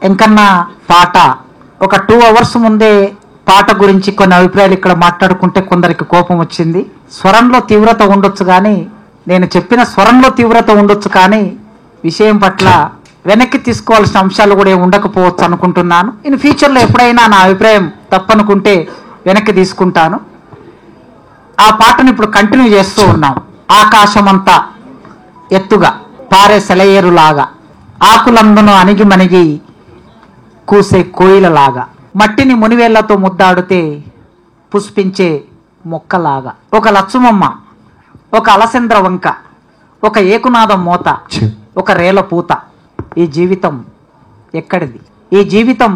వెంకన్న పాట ఒక 2 hours ముందే పాట గురించి కొన్ని అభిప్రాయాలు ఇక్కడ మాట్లాడుకుంటే కొందరికి కోపం వచ్చింది. స్వరంలో తీవ్రత ఉండొచ్చు కానీ, నేను చెప్పిన స్వరంలో తీవ్రత ఉండొచ్చు కానీ విషయం పట్ల వెనక్కి తీసుకోవాల్సిన అంశాలు కూడా ఉండకపోవచ్చు అనుకుంటున్నాను. ఇన్ ఫ్యూచర్లో ఎప్పుడైనా నా అభిప్రాయం తప్పనుకుంటే వెనక్కి తీసుకుంటాను. ఆ పాటను ఇప్పుడు కంటిన్యూ చేస్తూ ఉన్నాం. ఆకాశమంతా ఎత్తుగా పారే సెలయేరులాగా, ఆకులందును అణిగి మణిగి కూసే కోయిలలాగా, మట్టిని మునివేళ్లతో ముద్దాడితే పుష్పించే మొక్కలాగా, ఒక లచ్చుమమ్మ, ఒక అలసంద్ర వంక, ఒక ఏకునాదం మోత, ఒక రేల పూత. ఈ జీవితం ఎక్కడిది? ఈ జీవితం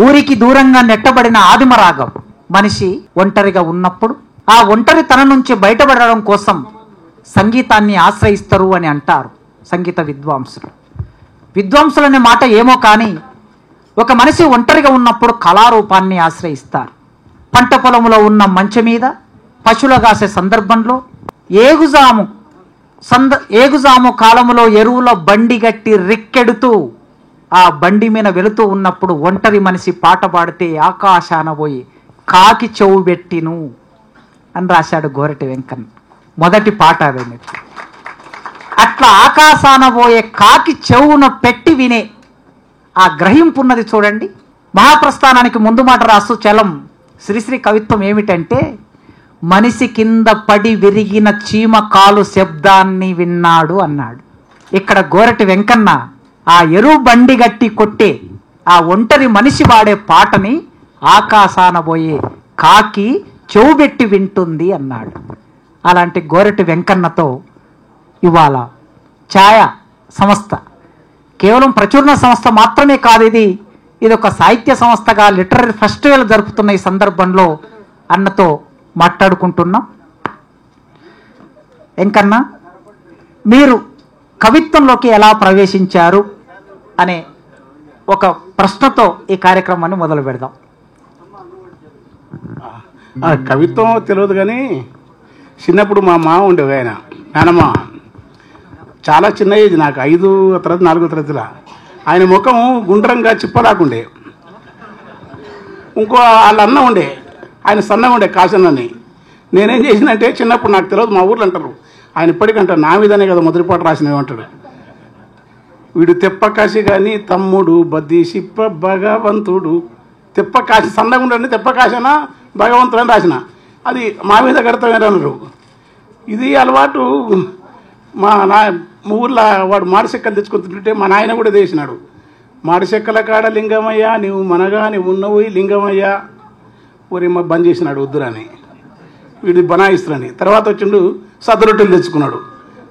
ఊరికి దూరంగా నెట్టబడిన ఆదిమ రాగం. మనిషి ఒంటరిగా ఉన్నప్పుడు ఆ ఒంటరితన నుంచి బయటపడడం కోసం సంగీతాన్ని ఆశ్రయిస్తారు అని అంటారు సంగీత విద్వాంసులు. విద్వాంసులనే మాట ఏమో కానీ ఒక మనిషి ఒంటరిగా ఉన్నప్పుడు కళారూపాన్ని ఆశ్రయిస్తారు. పంట పొలంలో ఉన్న మంచె మీద పశువులు కాసే సందర్భంలో ఏగుజాము కాలములో ఎరువుల బండి గట్టి రిక్కెడుతూ ఆ బండి మీద వెళుతూ ఉన్నప్పుడు ఒంటరి మనిషి పాట పాడితే ఆకాశాన పోయి కాకి చెవు పెట్టిను అని రాశాడు గోరటి వెంకన్న. మొదటి పాట అదే. అట్లా ఆకాశాన పోయే కాకి చెవున పెట్టి వినే ఆ గ్రహింపు ఉన్నది చూడండి. మహాప్రస్థానానికి ముందు మాట రాస్తూ చలం శ్రీశ్రీ కవిత్వం ఏమిటంటే, మనిషి కింద పడి విరిగిన చీమ కాలు శబ్దాన్ని విన్నాడు అన్నాడు. ఇక్కడ గోరటి వెంకన్న ఆ ఎరువు బండి గట్టి కొట్టే ఆ ఒంటరి మనిషి వాడే పాటని ఆకాశాన పోయే కాకి చెవుబెట్టి వింటుంది అన్నాడు. అలాంటి గోరటి వెంకన్నతో ఇవాళ ఛాయా సంస్థ కేవలం ప్రచురణ సంస్థ మాత్రమే కాదు, ఇది ఒక సాహిత్య సంస్థగా లిటరరీ ఫెస్టివల్ జరుపుతున్న ఈ సందర్భంలో అన్నతో మాట్లాడుకుంటున్నాం. వెంకన్న, మీరు కవిత్వంలోకి ఎలా ప్రవేశించారు అనే ఒక ప్రశ్నతో ఈ కార్యక్రమాన్ని మొదలు పెడదాం. కవిత్వం తెలియదు కానీ చిన్నప్పుడు మా మామ ఉండేవి, ఆయన నానమ్మ, చాలా చిన్న ఏజ్, నాకు 5వ తరగతి 4వ తరగతిలో. ఆయన ముఖం గుండ్రంగా చిప్పలాకుండే. ఇంకో వాళ్ళ అన్న ఉండే, ఆయన సన్నగా ఉండే, కాసన్నని. నేనేం చేసినంటే చిన్నప్పుడు నాకు తెలియదు, మా ఊర్లో అంటారు, ఆయన ఇప్పటికంటారు నా మీదనే కదా మొదటి పాట రాసినవి అంటాడు. వీడు తెప్పకాసి కానీ తమ్ముడు బద్ది సిప్ప భగవంతుడు. తెప్పకాసి సన్నగా ఉండండి, తెప్పకాసిన భగవంతుడు అని రాసిన. అది మా మీద కడతామని అన్నారు. ఇది అలవాటు. మా ఊర్లో వాడు మాడిచెక్కలు తెచ్చుకొని తింటుంటే మా నాయన కూడా వేసినాడు. మాడిచెక్కల కాడ లింగమయ్యా నువ్వు మనగాని ఉన్నవు లింగమయ్యా ఊరి బంద్ చేసినాడు వద్దురని. వీడు బనాయిస్తున్నాడు. తర్వాత వచ్చిండు సద్ద రొట్టెలు తెచ్చుకున్నాడు.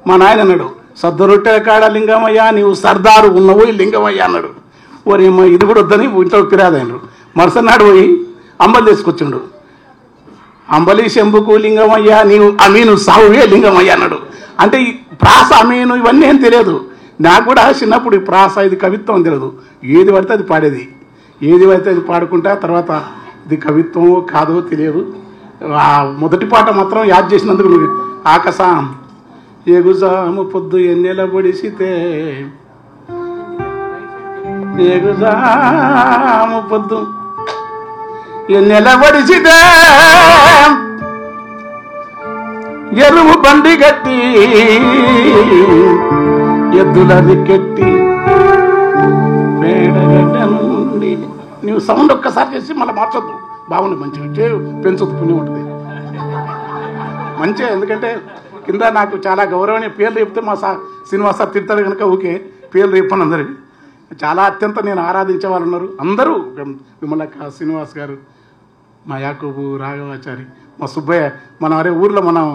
మా నాయన అన్నాడు, సద్ద రొట్టెల కాడ లింగమయ్యా నీవు సర్దారు ఉన్నవు లింగమయ్యా అన్నాడు. ఊరి ఇది కూడా వద్దని ఇంట్లో ఫిర్యాదైనరు. మరుసనాడు పోయి అంబలి తీసుకొచ్చిండు. అంబలి శంభుకు లింగమయ్యా నీవు అమీను సావువే లింగమయ్యా అన్నాడు. అంటే ఈ ప్రాస అమీను ఇవన్నీ ఏం తెలియదు నాకు కూడా. చిన్నప్పుడు ఈ ప్రాస ఇది కవిత్వం తెలియదు. ఏది పడితే అది పాడేది, ఏది పడితే అది పాడుకుంటా. తర్వాత ఇది కవిత్వమో కాదో తెలియదు. ఆ మొదటి పాట మాత్రం యాద్ చేసినందుకు ఆకాశం ఎగుజాము పొద్దు ఎన్నెల పొడిసితే, ఎగుజాము పొద్దు ఎన్నెల పొడిసితే ఎరువు బండి గట్టి ఎద్దులని కెట్టి పేడగడ్డ నుండి. నువ్వు సౌండ్ ఒక్కసారి చేసి మళ్ళీ మార్చొద్దు, బాగుంది, మంచిగా పెంచొద్దు, పుణ్యం ఉంటుంది మంచిగా. ఎందుకంటే కింద నాకు చాలా గౌరవనీయ పేర్లు చెప్తే మా శ్రీనివాస సార్ తిడతాడు కనుక ఊకే పేర్లు చెప్పాను. అందరికి చాలా అత్యంత నేను ఆరాధించే వాళ్ళు ఉన్నారు అందరూ. విమలక్క, శ్రీనివాస్ గారు, మా యాకూబు, రాఘవాచారి, మా సుబ్బయ్య. మనం అరే ఊర్లో మనం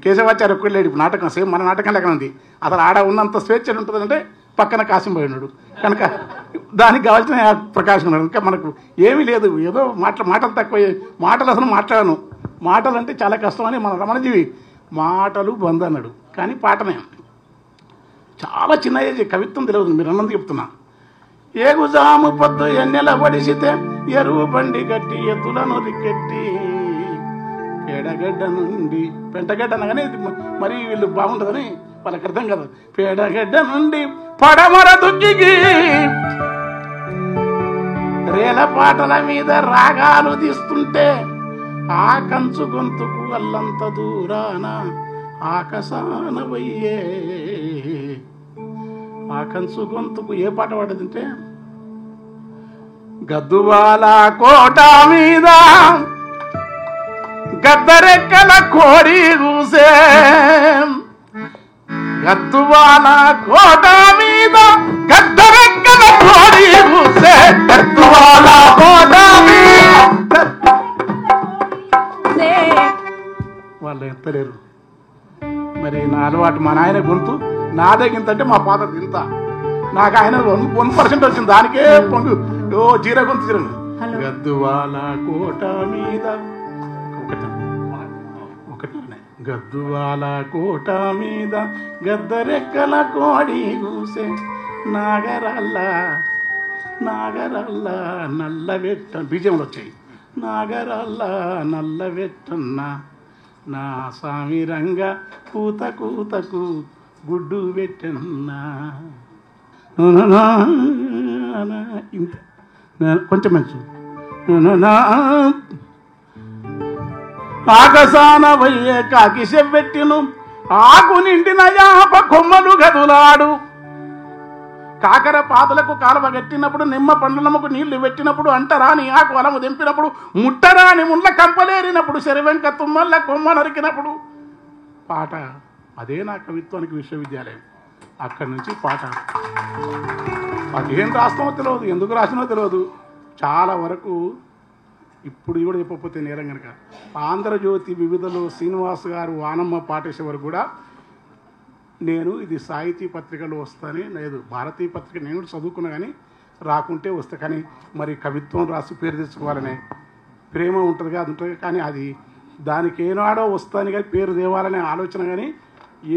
కేశవాచార్య ఒక్కడు లేడు. ఇప్పుడు నాటకం సేమ్ మన నాటకం లెక్క ఉంది. అసలు ఆడ ఉన్నంత స్వేచ్ఛ ఉంటుందంటే పక్కన కాసింపోయి ఉన్నాడు కనుక దానికి కావాల్సిన ప్రకాశం ఉన్నాడు. ఇంకా మనకు ఏమీ లేదు. ఏదో మాటలు తక్కువ, మాటలు అసలు మాట్లాడాను. మాటలు అంటే చాలా కష్టం అని మన రమణజీవి మాటలు బంద్ అన్నాడు. కానీ పాటనే చాలా చిన్న ఏజ్, కవిత్వం తెలియదు. మీరు అన్నందుకు చెప్తున్నా. ఏగుజాము పొద్దు ఎన్నెల పడిసితే ఎరువు బండి గట్టి ఎద్దులను రికెట్టి పేడగడ్డ నుండి, పెంటగడ్డ అనగానే మరి వీళ్ళు బాగుంటుందని వాళ్ళకి అర్థం కదా. పేడగడ్డ నుండి పడమర దుక్కి వేలపాటల మీద రాగాలు తీస్తుంటే ఆ కంచు గొంతుకు అల్లంత దూరాన ఆకాశాన వయ్యే. ఆ కంచు గొంతుకు ఏ పాట పాడదంటే, గద్దువాల కోట మీద గద్దరెక్కల కోడి కూసే. గద్దువాల కోట మీద గద్దరెక్కల కోడి కూసే. గద్దువాల కోట మీద వాళ్ళు ఎత్తలేరు. మరి నా అలవాటు, మా నాయన గొంతు నాదే గింతంటే మా ఫాదర్ ఇంత. నాకు ఆయన 1% వచ్చింది, దానికే పొంగు జీర గొంతు చిరండి. గద్దువాల కోట మీద గద్దువాల కోట మీద గద్దరెక్కల కోడి కూసే. నాగరల్లా నాగరల్లా నల్ల వెట్ట బీజంలో వచ్చాయి. నాగరల్లా నల్ల వెట్టన్న నా స్వామి రంగ కూత కూతకు గుడ్డు పెట్టన్నా. ఇంత కొంచెం మంచి ఆకాశాన వయ్యే కాకి చెవ్వెట్టిను ఆకు నిండిన యాప కొమ్మలు గదులాడు. కాకర పాదులకు కాలువ కట్టినప్పుడు, నిమ్మ పండ్లముకు నీళ్లు పెట్టినప్పుడు, అంటరాని ఆకు అలము దింపినప్పుడు, ముట్టరాని ముళ్ళ కంపలేరినప్పుడు, శరవెంక తుమ్మల్ల కొమ్మ నరికినప్పుడు పాట. అదే నా కవిత్వానికి విశ్వవిద్యాలయం. అక్కడి నుంచి పాట. అదేం రాస్తామో తెలియదు, ఎందుకు రాసినో తెలియదు. చాలా వరకు ఇప్పుడు కూడా చెప్పకపోతే నేరం కనుక ఆంధ్రజ్యోతి వివిధలో శ్రీనివాస్ గారు వానమ్మ పాటేసే వరకు కూడా నేను ఇది సాహితీ పత్రికలో వస్తానే లేదు, భారతీయ పత్రిక నేను కూడా చదువుకున్నా కానీ రాకుంటే వస్తా. కానీ మరి కవిత్వం రాసి పేరు తెచ్చుకోవాలనే ప్రేమ ఉంటుంది, అది ఉంటుంది. కానీ అది దానికి ఏనాడో వస్తాను కానీ పేరు తేవాలనే ఆలోచన కానీ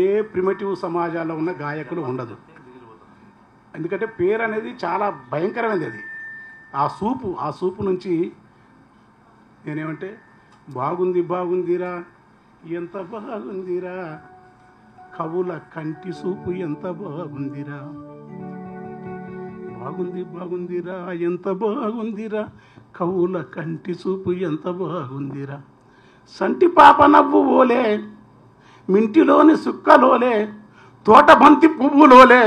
ఏ ప్రిమిటివ్ సమాజాల్లో ఉన్న గాయకులు ఉండదు. ఎందుకంటే పేరు అనేది చాలా భయంకరమైనది. అది ఆ సూపు నుంచి నేనేమంటే, బాగుంది బాగుందిరా ఎంత బాగుందిరా కవుల కంటి సూపు ఎంత బాగుందిరా. బాగుంది బాగుందిరా ఎంత బాగుందిరా కవుల కంటి సూపు ఎంత బాగుందిరా. సంటి పాప నవ్వు ఓలే మింటిలోని సుక్కలోలే తోట బంతి పువ్వులోలే.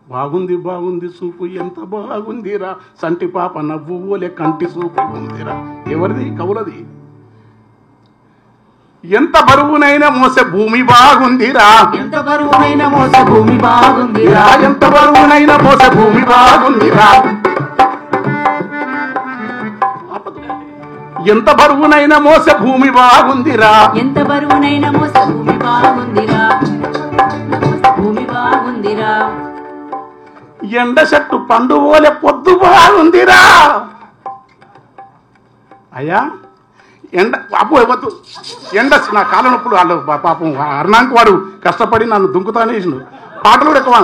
బాగుంది బాగుంది సూపు ఎంత బాగుందిరా సంటి పాప నవ్వు ఓలే కంటి సూపు ఉందిరా. ఎవరిది? కవులది. ఎంత బరువునైనా మోసే భూమి బాగుందిరా. ఎంత బరువునైనా మోసే భూమి బాగుందిరా. ఎంత బరువునైనా మోసే భూమి బాగుందిరా. ఎంత బరువునైనా మోసే భూమి బాగుందిరా. ఎంత బరువునైనా మోసే భూమి బాగుందిరా. భూమి బాగుందిరా. ఎండ చెట్టు పండు ఓలే పొద్దు బాగుందిరా. అయ్యా ఎండ పాపు ఇవ్వద్దు. ఎండ నా కాళ్ళ నొప్పులు వాళ్ళు పాపం అర్ణాంక్ వాడు కష్టపడి నన్ను దుంకుతానే వేసిండు. పాటలు కూడా ఎక్కువ.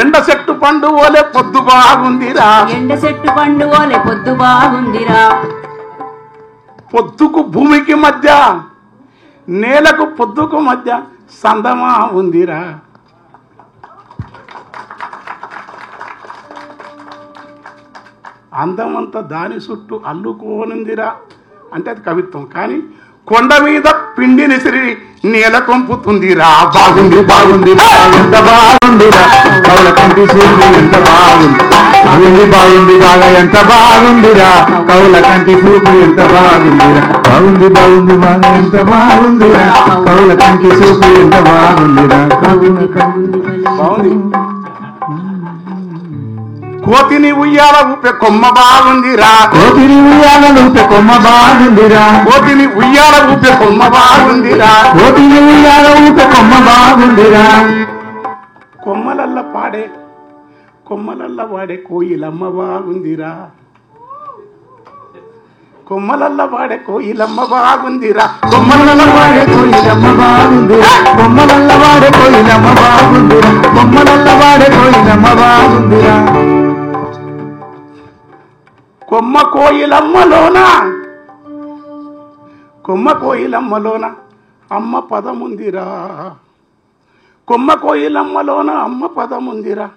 ఎండ చెట్టు పండు ఓలే పొద్దు బాగుందిరా. ఎండ చెట్టు పండు ఓలే పొద్దు బాగుందిరా. పొద్దుకు భూమికి మధ్య నేలకు పొద్దుకు మధ్య సందమా ఉందిరా. అందమంతా దాని చుట్టూ అల్లుకోనుందిరా అంటే అది కవిత్వం. కానీ కొండ మీద పిండిని సిరి నేల కొంపుతుందిరా. బాగుంది బాగుంది ఎంత బాగుందిరా కవుల కంటి సూపు ఎంత బాగుంది. బాగుంది బాగుంది బాగా ఎంత బాగుందిరా కవుల కంటి సూపు ఎంత బాగుందిరా. బాగుంది బాగుంది బాగా ఎంత బాగుందిరా కవుల కంటి సూపు ఎంత బాగుందిరా. బాగుంది. కోతిని ఉయ్యాల ఊపే కొమ్మ బాగుందిరా. కోతిని ఉయ్యాల ఊపే కొమ్మ బాగుందిరా. కోతిని ఉయ్యాల ఊపే కొమ్మ బాగుందిరా. కోతిని ఉయ్యాల ఊపే కొమ్మ బాగుందిరా. కొమ్మలల్ల వాడే కోయిలమ్మ బాగుందిరా. కొమ్మలల్ల వాడే కోయిలమ్మ బాగుందిరా. కొమ్మలల్ల వాడే కోయిలమ్మ బాగుందిరా. కొమ్మలల్ల వాడే కోయిలమ్మ బాగుందిరా. కొమ్మలల్ల వాడే కోయిలమ్మ బాగుందిరా. కొమ్మ కోయిలమ్మలోన అమ్మ పదముందిరా. కొమ్మ కోయిలమ్మలోన అమ్మ పదముందిరా.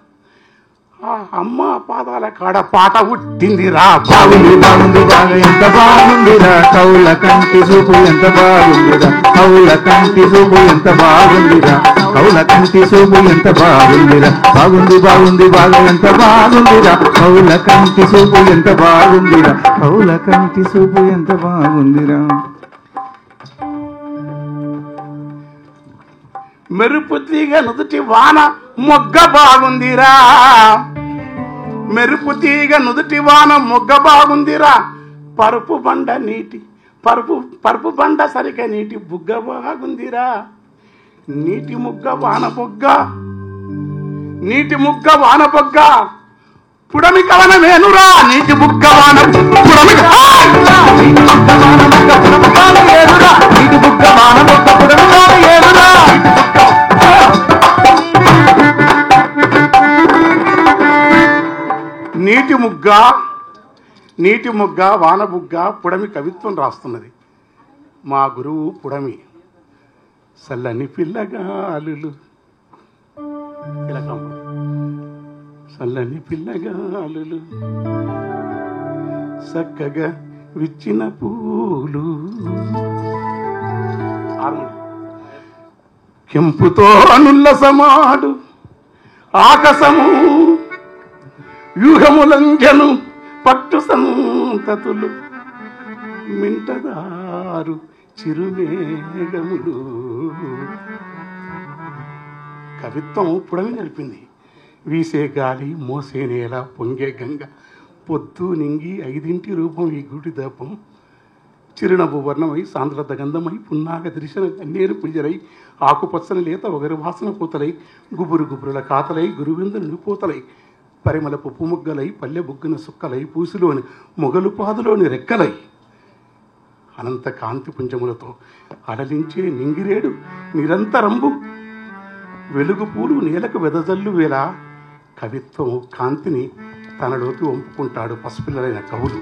ఆ అమ్మ పాదాల కాడ పాట పుట్టిందిరా. బాగుంది బాగుంది బాగా ఎంత బాగుందిరా, కౌల కంటి చూపు ఎంత బాగుందిరా, కౌల కంటి చూపు ఎంత బాగుందిరా, కౌల కంటి చూపు ఎంత బాగుందిరా, బాగుంది బాగుంది బాగా ఎంత బాగుందిరా, కౌల కంటి చూపు ఎంత బాగుందిరా, కౌల కంటి చూపు ఎంత బాగుందిరా. మెరుపు తీగ నుదుటి వాన మొగ్గ బాగుందిరా, మెరుపు తీగ నుదుటి వాన మొగ్గ బాగుందిరా, పరుపు బండ నీటి పరుపు బండ సరిక నీటి బుగ్గ బాగుందిరా, నీటి ముగ్గ వాన బొగ్గ, నీటి ముగ్గ వాన బొగ్గ, పుడమి కవనమేనురా, నీటి బుగ్గ వాన పుడమి నీటి ముగ్గ వాన బొగ్గ, పుడమి కవనమేనురా, నీటి బుగ్గ వాన బొగ్గ, పుడమి కవనమేనురా. నీటి ముగ్గ వాన బుగ్గ పుడమి కవిత్వం రాస్తున్నది మా గురువు పుడమి. సల్లని పిల్లగాలులు సల్లని పిల్లగాలులు చక్కగా విచ్చిన పూలు, కెంపుతో నుల్లసమాడు ఆకాశము, వ్యూహములంజను పట్టు సంతతులు, మింటదారు చిరుమేఘములు. కవిత్వం పుడమి నడిపింది. వీసే గాలి మోసే నేల పొంగే గంగ, పొద్దు నింగి 5 రూపం ఈ గుడి దర్పం, చిరునవ్వు వర్ణమై సాంద్రత గంధమై పున్నాగ దృశన కన్నీరు పుంజరై, ఆకుపచ్చని లేత ఒకరి వాసన పూతలై, గుబురు గుబురుల కాతలై గురువింద నిలుపోతలై, పరిమళపు పుముగ్గలై పల్లె బుగ్గున సుక్కలై, పూసిలోని మొగలు పాదులోని రెక్కలై, అనంత కాంతి పుంజములతో అడలించే నింగిరేడు నిరంతరంబు, వెలుగు పూలు నేలకు వెదజల్లు వేళ, కవిత్వం కాంతిని తనలోకి వంపుకుంటాడు పసిపిల్లలైన కవులు.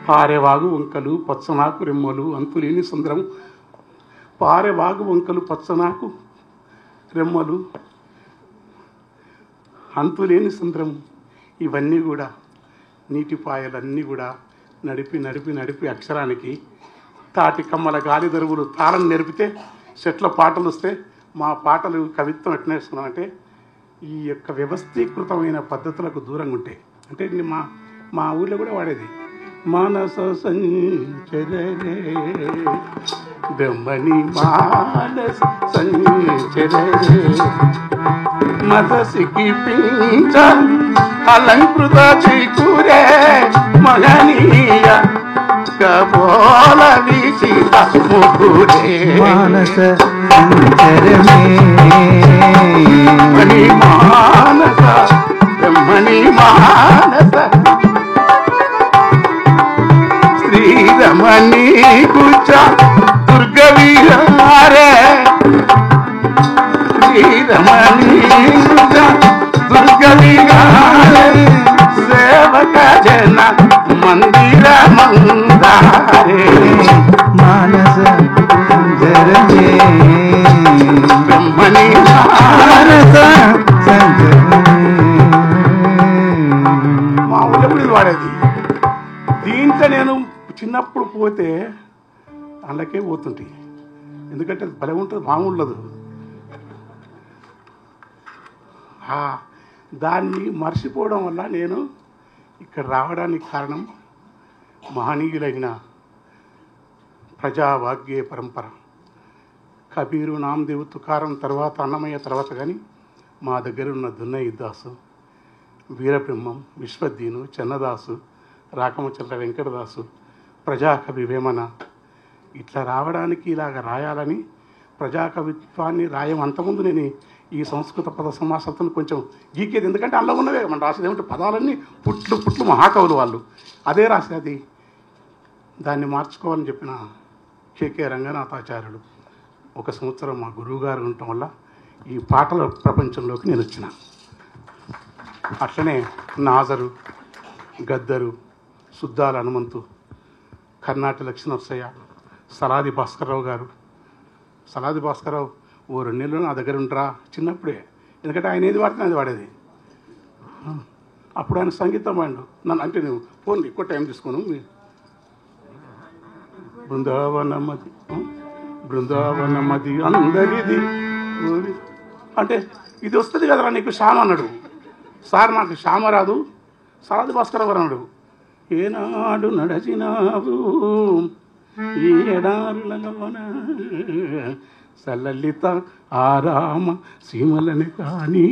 పారెవాగు వంకలు పచ్చనాకు రెమ్మలు అంతులేని సుందరం, పారెవాగు వంకలు పచ్చనాకు రెమ్మలు అంతులేని సుందరం, ఇవన్నీ కూడా నీటిపాయలన్నీ కూడా నడిపి నడిపి నడిపి అక్షరానికి తాటి కమ్మల గాలి దరువులు తాళం నేర్పితే చెట్ల పాటలు వస్తే మా పాటలు కవిత్వం ఎట్నేస్తున్నామంటే ఈ యొక్క వ్యవస్థీకృతమైన పద్ధతులకు దూరంగా ఉంటాయి. అంటే మా ఊళ్ళో కూడా వాడేది మానస సంచరే బ్రహ్మణి మానస సంచరే మదసికి పించ అలంకృత చికురే మహనీయ కబోల విసిత ముకురే మానస సంచరమే మణి మానస బ్రహ్మణి మానస శ్రీరమణి కుచ దుర్గ విహారే శ్రీరమణి కుచ దుర్గ విహారే సేవక జన మందిర మందారే మానస సంచరమే బ్రహ్మణి మానస సంచరమే. మా ఊళ్ళో ఇది వాడేది. దీంట్లో నేను చిన్నప్పుడు పోతే అందుకే పోతుంటాయి, ఎందుకంటే భలే ఉంటుంది, మామూలదు. దాన్ని మర్చిపోవడం వల్ల నేను ఇక్కడ రావడానికి కారణం మహనీయులైన ప్రజావాగ్గే పరంపర. కబీరు, నామదేవు, తుకారం తర్వాత అన్నమయ్య తర్వాత కానీ మా దగ్గర ఉన్న దున్నయ్య దాసు, వీరబ్రహ్మం, విశ్వద్దీను, చెన్నదాసు, రాకమచల్ల వెంకటదాసు, ప్రజాకవి వేమన, ఇట్లా రావడానికి ఇలాగ రాయాలని ప్రజాకవిత్వాన్ని రాయం. అంతకుముందు నేను ఈ సంస్కృత పద సమాసత్తులు కొంచెం గీకేది, ఎందుకంటే అందులో ఉన్నవే మనం రాసేది ఏమంటే పదాలన్నీ పుట్లు మహాకవులు వాళ్ళు అదే రాసేది. దాన్ని మార్చుకోవాలని చెప్పిన కేకే రంగనాథాచార్యులు 1 సంవత్సరం మా గురువుగారు ఉండటం వల్ల ఈ పాటల ప్రపంచంలోకి నేను వచ్చిన. అట్లనే నాజరు, గద్దరు, సుద్దాల హనుమంతు, కర్ణాటి లక్ష్మీనరసయ్య, సలాది భాస్కర్రావు గారు. సలాది భాస్కర్రావు ఓ 2 నెలలు నా దగ్గర ఉంటారా చిన్నప్పుడే, ఎందుకంటే ఆయన ఏది వాడితే అది వాడేది. అప్పుడు ఆయన సంగీతం వాడు నన్ను, అంటే నువ్వు ఫోన్ ఎక్కువ టైం తీసుకోను, బృందావనమది బృందావనమది అందరిది అంటే ఇది వస్తుంది కదరా నీకు శ్యామ అన్నాడు. సార్ నాకు శ్యామ రాదు, సారథి భాస్కర్ గారు అన్నాడు. ఏనాడు నడచినావు ఈ ఎడారులలోన సలలిత ఆరామ సీమలని కానీ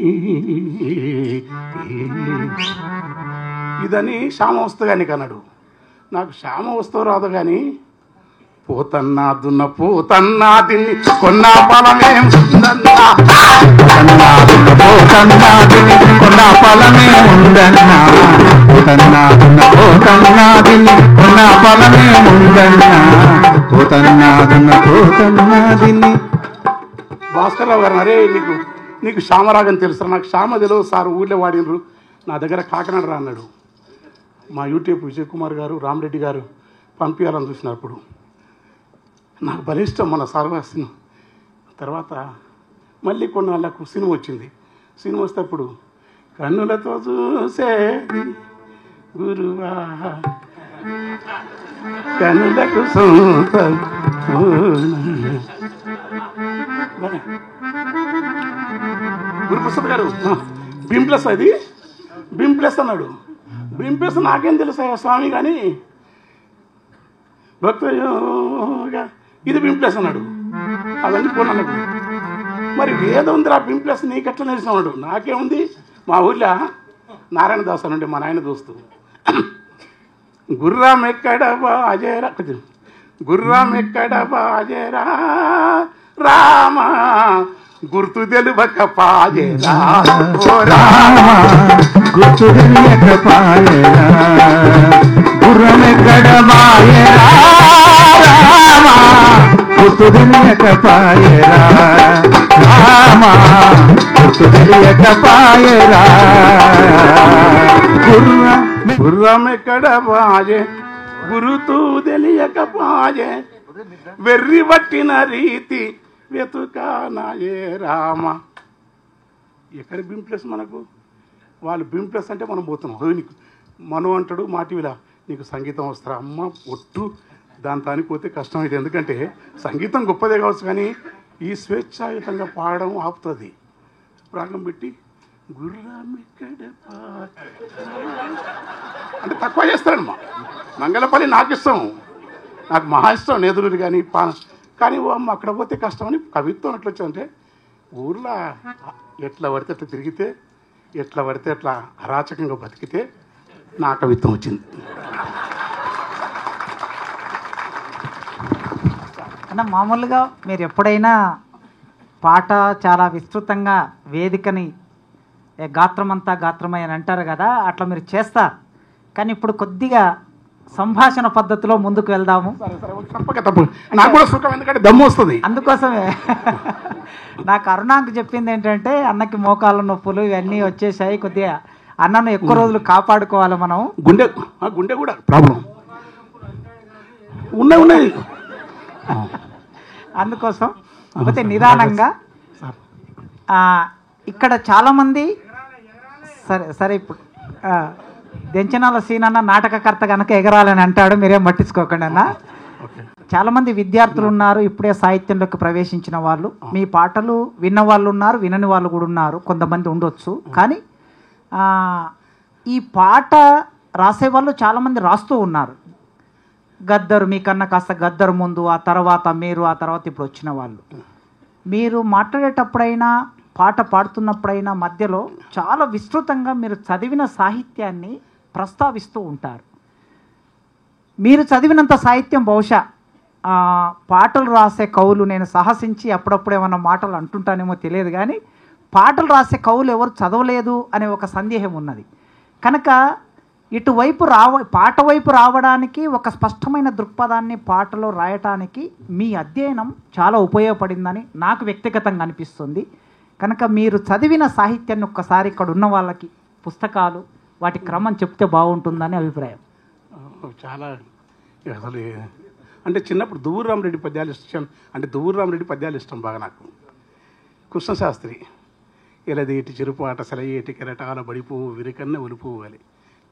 ఇదని శ్యామ వస్తుంది కానీ అన్నాడు. నాకు శ్యామ వస్తూ రాదు కానీ పోతన్నా దున్న పోతన్నా తిని కొన్న ఫలమే ఉందన్నా, పోతన్నా దున్న పోతన్నా తిని కొన్న ఫలమే ఉందన్నా, పోతన్నా దున్న పోతన్నా తిని కొన్న ఫలమే ఉందన్నా, పోతన్నా దున్న పోతన్నా తిని. భాస్కర్రావు గారు అరే నీకు శ్యామరాగని తెలుసు, నాకు శ్యామ తెలియదు సార్, ఊళ్ళో వాడినరు, నా దగ్గర కాకినాడ రా అన్నాడు. మా యూట్యూబ్ విజయ్ కుమార్ గారు రామరెడ్డి గారు పంపించాలని చూసినప్పుడు నాకు భలే ఇష్టం మన సార్వాసిన. తర్వాత మళ్ళీ కొన్నాళ్ళకు సినిమా వచ్చింది. సినిమా వస్తేప్పుడు కన్నులతో చూసే గురువా కన్నులకు గురుప్రసాద్ గారు బింప్లస్ అది బింప్లస్ అన్నాడు. బింప్లస్ నాకేం తెలుసా స్వామి కానీ భక్తయోగా ఇది బింప్లస్ అన్నాడు. అవన్నీ కొన్నాను. మరి వేదం ఉందిరా బింప్లస్ నీకెట్లా నేర్చుకున్నాడు? నాకేముంది, మా ఊళ్ళో నారాయణ దాస్ అనండి మా నాయన దోస్తు, గుర్రం ఎక్కడ బాజేరా గుర్రం ఎక్కడ బాజేరా రామ గుర్తు తెలుబక పాజేరా గుర్తు తెలియక పాయరా గుర్రం ఎక్కడ బాయరా రామ గుర్తు తెలియక పాయరా రామ గుర్తు తెలియక పాయరా గుర్రం ఎక్కడ బాజే గురుతూ తెలియక పాజే వెర్రి పట్టిన రీతి వెతుకానాయే రామ. ఎక్కడ బింప్లెస్ మనకు? వాళ్ళు బింప్లెస్ అంటే మనం పోతున్నాం. నీకు మనం అంటాడు మా టీవీలో నీకు సంగీతం వస్తారా అమ్మ ఒట్టు, దాని తానిపోతే కష్టమైంది. ఎందుకంటే సంగీతం గొప్పదే కావచ్చు కానీ ఈ స్వేచ్ఛాయుతంగా పాడడం ఆపుతుంది. రాగం పెట్టి గుర్రం ఎక్కడ అంటే తక్కువ చేస్తాడమ్మా. మంగళపల్లి నాకు ఇష్టం, నాకు మహా ఇష్టం నేదురుడు కానీ కానీ అమ్మ అక్కడ పోతే కష్టం అని కవిత్వం ఎట్లా వచ్చిందంటే ఊర్లో ఎట్లా పడితే అట్లా తిరిగితే ఎట్లా పడితే అట్లా అరాచకంగా బతికితే నా కవిత్వం వచ్చింది. అన్న మామూలుగా మీరు ఎప్పుడైనా పాట చాలా విస్తృతంగా వేదికని గాత్రమంతా గాత్రమై అని అంటారు కదా, అట్లా మీరు చేస్తారు. కానీ ఇప్పుడు కొద్దిగా సంభాషణ పద్ధతిలో ముందుకు వెళ్దాము. తప్పక తప్పు, నాకు కూడా సుఖం, ఎందుకంటే దమ్ము వస్తుంది. అందుకోసమే నాకు అరుణాకు చెప్పింది ఏంటంటే అన్నకి మోకాళ్ళ నొప్పులు ఇవన్నీ వచ్చేసాయి, కొద్దిగా అన్నను ఎక్కువ రోజులు కాపాడుకోవాలి మనం. గుండె కూడా ప్రాబ్లం ఉన్నాయి. అందుకోసం కాకపోతే నిదానంగా ఇక్కడ చాలామంది సరే ఇప్పుడు దెంచనాల సీనన్న నాటకకర్త కనుక ఎగరాలని అంటాడు, మీరేం పట్టించుకోకండి అన్న. చాలామంది విద్యార్థులు ఉన్నారు, ఇప్పుడే సాహిత్యంలోకి ప్రవేశించిన వాళ్ళు. మీ పాటలు విన్న వాళ్ళు ఉన్నారు, వినని వాళ్ళు కూడా ఉన్నారు, కొంతమంది ఉండొచ్చు. కానీ ఈ పాట రాసేవాళ్ళు చాలామంది రాస్తూ ఉన్నారు. గద్దరు మీకన్నా కాస్త గద్దరు ముందు, ఆ తర్వాత మీరు, ఆ తర్వాత ఇప్పుడు వచ్చిన వాళ్ళు. మీరు మాట్లాడేటప్పుడైనా పాట పాడుతున్నప్పుడైనా మధ్యలో చాలా విస్తృతంగా మీరు చదివిన సాహిత్యాన్ని ప్రస్తావిస్తూ ఉంటారు. మీరు చదివినంత సాహిత్యం బహుశా పాటలు రాసే కవులు, నేను సాహసించి అప్పుడప్పుడు ఏమన్నా మాటలు అంటుంటానేమో తెలియదు కానీ పాటలు రాసే కవులు ఎవరు చదవలేదు అనే ఒక సందేహం ఉన్నది. కనుక ఇటువైపు పాట వైపు రావడానికి ఒక స్పష్టమైన దృక్పథాన్ని పాటలో రాయటానికి మీ అధ్యయనం చాలా ఉపయోగపడిందని నాకు వ్యక్తిగతంగా అనిపిస్తుంది. కనుక మీరు చదివిన సాహిత్యాన్ని ఒక్కసారి ఇక్కడ ఉన్న వాళ్ళకి పుస్తకాలు వాటి క్రమం చెప్తే బాగుంటుందని అభిప్రాయం. చాలా అసలు అంటే చిన్నప్పుడు దువ్వూరు రామరెడ్డి పద్యాలు ఇష్టం, అంటే దువ్వూరు రామరెడ్డి పద్యాలు ఇష్టం బాగా నాకు. కృష్ణశాస్త్రి ఎలదేటి చెరుపాట సెలయేటి కెరటాల బడిపోవు విరికన్న ఒలిపోవాలి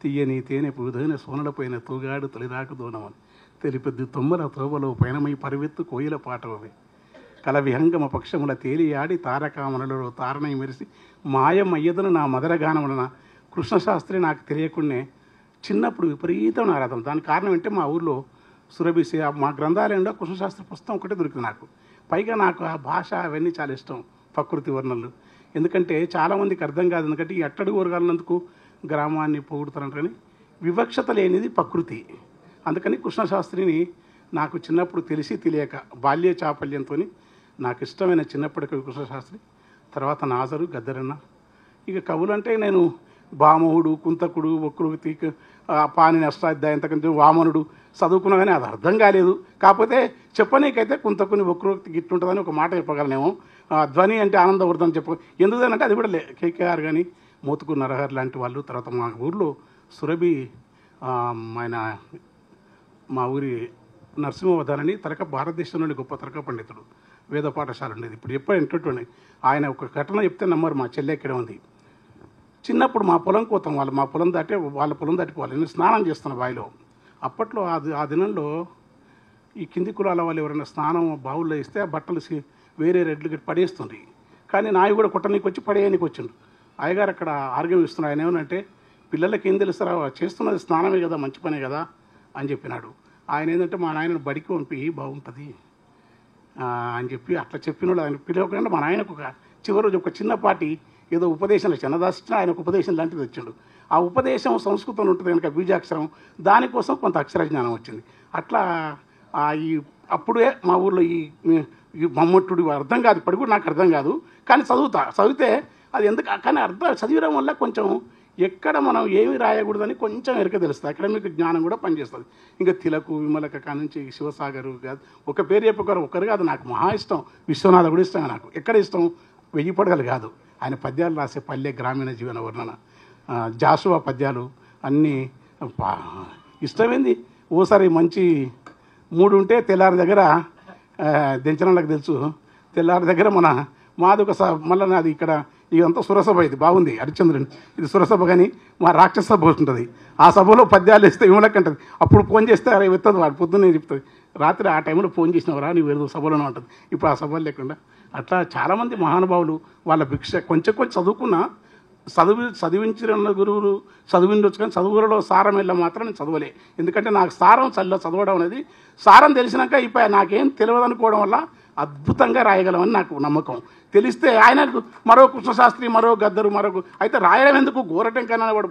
తీయని తేనె పూదైన సోనలపైన తూగాడు తొలిరాకు దూనమని తెలిపెద్దు తొమ్మల తోవలో పైనమై పరివెత్తు కోయిల పాటవే కల విహంగమ పక్షముల తేలియాడి తారకామణులలో తారణై మెరిసి మాయమయ్యదను నా మదరగానమున కృష్ణశాస్త్రి నాకు తెలియకుండానే చిన్నప్పుడు విపరీతం ఆరాధన. దానికి కారణం ఏంటంటే మా ఊర్లో సురభిసి మా గ్రంథాలయంలో కృష్ణశాస్త్రి పుస్తకం ఒకటే దొరికింది నాకు. పైగా నాకు ఆ భాష అవన్నీ చాలా ఇష్టం, ప్రకృతి వర్ణనలు. ఎందుకంటే చాలామందికి అర్థం కాదు, ఎందుకంటే ఈ అట్టడుగు వర్గాలందుకు గ్రామాన్ని పొగుడుతారంట, కానీ వివక్షత లేనిది ప్రకృతి. అందుకని కృష్ణశాస్త్రిని నాకు చిన్నప్పుడు తెలిసి తెలియక బాల్య చాపల్యంతో నాకు ఇష్టమైన చిన్నప్పటి కవి కృష్ణశాస్త్రి, తర్వాత నాజరు, గద్దరన్న. ఇక కవులంటే నేను భామవుడు, కుంతకుడు, వక్రవతి, పాణిని అష్టాధ్యాయం, అంతకంటే వామనుడు చదువుకున్నా కానీ అది అర్థం కాలేదు. కాకపోతే చెప్పనీకైతే కుంతకుని వక్రవక్తి గిట్టుంటుందని ఒక మాట చెప్పగలనేమో. ధ్వని అంటే ఆనందవర్ధన్ ఎందుకంటే అది కూడా కేకేఆర్ కానీ మోతుకు నరహర్ లాంటి వాళ్ళు. తర్వాత మా ఊర్లో సురభి ఆయన మా ఊరి నరసింహవధానని భారతదేశంలోని గొప్ప తరక పండితుడు, వేద పాఠశాల ఉండేది. ఇప్పుడు ఎప్పుడు ఎంటటువంటి ఆయన ఒక ఘటన చెప్తే నమ్మరు. మా చెల్లె ఎక్కడ ఉంది, చిన్నప్పుడు మా పొలం కోతాం, మా పొలం దాటే వాళ్ళ పొలం దాటిపోవాలి. నేను స్నానం చేస్తాను బావిలో. అప్పట్లో ఆ దినంలో ఈ కింది కులాల వాళ్ళు ఎవరైనా స్నానం బావుల్లో ఇస్తే ఆ బట్టలు వేరే రెడ్లు గట్టి పడేస్తుంది. కానీ నాయి కూడా కొట్టనీకి వచ్చి పడేయనికి వచ్చిండు. అయ్యగారు అక్కడ ఆర్గ్యం ఇస్తున్నారు. ఆయన ఏమనంటే, పిల్లలకి ఏం తెలుస్తారా, చేస్తున్నది స్నానమే కదా, మంచి పనే కదా అని చెప్పినాడు. ఆయన ఏంటంటే, మా నాయనను బడికి పంపి బాగుంటుంది అని చెప్పి అట్లా చెప్పినాడు. ఆయన పిలవకుండా మా నాయనకు చివరి రోజు ఒక చిన్నపాటి ఏదో ఉపదేశంలో చిన్నదాసిన ఆయనకు ఉపదేశం లాంటిది వచ్చిండు. ఆ ఉపదేశం సంస్కృతంలో ఉంటుంది కనుక బీజాక్షరం, దానికోసం కొంత అక్షర జ్ఞానం వచ్చింది. అట్లా అప్పుడే మా ఊర్లో ఈ మమ్మట్టుడు అర్థం కాదు, ఇప్పటికి కూడా నాకు అర్థం కాదు, కానీ చదివితే అది ఎందుకు, కానీ చదివడం వల్ల కొంచెం ఎక్కడ మనం ఏమి రాయకూడదని కొంచెం ఎరక తెలుస్తుంది. అకాడమిక్ జ్ఞానం కూడా పనిచేస్తుంది. ఇంకా తిలకు, విమలక కానుంచి శివసాగరు కాదు, ఒక పేరు ఒకరు కాదు, నాకు మహా ఇష్టం. విశ్వనాథ కూడా ఇష్టమే నాకు. ఎక్కడ ఇష్టం, 1000 పడగలు కాదు, ఆయన పద్యాలు రాసే పల్లె గ్రామీణ జీవన వర్ణన, జాషువా పద్యాలు అన్నీ ఇష్టమైంది. ఓసారి మంచి మూడు ఉంటే తెల్లారి దగ్గర దించడానికి తెలుసు, తెల్లారి దగ్గర మాది ఒక మళ్ళీ నాది ఇక్కడ ఇదంతా సురసభ, ఇది బాగుంది హరిశ్చంద్రుని, ఇది సురసభ కానీ మా రాక్షస సభ ఉంటుంది. ఆ సభలో పద్యాలు వేస్తే విమలకంటది. అప్పుడు ఫోన్ చేస్తే అరే వెత్తదు, వాడు పొద్దున్నే చెప్తుంది. రాత్రి ఆ టైంలో ఫోన్ చేసినవరా నీవు ఏదో సభలోనే ఉంటుంది. ఇప్పుడు ఆ సభలు లేకుండా అట్లా చాలామంది మహానుభావులు వాళ్ళ భిక్ష కొంచెం చదువుకున్నా, చదివించిన గురువులు చదివిండొచ్చు, కానీ చదువులలో సారం వెళ్ళ మాత్రం నేను చదవలే. ఎందుకంటే నాకు సారం చదవడం అనేది, సారం తెలిసినాక ఇప్పుడు నాకేం తెలియదు అనుకోవడం వల్ల అద్భుతంగా రాయగలమని నాకు నమ్మకం. తెలిస్తే ఆయనకు మరో కృష్ణశాస్త్రి, మరో గద్దరు, అయితే రాయడం ఎందుకు, గోరటం కన్నా వాడు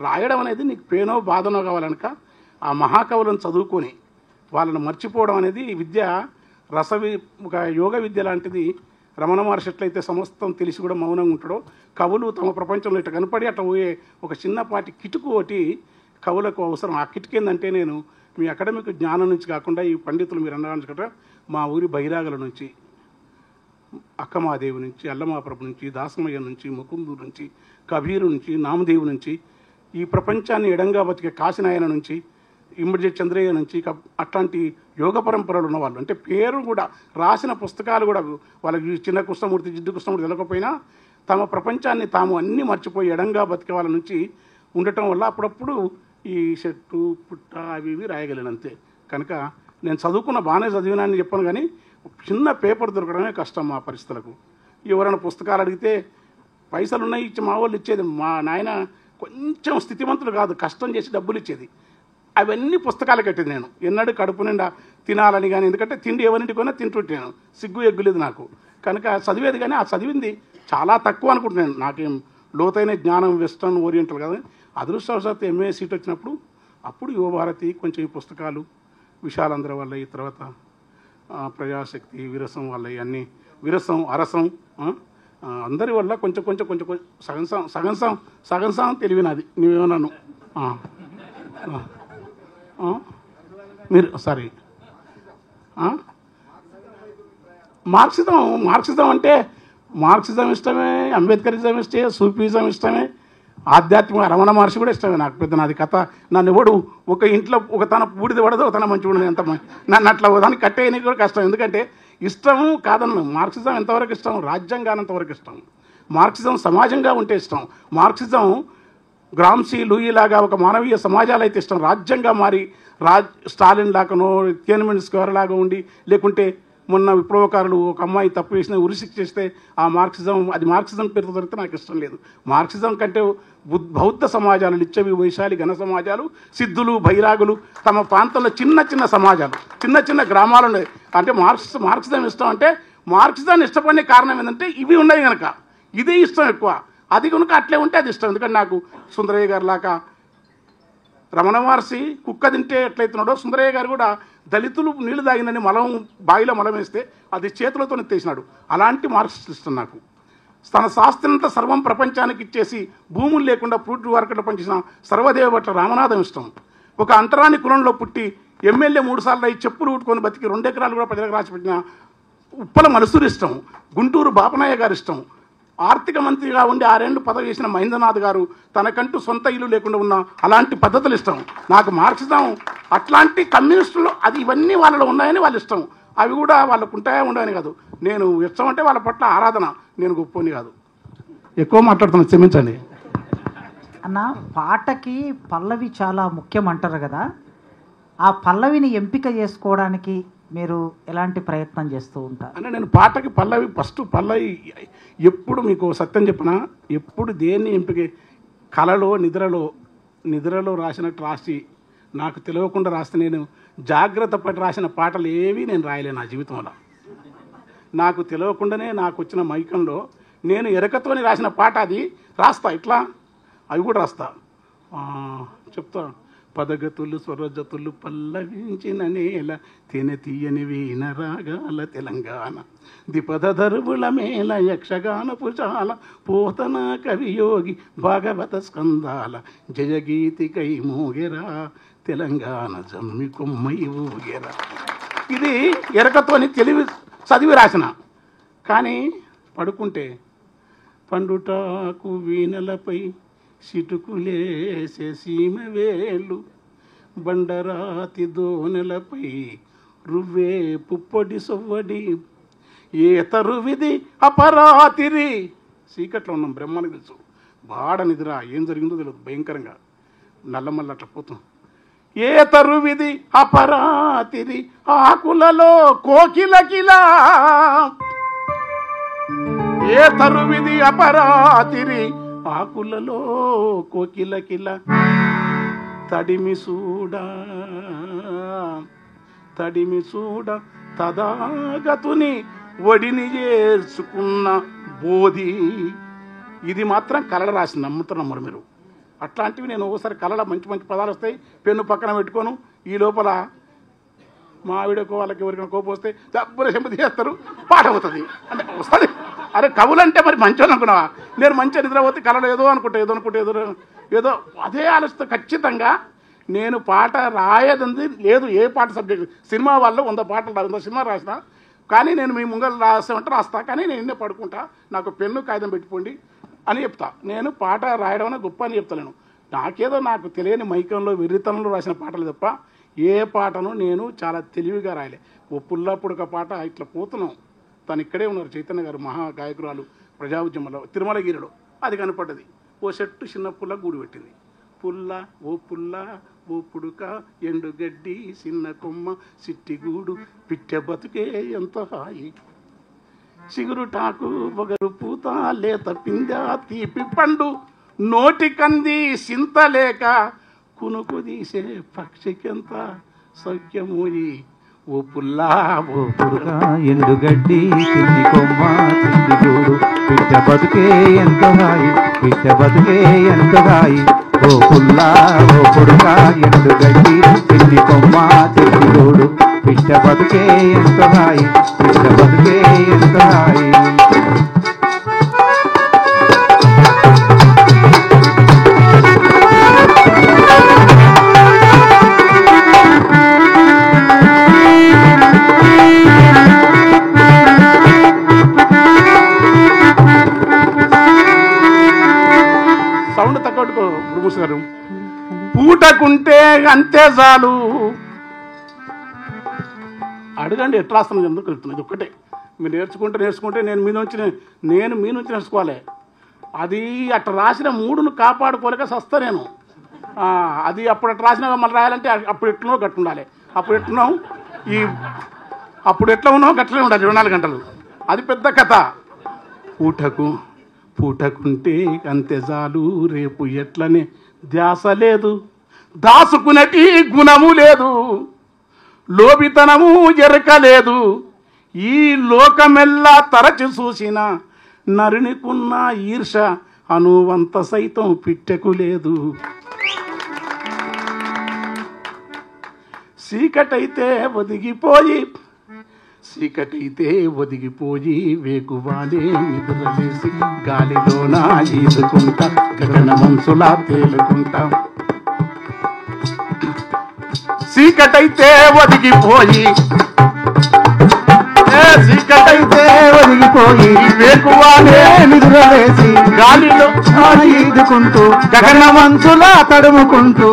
రాయడం అనేది నీకు పేనో బాధనో కావాలనుక ఆ మహాకవులను చదువుకొని వాళ్ళని మర్చిపోవడం అనేది విద్య ఒక యోగ విద్య లాంటిది. రమణ మహర్షి ఎట్లయితే సమస్తం తెలిసి కూడా మౌనంగా ఉంటాడో, కవులు తమ ప్రపంచంలో ఇట్లా కనపడి అట్లా పోయే ఒక చిన్నపాటి కిటుకు ఒకటి కవులకు అవసరం. ఆ కిటుకు ఏంటంటే, నేను మీ అకాడమిక్ జ్ఞానం నుంచి కాకుండా ఈ పండితులు మీరు అన్నమాట మా ఊరి బైరాగల నుంచి, అక్కమాదేవి నుంచి, అల్లమాప్రభు నుంచి, దాసమయ్య నుంచి, ముకుందు నుంచి, కబీరు నుంచి, నామదేవు నుంచి, ఈ ప్రపంచాన్ని ఎడంగా బతికే కాశీనాయన నుంచి, ఇమ్మడి చంద్రయ్య నుంచి, అట్లాంటి యోగ పరంపరలు ఉన్నవాళ్ళు, అంటే పేరు కూడా రాసిన పుస్తకాలు కూడా వాళ్ళకి చిన్న కృష్ణమూర్తి, జిడ్డు కృష్ణమూర్తి తెలకపోయినా తమ ప్రపంచాన్ని తాము అన్నీ మర్చిపోయి ఎడంగా బతికే వాళ్ళ నుంచి ఉండటం వల్ల అప్పుడప్పుడు ఈ చెట్టు పుట్ట అవి ఇవి రాయగలను అంతే. కనుక నేను చదువుకున్న బాగానే చదివినాన్ని చెప్పాను, కానీ చిన్న పేపర్ దొరకడమే కష్టం మా పరిస్థితులకు. ఎవరైనా పుస్తకాలు అడిగితే పైసలు ఉన్నాయి ఇచ్చి మా వాళ్ళు ఇచ్చేది. మా నాయన కొంచెం స్థితిమంతులు కాదు, కష్టం చేసి డబ్బులు ఇచ్చేది. అవన్నీ పుస్తకాలు కట్టేది. నేను ఎన్నడూ కడుపు నిండా తినాలని కానీ, ఎందుకంటే తిండి ఎవరింటికైనా తింటుంటాను, సిగ్గు ఎగ్గులేదు నాకు. కనుక చదివేది, కానీ ఆ చదివింది చాలా తక్కువ అనుకుంటున్నాను. నాకేం లోతైన జ్ఞానం వెస్టర్న్ ఓరియంటల్ కదా. అదృష్టవశాత్తు ఎంఏ సీట్ వచ్చినప్పుడు అప్పుడు యువభారతి, కొంచెం ఈ పుస్తకాలు విశాలంధ్ర వల్ల, ఈ తర్వాత ప్రజాశక్తి, విరసం వల్ల, ఇవన్నీ విరసం, అరసం అందరి వల్ల కొంచెం సగం తెలివినది. నువ్వేమన్నాను మీరు సారీ మార్క్సిజం అంటే మార్క్సిజం ఇష్టమే, అంబేద్కరిజం ఇష్టమే, సూఫీజం ఇష్టమే, ఆధ్యాత్మిక రమణ మహర్షి కూడా ఇష్టమే. నాకు పెద్ద నాది కథ, నన్ను ఎవడు ఒక ఇంట్లో ఒక తన బూడిద పడదు, ఒక తన మంచి ఉండదు, ఎంత నన్ను అట్లా దాన్ని కట్టేయడానికి కూడా కష్టం. ఎందుకంటే ఇష్టం కాదన్ను. మార్క్సిజం ఎంతవరకు ఇష్టం? రాజ్యాంగానంతవరకు ఇష్టం. మార్క్సిజం సమాజంగా ఉంటే ఇష్టం. మార్క్సిజం గ్రామ్సీ లూయి లాగా ఒక మానవీయ సమాజాలు అయితే ఇష్టం. రాజ్యంగా మారి స్టాలిన్ లాగానో తియనన్మెన్ స్క్వేర్ లాగా ఉండి, లేకుంటే మొన్న విప్లవకారులు ఒక అమ్మాయి తప్పు చేసిన ఉరిశిక్ష చేస్తే ఆ మార్క్సిజం, అది మార్క్సిజం పేరుతో దొరికితే నాకు ఇష్టం లేదు. మార్క్సిజం కంటే బౌద్ధ సమాజాలు, లిచ్చవి, వైశాలి, ఘన సమాజాలు, సిద్ధులు, బైరాగులు, తమ ప్రాంతంలో చిన్న చిన్న సమాజాలు, చిన్న చిన్న గ్రామాలు ఉన్నాయి. అంటే మార్క్సిజం ఇష్టం అంటే మార్క్సిజాన్ని ఇష్టపడే కారణం ఏంటంటే ఇవి ఉన్నాయి కనుక, ఇదే ఇష్టం ఎక్కువ. అది కనుక అట్లే ఉంటే అది ఇష్టం. ఎందుకంటే నాకు సుందరయ్య గారు లాగా రమణ మహర్షి కుక్క తింటే ఎట్లయితున్నాడో, సుందరయ్య గారు కూడా దళితులు నీళ్లు తాగినని బావిలో మలం వేస్తే అది చేతులతో ఎత్తేసినాడు. అలాంటి మార్క్సిస్ట్ ఇష్టం నాకు. తన శాస్త్రంతా సర్వం ప్రపంచానికి ఇచ్చేసి భూములు లేకుండా ఫ్రూట్ మార్కెట్లో పనిచేసిన సర్వదేవ భట్ల రామనాథం ఇష్టం. ఒక అంటరాని కులంలో పుట్టి ఎమ్మెల్యే 3 సార్లు అయి చెప్పులు ఊటుకొని బతికి 2 ఎకరాలు కూడా ప్రజలకు రాసిపెట్టిన ఉప్పల మనుసూరు ఇష్టం. గుంటూరు బాపనాయ్య గారు ఇష్టం. ఆర్థిక మంత్రిగా ఉండి 6 ఏళ్ళు పదవి చేసిన మహేంద్రనాథ్ గారు తనకంటూ సొంత ఇల్లు లేకుండా ఉన్న అలాంటి పద్ధతులు ఇష్టం నాకు. మార్క్సిజం అట్లాంటి కమ్యూనిస్టులు అది ఇవన్నీ వాళ్ళలో ఉన్నాయని వాళ్ళు ఇష్టం. అవి కూడా వాళ్ళకు ఉంటాయా ఉండవని కాదు. నేను ఇష్టం అంటే వాళ్ళ పట్ల ఆరాధన. నేను గొప్పని కాదు. ఎక్కువ మాట్లాడుతున్నాను, క్షమించండి అన్న. పాటకి పల్లవి చాలా ముఖ్యం అంటారు కదా, ఆ పల్లవిని ఎంపిక చేసుకోవడానికి మీరు ఎలాంటి ప్రయత్నం చేస్తూ ఉంటారు? అంటే నేను పాటకి ఫస్ట్ పల్లవి ఎప్పుడు మీకు సత్యం చెప్పినా, ఎప్పుడు దేన్ని ఎంపిక కళలో నిద్రలో రాసినట్టు రాసి నాకు తెలియకుండా రాస్తే, నేను జాగ్రత్త పడి రాసిన పాటలు ఏవి నేను రాయలేను నా జీవితంలో. నాకు తెలియకుండానే నాకు వచ్చిన మైకంలో నేను ఎరకతోని రాసిన పాట అది రాస్తా. ఇట్లా అవి కూడా రాస్తా. చెప్తా. పదగతులు స్వరజతులు పల్లవించిన నేల తీయని వీణ రాగాల తెలంగాణ దిపద దరువుల మేళ యక్షగాన పుజాల పోతన కవియోగి భాగవత స్కందాల జయగీతికై మోగెరా తెలంగాణ జమ్మి కొమ్మై ఊగెరా. ఇది ఎరకతోని తెలివి చదివి రాసిన. కానీ పడుకుంటే పండుటాకు వీణలపై సిటుకులేసే సీమ వేళ్ళు, బండరాతి దోనెలపై రువ్వే పుప్పొడి సొవ్వడి, ఏ తరువిది అపరాతిరి. చీకట్లో ఉన్నాం, బ్రహ్మనికి తెలుసు. బాడ నిద్ర ఏం జరిగిందో తెలియదు, భయంకరంగా నల్లమల్ల అట్లా పోతాం. ఏ తరువిది అపరాతిరి ఆకులలో కోకిలకిలా, ఏ తరువిది అపరాతిరి ఆకులలో కోకిలకిల, తడిమి చూడ తదాగతుని ఒడిని చేర్చుకున్న బోధి. ఇది మాత్రం కళలు రాసి నమ్ముతున్నారు మీరు. అట్లాంటివి నేను ఒకసారి కళలో మంచి మంచి పదాలు వస్తాయి, పెన్ను పక్కన పెట్టుకోను. ఈ లోపల మా ఆవిడకు వాళ్ళకి ఎవరికైనా కోపం వస్తే దబ్బున చెంపతి చేస్తారు, పాట అవుతుంది. అంటే వస్తుంది. అరే కవులంటే మరి మంచోని అనుకున్నావా? నేను మంచిగా నిద్రపోతే కళలో ఏదో ఏదో అదే ఆలోచిస్తే ఖచ్చితంగా నేను పాట రాయదంది లేదు. ఏ పాట సబ్జెక్ట్ సినిమా వాళ్ళు 100 పాటలు 100 సినిమా రాసిన, కానీ నేను మీ ముంగలు రాస్తామంటే రాస్తా, కానీ నేను ఎన్నే పడుకుంటా, నాకు పెన్ను కాగితం పెట్టుకోండి అని చెప్తా. నేను పాట రాయడం అనేది గొప్ప అని చెప్తాను. నాకేదో నాకు తెలియని మైకంలో వెర్రితనంలో రాసిన పాటలు తప్ప ఏ పాటను నేను చాలా తెలివిగా రాయలే. ఓ పుల్లప్పుడు ఒక పాట ఇట్లా పోతున్నాం, తను ఇక్కడే ఉన్నారు చైతన్య గారు, మహా గాయకురాలు, ప్రజా ఉద్యమంలో తిరుమలగిరిలో. అది కనపడ్డది. ఓ చెట్టు చిన్న పుల్ల గూడు పెట్టింది. పుల్ల ఓ పుడుక ఎండుగడ్డి చిన్న కొమ్మ సిట్టిగూడు పిట్టె బతుకే ఎంత హాయి, చిగురుటాకు పొగరు పూత లేత పిందె తీపి పండు నోటి కంది సింతలేక కునుకు తీసే పక్షికెంత సౌఖ్యమోయి. ఓ పుల్లా ఓ పుడుక ఎండుగడ్డి చిన్ని కొమ్మ చిట్టిగూడు పిట్ట బతుకే ఎంత హాయి, పిట్ట బతుకే ఎంత హాయి. ఓ పుల్లా ఓ పుడుక ఎండుగడ్డి చిన్ని కొమ్మ చిట్టిగూడు పిట్ట బతుకే ఎంత హాయి, పిట్ట బతుకే ఎంత హాయి. సౌండ్ తగ్గట్టుకో గురుమూసి గారు. పూటకుంటే అంతే చాలు, అడగండి ఎట్లా రాస్తాను ఎందుకు వెళ్తున్నాను. ఇది ఒక్కటే మీరు నేర్చుకుంటే నేను మీ నుంచి నేర్చుకోవాలి. అది అట్లా రాసిన మూడును కాపాడుకోలేక సస్తా నేను. అది అప్పుడు అట్లా రాసినా మళ్ళీ రాయాలంటే అప్పుడు ఎట్లున్నావు గట్టు ఉండాలి. అప్పుడు ఎట్లా ఉన్నావు గట్లనే ఉండాలి 24 గంటలు. అది పెద్ద కథ. పూటకుంటే అంతే చాలు, రేపు ఎట్లనే ధ్యాస లేదు, దాసుకునేటి గుణము లేదు, లోబితనము ఎరకలేదు, ఈ లోకమెల్లా తరచి చూసిన నరునికున్న ఈర్ష అనువంత సైతం పిట్టెకు లేదు. చీకటైతే ఒదిగిపోయి వేగువానే నిద్రలేసి గాలిలోన ఈదుకుంటా గగన మంచులా తేలుకుంటా. చీకటైతే ఒదిగిపోయి వేగువానే నిద్రలేసి గాలిలో ఈదుకుంటూ గగన మంచులా తడుముకుంటూ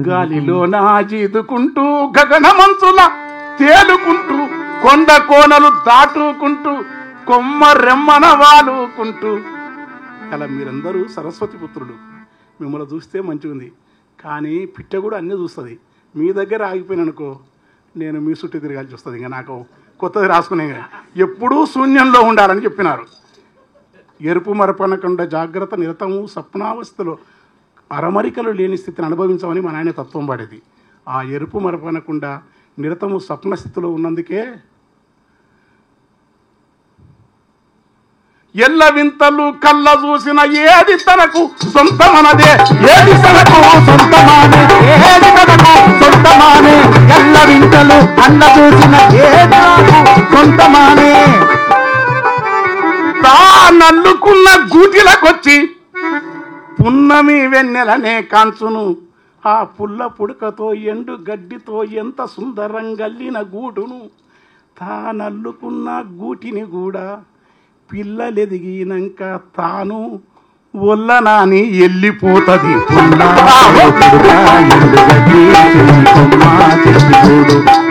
గాలిలో నాజీదుకుంటూ గగన మంచులా తేలుకుంటూ కొండ కోనలు దాటుకుంటూ కొమ్మ రెమ్మన వాలుకుంటూ. అలా మీరందరూ సరస్వతి పుత్రుడు. మిమ్మల్ని చూస్తే మంచిగుంది, కానీ పిట్ట కూడా అన్నీ చూస్తుంది. మీ దగ్గర ఆగిపోయిననుకో నేను మీ చుట్టూ తిరగాల్సి వస్తుంది. ఇంకా నాకు కొత్తది రాసుకునే ఎప్పుడూ శూన్యంలో ఉండాలని చెప్పినారు. ఎరుపు మరపనకుండా జాగ్రత్త నిరతము స్వప్నావస్థలో అరమరికలు లేని స్థితిని అనుభవించమని మా నాయన తత్వం పడేది. ఆ ఎరుపు మరపనకుండా నిరతము స్వప్న స్థితిలో ఉన్నందుకే ఎల్ల వింతలు కళ్ళ చూసిన ఏది తనకు సొంతమనదే, ఏది తనకు సొంతమానే, ఎల్ల వింతలు కళ్ళ చూసిన ఏది సొంతమానే. తా నల్లుకున్న గూటిలకొచ్చి పున్నమి వెన్నెలనే కాంచును, ఆ పుల్ల పుడకతో ఎండు గడ్డితో ఎంత సుందరంగల్లిన గూడును. తానల్లుకున్న గూటిని కూడా పిల్లలెదిగినాక తాను ఒల్లనాని వెళ్ళిపోతుంది.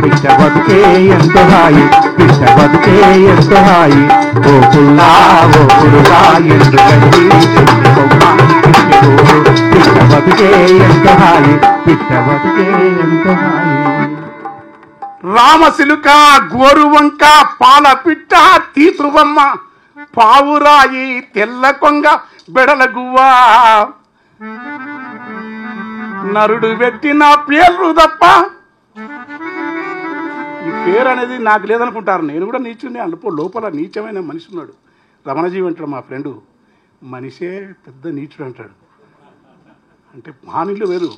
పిట్ట బతుకే ఎంత హాయి, పిట్ట బతుకే ఎంత హాయి, ఓ పుల్లా ఓ పురుగా ఎండు గడ్డి పిట్ట బతుకే ఎంత హాయి, పిట్ట బతుకే ఎంత హాయి. రామసిలుక గోరువంక పాల పిట్ట తీతువమ్మ పావురాయి తెల్ల కొంగ బెడల గువ్వా నరుడు పెట్టిన పేర్లు తప్ప ఈ పేరు అనేది నాకు లేదనుకుంటారు. నేను కూడా నీచుని అనుకో, లోపల నీచమైన మనిషి ఉన్నాడు. రమణజీవి అంటాడు మా ఫ్రెండు, మనిషే పెద్ద నీచుడు అంటాడు. అంటే మానిళ్ళు వేరు.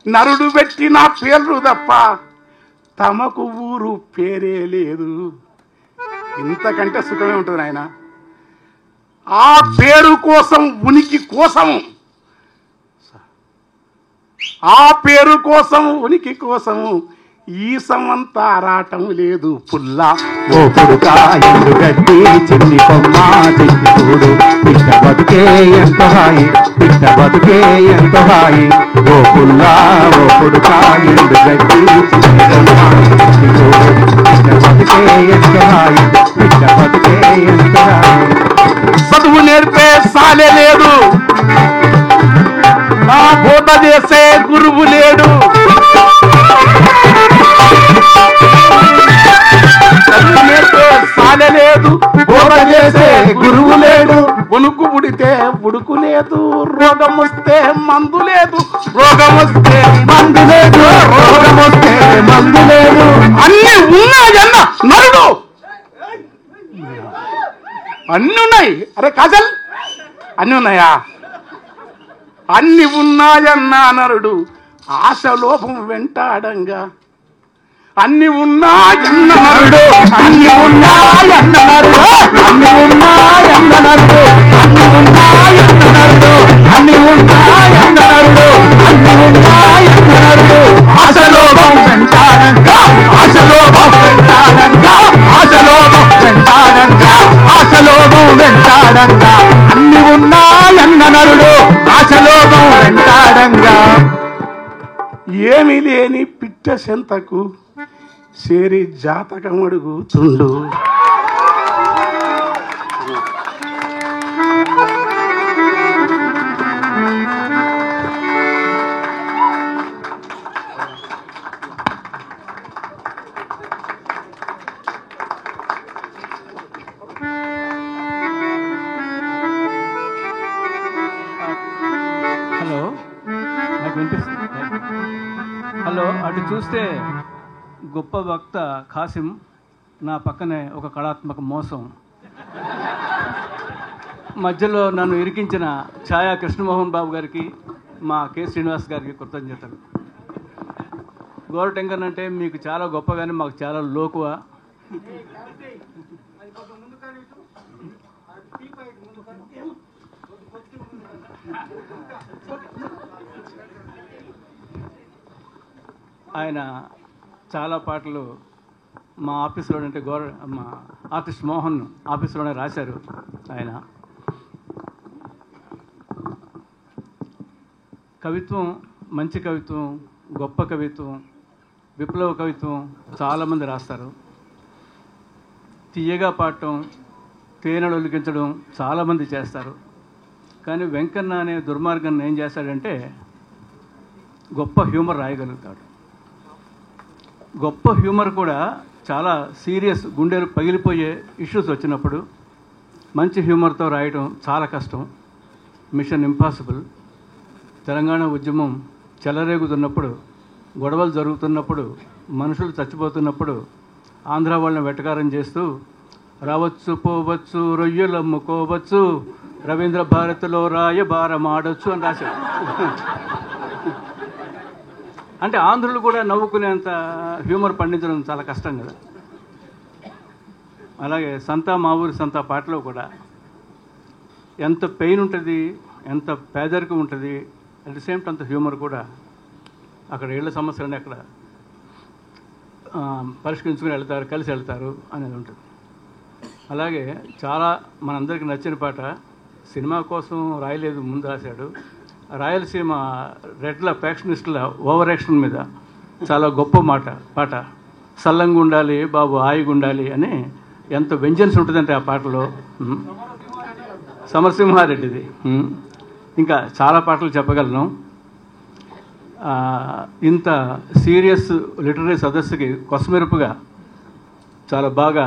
నరుడు పెట్టిన పేర్లు తప్ప తమకు ఊరు పేరే లేదు. ఇంతకంటే సుఖమే ఉంటుంది నాయన. ఆ పేరు కోసం ఉనికి కోసము, ఆ పేరు కోసం ఉనికి కోసము ఈ సమంతా ఆరాటం లేదు. పుల్లా ఓ పుడుకా ఎండు గడ్డి చిన్ని కొమ్మ చిన్ని చూడు, పిట్ట బతుకే ఎంత హాయి, పిట్ట బతుకే ఎంత హాయి, ఓ పుల్లా ఓ పుడుకా ఎండు గడ్డి చిన్ని కొమ్మ చిన్ని చూడు, పిట్ట బతుకే ఎంత హాయి, పిట్ట బతుకే ఎంత హాయి. చదువు నేర్పే సాలే లేదు, నా బోధ చేసే గురువు లేడు. చదువు నేర్పే సాలే లేదు, బోధ చేసే గురువు లేడు. ఉనుకు పుడితే ఉడుకు లేదు, రోగం వస్తే మందు లేదు, రోగం వస్తే మందు లేదు, రోగం వస్తే మందు లేదు. అన్ని ఉన్నాయన్న నరుడు, అన్ని ఉన్నాయి. అరే కాజల్, అన్ని ఉన్నాయా? అన్ని ఉన్నాయన్నా నరుడు ఆశలోపం వెంటాడంగా. అన్ని ఉన్నాయన్న నరుడు, అన్ని ఉన్నాయన్న నరుడు, అన్ని ఉన్నాయన్న నరుడు, అన్ని ఉన్నాయన్న నరుడు, అన్ని ఉన్నాయన్న నరుడు, అన్ని ఉన్నాయన్న నరుడు ఆశలోపం వెంటాడంగా, ఆశలోపం వెంటాడంగా, ఆశలోపం వెంటాడంగా, ఆశలోపం వెంటాడంగా. అన్ని ఉన్నాయన్న నరుడు ఆశలోపం వెంటాడంగా. ఏమి లేని పిట్ట సెంతకు చేరి జాతకం అడుగుతుండు. హలో, నాకు వినిపిస్తుంది. హలో, అటు చూస్తే గొప్ప వక్త ఖాసిం, నా పక్కనే ఒక కళాత్మక మోసం. మధ్యలో నన్ను ఇరికించిన ఛాయా కృష్ణమోహన్ బాబు గారికి, మా కె శ్రీనివాస్ గారికి కృతజ్ఞతలు. గోరటెంకన్ అంటే మీకు చాలా గొప్ప, కానీ మాకు చాలా లోకువ. ఆయన చాలా పాటలు మా ఆఫీస్లో అంటే మా ఆర్టిస్ట్ మోహన్ ఆఫీస్లోనే రాశారు. ఆయన కవిత్వం, మంచి కవిత్వం, గొప్ప కవిత్వం, విప్లవ కవిత్వం చాలామంది రాస్తారు. తీయగా పాడటం, తేనెలు ఒలికించడం చాలామంది చేస్తారు. కానీ వెంకన్న అనే దుర్మార్గాన్ని ఏం చేశాడంటే గొప్ప హ్యూమర్ రాయగలుగుతాడు. గొప్ప హ్యూమర్ కూడా చాలా సీరియస్, గుండెలు పగిలిపోయే ఇష్యూస్ వచ్చినప్పుడు మంచి హ్యూమర్తో రాయడం చాలా కష్టం, మిషన్ ఇంపాసిబుల్. తెలంగాణ ఉద్యమం చెలరేగుతున్నప్పుడు, గొడవలు జరుగుతున్నప్పుడు, మనుషులు చచ్చిపోతున్నప్పుడు ఆంధ్ర వాళ్ళని వెటకారం చేస్తూ రావచ్చు పోవచ్చు, రొయ్యలు అమ్ముకోవచ్చు, రవీంద్ర భారతిలో రాయబారం ఆడొచ్చు అని రాశాడు. అంటే ఆంధ్రులు కూడా నవ్వుకునేంత హ్యూమర్ పండించడం చాలా కష్టం కదా. అలాగే సంతా మా ఊరి సంతా పాటలో కూడా ఎంత పెయిన్ ఉంటుంది, ఎంత పేదరికం ఉంటుంది, అట్ ది సేమ్ టైం అంత హ్యూమర్ కూడా. అక్కడ ఇళ్ల సమస్యలని అక్కడ పరిష్కరించుకుని వెళ్తారు, కలిసి వెళ్తారు అనేది ఉంటుంది. అలాగే చాలా మనందరికీ నచ్చిన పాట, సినిమా కోసం రాయలేదు, ముందు రాశాడు. రాయలసీమ రెడ్ల ఫ్యాక్షనిస్టుల ఓవర్ యాక్షన్ మీద చాలా గొప్ప పాట, సల్లంగా ఉండాలి బాబు, హాయిగా ఉండాలి అని ఎంత వెంజన్స్ ఉంటుందంటే ఆ పాటలో. సమరసింహారెడ్డిది. ఇంకా చాలా పాటలు చెప్పగలను. ఇంత సీరియస్ లిటరరీ సదస్సుకి కొసమెరుపుగా చాలా బాగా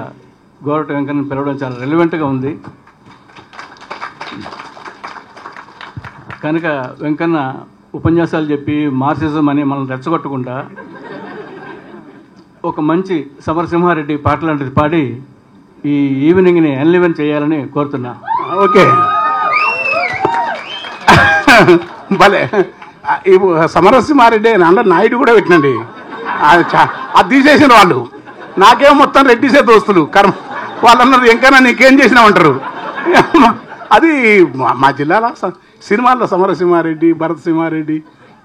గోరట వెంకన్న పిలవడం చాలా రెలవెంట్గా ఉంది. కనుక వెంకన్న ఉపన్యాసాలు చెప్పి మార్క్సిజం అని మనం రెచ్చగొట్టకుండా ఒక మంచి సమరసింహారెడ్డి పాట లాంటిది పాడి ఈ ఈవినింగ్ని ఎన్లివెన్ చేయాలని కోరుతున్నా. ఓకే, భలే. ఈ సమరసింహారెడ్డి అందరు నాయుడు కూడా పెట్టినండి, అది తీసేసిన వాళ్ళు. నాకేమో మొత్తం రెడ్డిసే దోస్తులు కర్మ. వాళ్ళన్నారు ఎంకన్నా నీకేం చేసినామంటారు. అది మా జిల్లాలో సినిమాల్లో సమరసింహారెడ్డి, భరత్ సింహారెడ్డి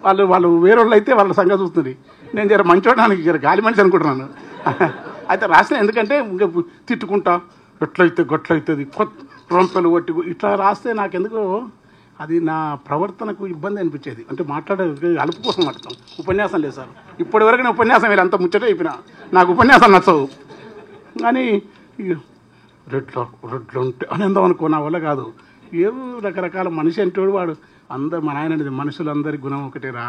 వాళ్ళు వేరే వాళ్ళు అయితే వాళ్ళ సంగతి చూస్తుంది. నేను జర మంచోడానికి జర గాలి మనిషి అనుకుంటున్నాను. అయితే రాసిన ఎందుకంటే ఇంకా తిట్టుకుంటా, ఎట్లయితే గొట్లయితుంది, కొత్త రొంపలు కొట్టి ఇట్లా రాస్తే నాకెందుకో అది నా ప్రవర్తనకు ఇబ్బంది అనిపించేది. అంటే మాట్లాడే అలుపు కోసం మాట్లాడతాం. ఉపన్యాసం లేదు సార్, ఇప్పటి వరకు నేను ఉపన్యాసం వేరే అంత ముచ్చట అయిపోయినా, నాకు ఉపన్యాసం నచ్చవు. కానీ రెడ్లు ఉంటే అని అందాం అనుకో, నా వల్ల కాదు. ఏవో రకరకాల మనిషి అంటాడు వాడు. అందరు మా నాయన అనేది మనుషులందరి గుణం ఒకటేరా,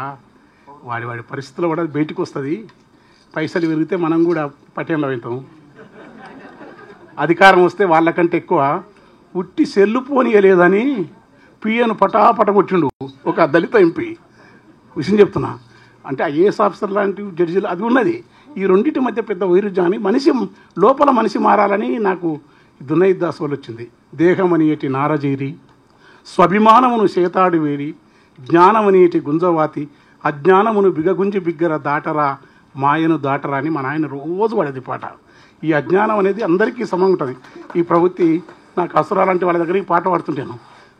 వాడి పరిస్థితుల్లో కూడా బయటకు వస్తుంది. పైసలు విరిగితే మనం కూడా పట్టణంలో అవుతాం. అధికారం వస్తే వాళ్ళకంటే ఎక్కువ ఉట్టి సెల్లు పోనీయలేదని పిఎను పటాపట కొట్టిండు ఒక దళిత ఎంపీ. విషయం చెప్తున్నా, అంటే ఐఏఎస్ ఆఫీసర్ లాంటి జడ్జీలు అది ఉన్నది. ఈ రెండింటి మధ్య పెద్ద వైరుధ్యాన్ని, మనిషి లోపల మనిషి మారాలని నాకు దునైద్ దాస్ వల్ల వచ్చింది. దేహమనియటి నారజీరి, స్వభిమానమును చేతాడు వేరి, జ్ఞానమనియటి గుంజవాతి, అజ్ఞానమును బిగగుంజి బిగ్గర దాటరా, మాయను దాటరా అని మా నాయన రోజు వాడేది పాట. ఈ అజ్ఞానం అనేది అందరికీ సమంగా ఉంటుంది. ఈ ప్రవృత్తి నాకు అసురాలంటే వాళ్ళ దగ్గర ఈ పాట పాడుతుంటాను.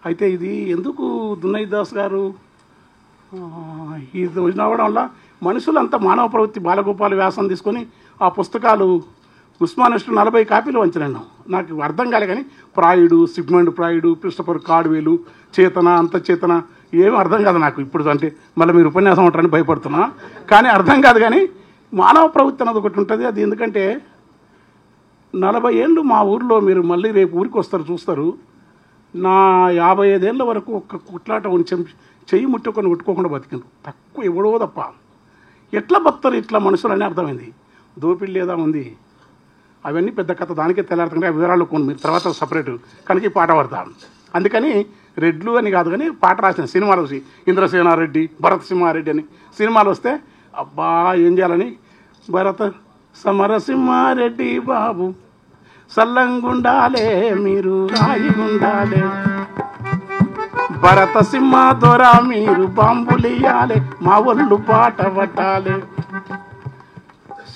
అయితే ఇది ఎందుకు దునైద్ దాస్ గారు ఇది నవ్వడం వల్ల మనుషులంతా మానవ ప్రవృత్తి బాలగోపాల వ్యాసం తీసుకొని ఆ పుస్తకాలు ఉస్మానిస్టు 40 కాపీలు వంచినాను. నాకు అర్థం కాలే, కానీ ప్రాయుడు, సిగ్మండ్ ప్రాయుడు, క్రిస్టఫర్ కార్డ్వేలు, చేతన, అంతచేతన ఏమీ అర్థం కాదు నాకు ఇప్పుడు. అంటే మళ్ళీ మీరు ఉపన్యాసం ఉంటారని భయపడుతున్నా, కానీ అర్థం కాదు. కానీ మానవ ప్రవృత్తి అన్నది ఒకటి ఉంటుంది. అది ఎందుకంటే 40 ఏళ్ళు మా ఊర్లో మీరు మళ్ళీ రేపు ఊరికి వస్తారు చూస్తారు. నా 55 ఏళ్ళ వరకు ఒక్క కుట్లాట ఉంచాం, చెయ్యి ముట్టుకొని కొట్టుకోకుండా బతికిండ్రు. తక్కువ ఎవడో తప్ప. ఎట్లా బతారు ఇట్లా మనుషులని అర్థమైంది. దోపిడి లేదా ఉంది, అవన్నీ పెద్ద కథ, దానికే తెల్లారుతుంటే ఆ వివరాలు కొన్ని మీరు తర్వాత సపరేట్ కనుక ఈ పాట పడతాను. అందుకని రెడ్లు అని కాదు కానీ పాట రాసిన సినిమాలు వచ్చి ఇంద్రసేనారెడ్డి, భరత్ సింహారెడ్డి అని సినిమాలు వస్తే అబ్బా ఏం చేయాలని, భరత సమరసింహారెడ్డి బాబు సల్లంగుండాలే మీరు రాయిగుండాలే, భరత సింహ దొర మీరు బాంబులియాలే, మా ఒళ్ళు పాట పట్టాలే,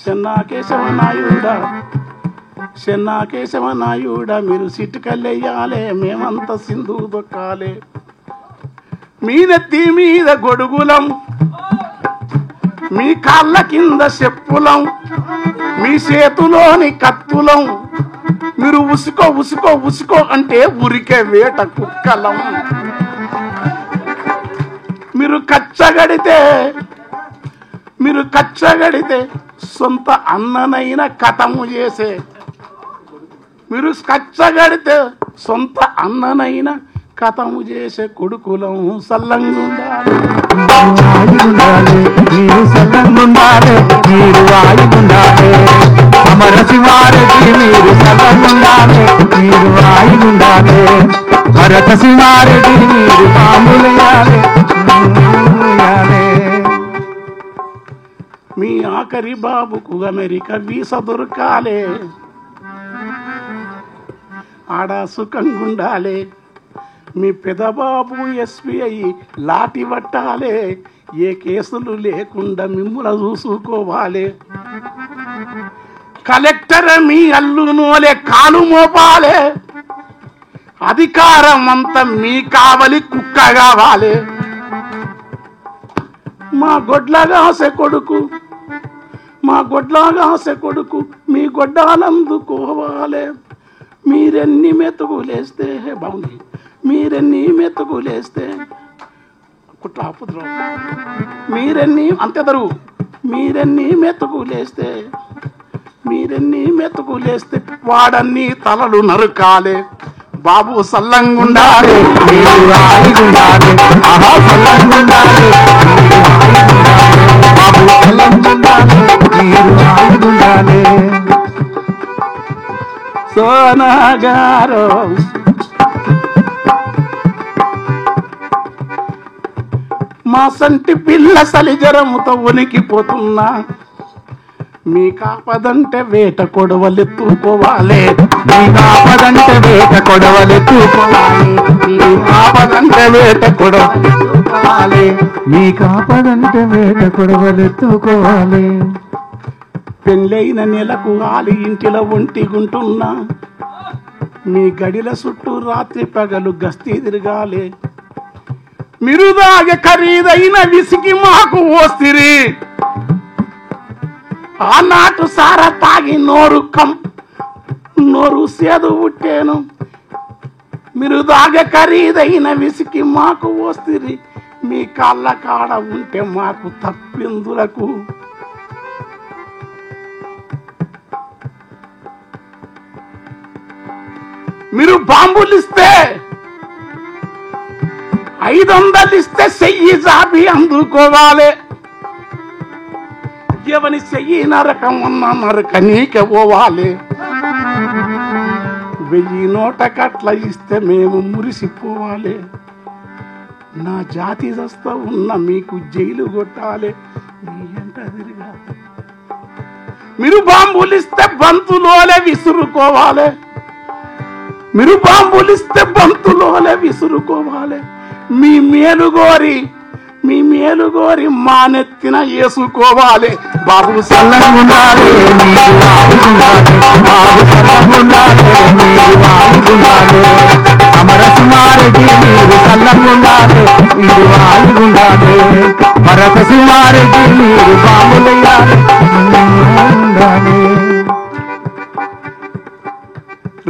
చెన్నా కేశవనాయుడా చెన్నా కేశవనాయుడా మీరు సిట్టుకల్లెయ్యాలే, మేమంతా సింధు దొక్కాలే, మీ నెత్తి మీద గొడుగులం, మీ కాళ్ళ కింద చెప్పులం, మీ చేతులోని కత్తులం, మీరు ఉసుకో ఉసుకో ఉసుకో అంటే ఉరికే వేట కుక్కలం, మీరు కచ్చగడితే సొంత అన్ననైన కథము చేసే, మీరు కచ్చగడితే సొంత అన్ననైన కథము చేసే కొడుకులం సల్లంగుండాలి, మీరు సల్లంగుండాలి, మీరు వాయుగుండాలి, సమరసింహారెడ్డి మీరు సల్లంగుండాలి, మీరు వాయుగుండాలి, భరత సింహారెడ్డి మీరు పాములేయాలి. మీ ఆఖరి బాబుకు అమెరికా వీసా దొరకాలే, ఆడ సుఖంగుండాలే, మీ పెదబాబు ఎస్బీఐ లాఠీ పట్టాలే, ఏ కేసులు లేకుండా మిమ్ముల చూసుకోవాలి, కలెక్టర్ మీ అల్లునోలే కాలు మోపాలే, అధికారం అంతా మీ కావలి కుక్క కావాలి, మా గొడ్లగాసె కొడుకు మీ గొడ్డాలందుకోవాలి, మీరెన్ని మెతుకులేస్తే బాగుంది, మీరెన్ని మెతుకులేస్తే కుట్రాపుద్రం, మీరెన్ని అంతెదరు, మీరెన్ని మెతుకులేస్తే వాడన్ని తలలు నరుకాలే, బాబు సల్లంగుండాలి, మీరు వాయుగుండాలి, ఆహా సల్లంగుండాలి, బాబు సల్లంగుండాలి, మీరు వాయుగుండాలి. సోనాగారో మా సంటి పిల్ల సలిజరముతో ఉనికిపోతున్నా, మీ కాపదంటే వేట కొడవలెత్తుకోవాలి, మీ కాపదంటే వేట కొడవలెత్తుకోవాలి, మీ కాపదంటే వేట కొడవలెత్తుకోవాలి, మీ కాపదంటే వేట కొడవలెత్తుకోవాలి. పెళ్ళైన నెలకు ఆలి ఇంటిలో ఒంటిగుంటున్నా, మీ గడిల చుట్టూ రాత్రి పగలు గస్తీ తిరగాలి, మీరు దాగే ఖరీదైన విసికి మాకు ఓస్తిరి, ఆనాటు సారా తాగి నోరు సేదు పుట్టేను, మీరు దాగే ఖరీదైన విసికి మాకు ఓస్తిరి, మీ కాళ్ళ కాడ ఉంటే మాకు తప్పిందులకు, మీరు బాంబులిస్తే 500 ఇస్తే చెయ్యి జాబి అందుకోవాలి, ఎవని చెయ్యి నరకం అన్న నరక నీకే పోవాలి, 1000 నోట కట్ల ఇస్తే మేము మురిసిపోవాలి, నా జాతి దస్తా ఉన్న మీకు జైలు కొట్టాలి, మీ ఎంట తిరగాలి, మీరు బాంబులిస్తే బంతులోలే విసురుకోవాలి, మీరు బాంబులిస్తే బంతులోలే విసురుకోవాలి, మీ మేలుగోరి మానెత్తిన వేసుకోవాలి, బాబు సల్లంగుండాలి, మీరు వాయుగుండాలి, బాబు సల్లంగుండాలి, మీరు వాయుగుండాలి, సమరసింహారెడ్డి మీరు సల్లంగుండాలి, మీరు వాయుగుండాలి, భరత సింహారెడ్డి మీరు పాములేయాలి.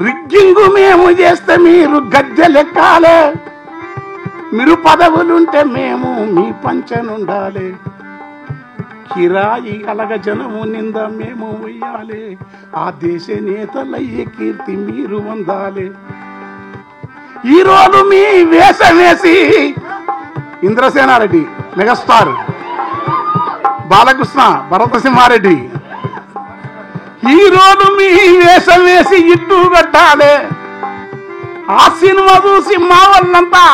రిగ్గింగు మేము చేస్తే మీరు గద్దెలెక్కాలే, మీరు పదవులుంటే మేము మీ పంచనుండాలి, కిరాయి కలగ జనము నింద మేము వెయ్యాలి, ఆ దేశ నేతలయ్యే కీర్తి మీరు వందాలి. ఈరోజు మీ వేషం వేసి ఇంద్రసేనారెడ్డి మెగాస్టార్, బాలకృష్ణ, భరతసింహారెడ్డి, ఈరోజు మీ వేషం వేసి ఇట్టు కట్టాలి. ఆ సినిమా చూసి మా వాళ్ళంతా,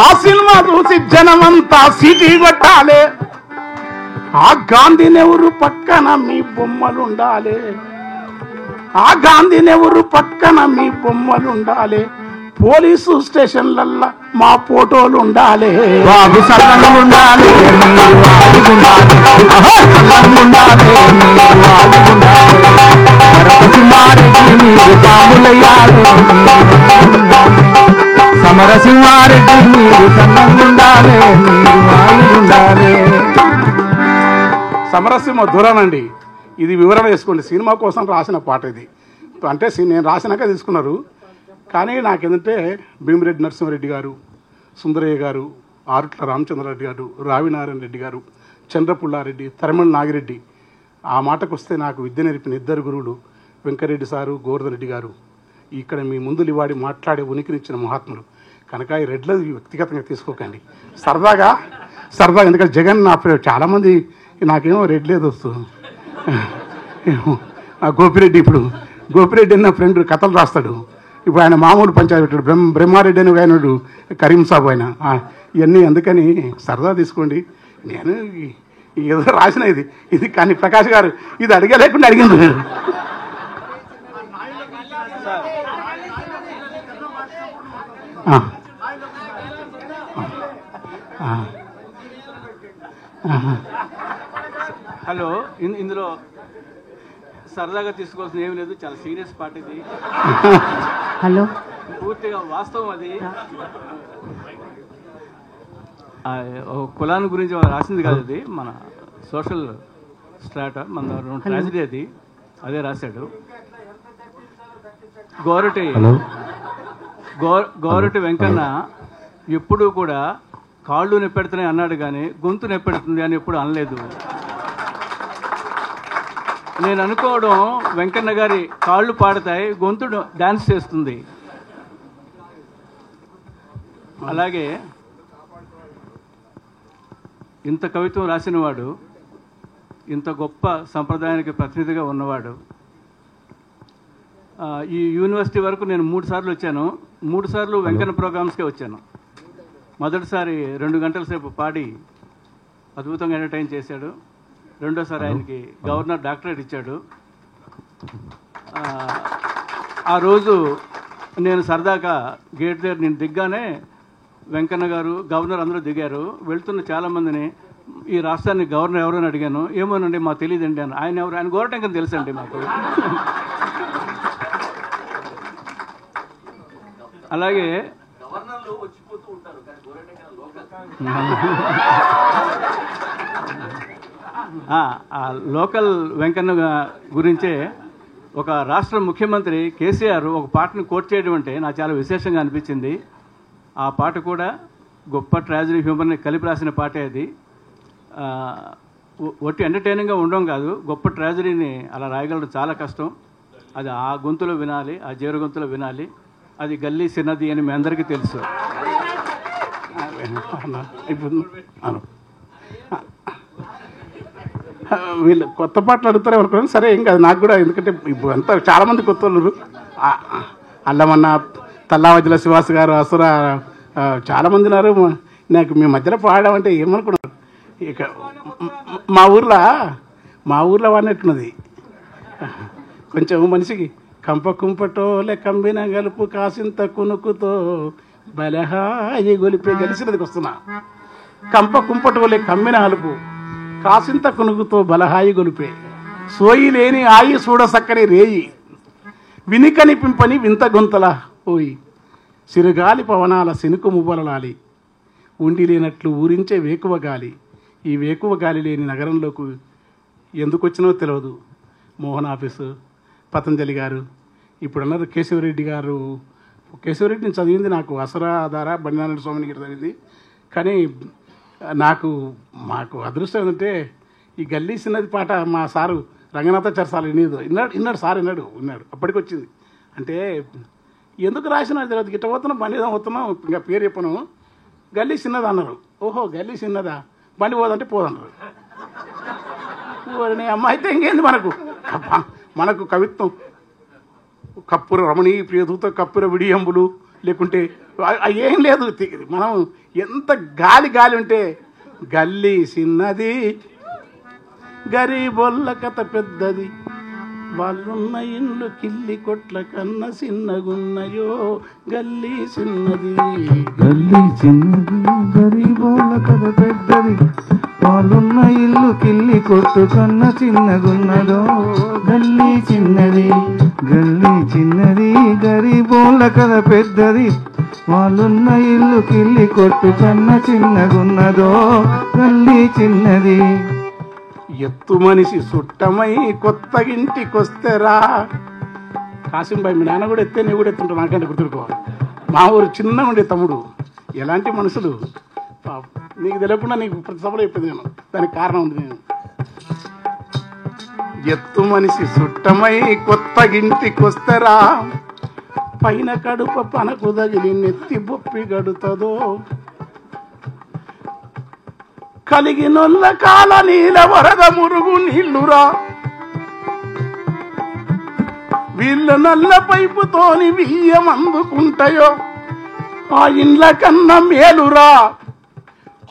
ఆ సినిమా చూసి జనమంతా సిటీ కొట్టాలి. ఆ గాంధీ నెహ్రూ పక్కన మీ బొమ్మలుండాలి, ఆ గాంధీ నెహ్రూ పక్కన మీ బొమ్మలుండాలి. పోలీసు స్టేషన్లల్లా మా ఫోటోలు ఉండాలి. బాబు సల్లంగా ఉండాలి, మీరు వాడుకుండాలి. సల్లంగా ఉండాలి, మీరు వాడుకుండాలి. సమరసింహారెడ్డి మీరు పాములయ్యారు, సమరసింహారెడ్డి మీరు సల్లంగా ఉండాలి, మీరు వాడుకుండాలి. సమరసింహ ధురనండి. ఇది వివరణ వేసుకోండి. సినిమా కోసం రాసిన పాట ఇది. అంటే నేను రాసినాక తీసుకున్నారు. కానీ నాకేంటంటే భీమిరెడ్డి నరసింహారెడ్డి గారు, సుందరయ్య గారు, ఆరుట్ల రామచంద్రారెడ్డి గారు, రావినారాయణ రెడ్డి గారు, చంద్రపుల్లారెడ్డి, తరిమల నాగిరెడ్డి, ఆ మాటకు వస్తే నాకు విద్య నేర్పిన ఇద్దరు గురువులు వెంకరెడ్డి సారు, గోవర్ధన్ రెడ్డి గారు, ఇక్కడ మీ ముందు లివాడి మాట్లాడే ఉనికినిచ్చిన మహాత్ములు కనుక ఈ రెడ్లది వ్యక్తిగతంగా తీసుకోకండి. సరదాగా ఎందుకంటే జగన్ నా చాలామంది నాకేమో రెడ్లేదు వస్తుంది. గోపిరెడ్డి, ఇప్పుడు గోపిరెడ్డి అన్న ఫ్రెండ్ కథలు రాస్తాడు. ఇప్పుడు ఆయన మామూలు పంచాయతీ పెట్టాడు. బ్రహ్మారెడ్డి అని ఆయనడు, కరీం సాబ్ ఆయన. ఇవన్నీ అందుకని సరదా తీసుకోండి. నేను ఏదో రాసిన ఇది కానీ ప్రకాష్ గారు ఇది అడగలేకుండా అడిగింది. హలో, ఇందులో సరదాగా తీసుకోవాల్సిన ఏమి లేదు, చాలా సీరియస్ పార్ట్ ఇది. హలో, పూర్తిగా వాస్తవం అది. కులాన్ని గురించి రాసింది కాదు అది, మన సోషల్ స్ట్రాటా, మన ట్రాజడీ అది, అదే రాశాడు. గోరటి వెంకన్న ఎప్పుడూ కూడా కాళ్ళు నొప్పెడుతున్నాయి అన్నాడు కానీ గొంతు నొప్పెడుతుంది అని ఎప్పుడు అనలేదు. నేను అనుకోవడం వెంకన్న గారి కాళ్ళు పాడతాయి, గొంతు డాన్స్ చేస్తుంది. అలాగే ఇంత కవిత్వం రాసినవాడు, ఇంత గొప్ప సంప్రదాయానికి ప్రతినిధిగా ఉన్నవాడు. ఈ యూనివర్సిటీ వరకు నేను 3 సార్లు వచ్చాను. 3 సార్లు వెంకన్న ప్రోగ్రామ్స్కే వచ్చాను. మొదటిసారి 2 గంటల సేపు పాడి అద్భుతంగా ఎంటర్టైన్ చేశాడు. రెండోసారి ఆయనకి గవర్నర్ డాక్టరేట్ ఇచ్చాడు. ఆ రోజు నేను సరదాగా గేట్ దగ్గర నేను దిగ్గానే వెంకన్న గారు, గవర్నర్ అందరూ దిగారు. వెళ్తున్న చాలామందిని ఈ రాష్ట్రానికి గవర్నర్ ఎవరని అడిగాను. ఏమోనండి మాకు తెలియదండి అని. ఆయన ఎవరు? ఆయన గోరటంకని తెలుసండి మాకు. అలాగే లోకల్ వెంకన్న గురించే ఒక రాష్ట్ర ముఖ్యమంత్రి కేసీఆర్ ఒక పాటను కోట్ చేయడం అంటే నాకు చాలా విశేషంగా అనిపించింది. ఆ పాట కూడా గొప్ప ట్రాజడీ హ్యూమర్ని కలిపి రాసిన పాటే అది. ఒట్టి ఎంటర్టైనింగ్గా ఉండడం కాదు, గొప్ప ట్రాజడీని అలా రాయగలడం చాలా కష్టం. అది ఆ గొంతులో వినాలి, ఆ జేరు గొంతులో వినాలి. అది గల్లీ సిన్నది అని మీ అందరికీ తెలుసు. వీళ్ళు కొత్త పాటలు అడుగుతారే అనుకున్నాను. సరే ఏం కాదు నాకు కూడా, ఎందుకంటే ఇప్పుడు అంతా చాలామంది కొత్త వాళ్ళు. అల్లమన్న, తల్లావజ్జల శివాస్ గారు, అసుర చాలామంది ఉన్నారు. నాకు మీ మధ్యలో పాడామంటే ఏమనుకున్నారు. ఇక మా ఊర్లో వాడినట్టున్నది కొంచెం మనిషికి. కంప కుంపటోలే కంబిన గలుపు కాసింత కునుకుతో బలహాయి గొలిపే గెలిచినదికి వస్తున్నా. కంప కుంపటోలే కమ్మిన అలుపు కాసింత కునుకుతో బలహాయి గొలిపే సోయి లేని ఆయి చూడ సక్కని రేయి వినికని పింపని వింత గొంతల పోయి సిరుగాలి పవనాల సినుకు మువ్వలలాలి ఉండి లేనట్లు ఊరించే వేకువ గాలి. ఈ వేకువ గాలి లేని నగరంలోకి ఎందుకు వచ్చినో తెలియదు. మోహన్ ఆఫీసు, పతంజలి గారు, ఇప్పుడు అన్నారు కేశవరెడ్డి గారు. కేశవరెడ్డిని చదివింది నాకు అసరా ఆధార బండినారాయణ స్వామిని గారు చదివింది. కానీ మాకు అదృష్టం ఏంటంటే ఈ గల్లీ చిన్నది పాట మా సారు రంగనాథాచార్య విన్నాడు సార్ విన్నాడు అప్పటికి వచ్చింది. అంటే ఎందుకు రాసిన తెలియదు, గిట్ట పోతున్నాం బండి పోతున్నాం, ఇంకా పేరు చెప్పను, గల్లీ చిన్నది అన్నారు. ఓహో గల్లీ చిన్నదా, బండి పోదంటే పోదన్నారు. అమ్మ అయితే ఇంకేంది మనకు కవిత్వం కప్పుర రమణీ ప్రియదూత కప్పుర విడియంబులు లేకుంటే ఏం లేదు. మనం ఎంత గాలి ఉంటే గల్లీ చిన్నది గరీబొల్ల కథ పెద్దది, వాళ్ళున్న ఇండ్లు కిల్లి కొట్ల కన్న చిన్నగున్నయో గల్లీ చిన్నది. గల్లీ చిన్నది గరీబోళ్ళ కథ పెద్దది, వాళ్ళున్న ఇల్లు కిల్లి కొట్టు కన్న చిన్నగున్నదో గల్లీ చిన్నది. గల్లీ చిన్నది గరీబోళ్ళ కథ పెద్దది, వాళ్ళున్న ఇల్లు కిల్లి కొట్టు కన్న చిన్నగున్నదో గల్లీ చిన్నది. ఎత్తు మనిషి సుట్టమై కొత్త ఇంటికొస్తేరా. కాసింబాయి మీ నాన్న కూడా ఎత్తే నీవు కూడా ఎత్తుంటావు, నాకంటే గుర్తుకోవాలి. మా ఊరు చిన్న ఉండే తమ్ముడు, ఎలాంటి మనుషులు నీకు తెలియకుండా నీకు ప్రతి సభలో చెప్పేది నేను, దానికి కారణం ఉంది. నేను ఎత్తు మనిషి సుట్టమై కొత్త ఇంటికొస్తేరా, పైన కడుప పనకు తగిలి నెత్తి బొప్పి గడుతుందో, కలిగినొల్ల కాల నీల వరద మురుగు నీళ్లురా, వీళ్ళ నల్ల పైపుతోని బియ్యం అందుకుంటాయో, ఆ ఇండ్ల కన్నా మేలురా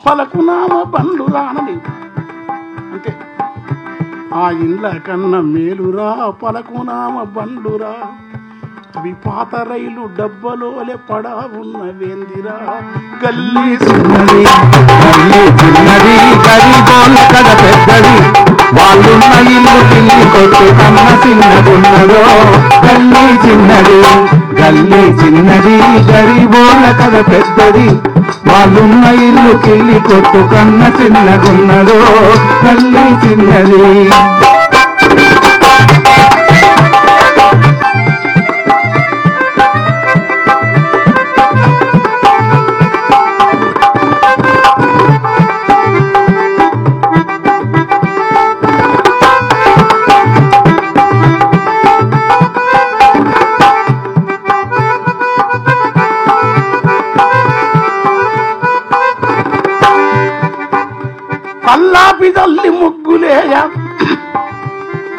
పలకునామ బండ్లురా అని. అంటే ఆ ఇండ్ల కన్నా మేలురా పలకునామ బండ్లురా, అవి పాత రైలు డబ్బలోలే పడా ఉన్న వేందిరా గల్లీ చిన్నది. గల్లీ చిన్నది గరీబోళ్ళ కథ పెద్దది, వాళ్ళున్న ఇల్లు కిల్లి కొట్టు కన్న చిన్నగున్నదో గల్లీ చిన్నది. గల్లీ చిన్నది గరీబోళ్ళ కథ పెద్దది, వాళ్ళున్న ఇల్లు కిల్లి కొట్టు కన్న చిన్నగున్నదో గల్లీ చిన్నది.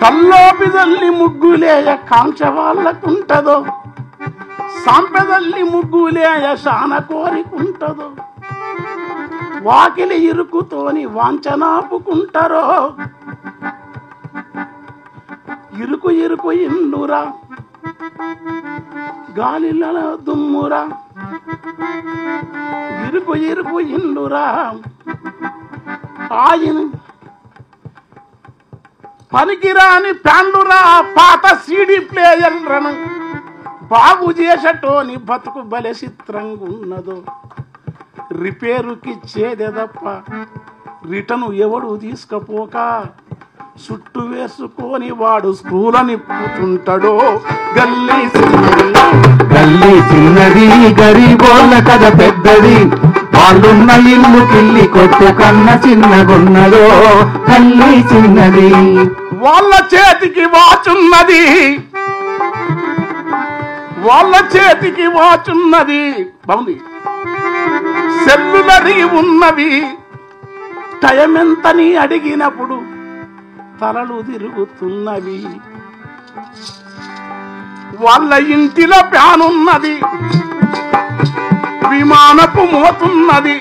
కల్లోపిదల్లి ముగ్గులేయ కాంచ వాళ్ళకుంటదో, సాంపెదల్లి ముగ్గులేయ శాన కోరికుంటదో, వాకిలి ఇరుకుతోని వాంచనాపుకుంటారో, ఇరుకు ఇరుకు ఇండురా గాలిల దుమ్మురా, ఇరుకు ఇరుకు ఇండురా ఆయన పనికిరాని ప్యాండురా పాత సీడీ ప్లేయర్లను బాగు చేసటోని బతుకు బలె చిత్రంగా ఉన్నదో, రిపేరుకి చేదే తప్ప రిటర్ను ఎవడు తీసుకపోక చుట్టు వేసుకొని వాడు స్కూలని పుతుంటాడో గల్లీ చిన్నది. గల్లీ చిన్నది గరీబోళ్ళ కథ పెద్దది, వాళ్ళున్న ఇల్లు కిల్లి కొట్టు కన్న చిన్నగున్నదో గల్లీ చిన్నది. వాళ్ళ చేతికి వాచున్నది, వాళ్ళ చేతికి వాచున్నది, బాగుంది, సెల్లులరి ఉన్నవి, టైం ఎంతని అడిగినప్పుడు తలలు తిరుగుతున్నవి, వాళ్ళ ఇంటిలో ప్యానున్నది, విమానపు మోతున్నది,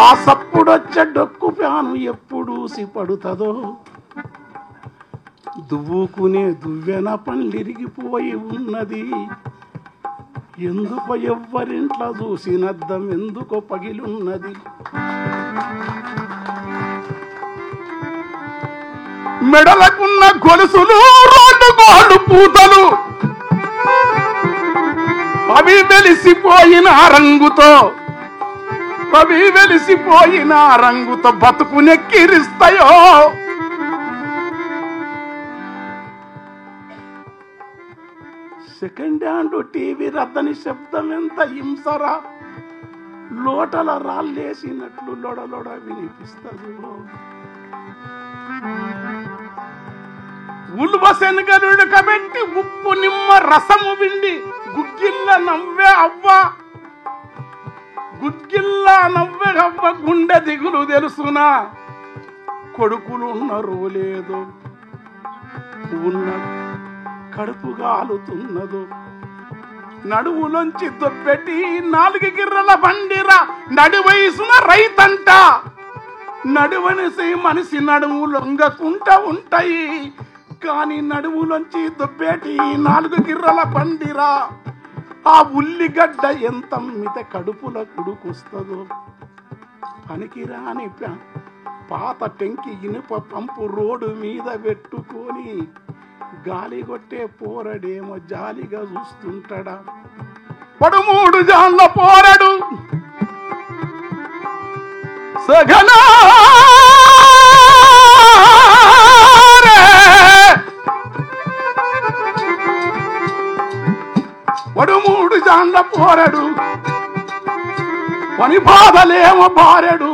ఆ సప్పుడొచ్చే డొక్కు ప్యాను ఎప్పుడూసి పడుతుందో, దువ్వుకునే దువ్వెన పండ్లిరిగిపోయి ఉన్నది, ఎందుకో ఎవ్వరింట్లో చూసినద్దం ఎందుకో పగిలున్నది, మెడలకున్న గొలుసులు రోడ్డు గోళ్ళు పూతలు అవి వెలిసిపోయిన రంగుతో, అవి వెలిసిపోయిన రంగుతో బతుకు నెక్కిరిస్తాయో, సెకండ్ హ్యాండ్ టీవీ రద్దని శబ్దం ఎంత హింసరా, లోటల రాళ్ళేసినట్లు లొడలొడ వినిపిస్తుంది. ఉలువ శనగలుడు కబెట్టి ఉప్పు నిమ్మ రసము విండి గుగ్గిల్ల నవ్వే అవ్వ, గుగ్గిల్లా నవ్వే అవ్వ గుండె దిగులు తెలుసునా. కొడుకులు ఉన్నరో లేదో, ఉన్న కడుపు గాలుతున్నదో, నడువులోంచి దొప్పెట్టి 4 గిర్రల బండిరా నడివయసున రైతంట. నడువనిసి మనిషి నడుము లొంగకుంటా ఉంటాయి, కానీ నడువులోంచి దొబ్బేటి 4 గిర్రల బండిరా. ఆ ఉల్లిగడ్డ ఎంత అమ్మితే కడుపుల కుడుకొస్తుందో. పనికిరాని పాత టెంకి ఇనుప పంపు రోడ్డు మీద పెట్టుకొని గాలి కొట్టే పోరడేమో జాలిగా చూస్తుంటాడా. 13 జాన్ల పోరడు సగనా 13 జాన్ల పోరడు పని బాధలేమో బారెడు,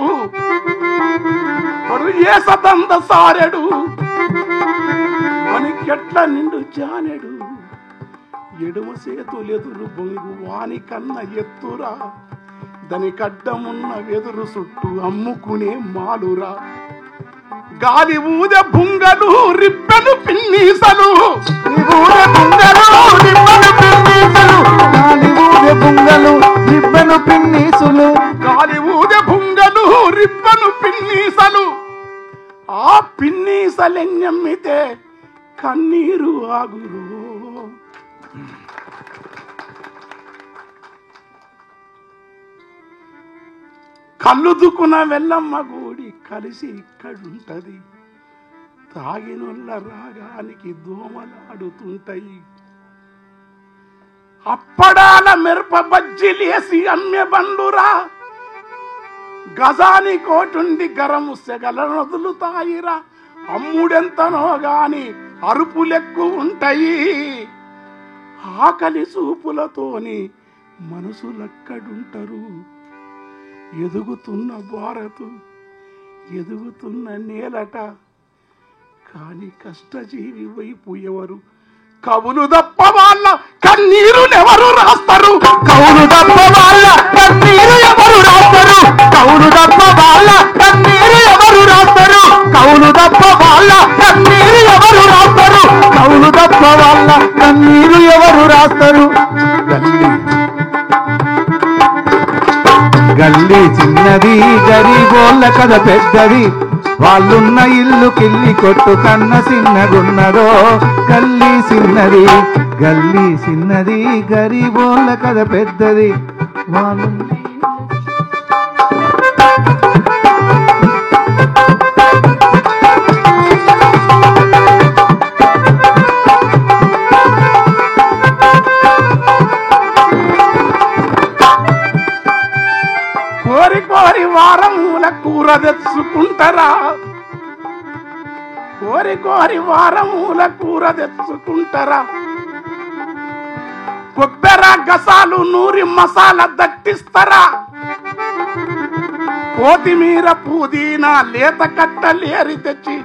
పడు ఏ సతంద సారెడు, పనికెట్ల నిండు జానెడు. ఎడమ సేతులెదురు బొంగు వాని కన్న ఎత్తురా, దాని కడ్డమున్న వెదురు చుట్టూ అమ్ముకునే మాలురా. గాలి ఊదె బుంగలు రిబ్బెను పిన్నీసలు, రిబ్బను పిన్నీసులు, గాలి ఊదె బుంగలు రిబ్బను పిన్నీసలు. ఆ పిన్నీసలెన్నమ్మితే కన్నీరు ఆగురు. కళ్ళుదుకున్న వెల్లమ్మ గుడి కలిసి ఇక్కడుంటది. తాగినొల్ల రాగానికి దోమలాడుతుంటాయి. అప్పడాల మిరప బజ్జీలేసి అమ్మె బండురా, గజాని కోటుండి గరము సెగల నదులుతాయిరా. అమ్ముడెంతనో గాని అరుపులెక్కు ఉంటాయి. ఆకలి చూపులతోని మనసులక్కడుంటారు. ఎదుగుతున్న భారతు ఎదుగుతున్న నేలట, కాని కష్టజీవి వైపు ఎవరు కవులు తప్ప వాళ్ళ కన్నీరునెవరు రాస్తారు. కౌలు తప్ప వాళ్ళ కన్నీరు ఎవరు రాస్తారు, కౌలు తప్ప వాళ్ళ కన్నీరు ఎవరు రాస్తారు, కౌలు తప్ప వాళ్ళ కన్నీరు ఎవరు రాస్తారు, కౌలు తప్ప వాళ్ళ కన్నీరు ఎవరు రాస్తారు. గల్లీ చిన్నది గరీబోళ్ళ కథ పెద్దది, వాళ్ళున్న ఇల్లు కిల్లి కొట్టు కన్న చిన్నగున్నదో. గల్లీ చిన్నది గల్లీ చిన్నది గరీబోళ్ళ కథ పెద్దది, వాళ్ళు కోరి కోరి వారముల కూర తెచ్చుకుంటారా, కోరి కోరి వారముల కూర తెచ్చుకుంటారా. కొబ్బెర గసాలు నూరి మసాలా దట్టిస్తారా. కొత్తిమీర పుదీనా లేత కట్టలేరి తెచ్చి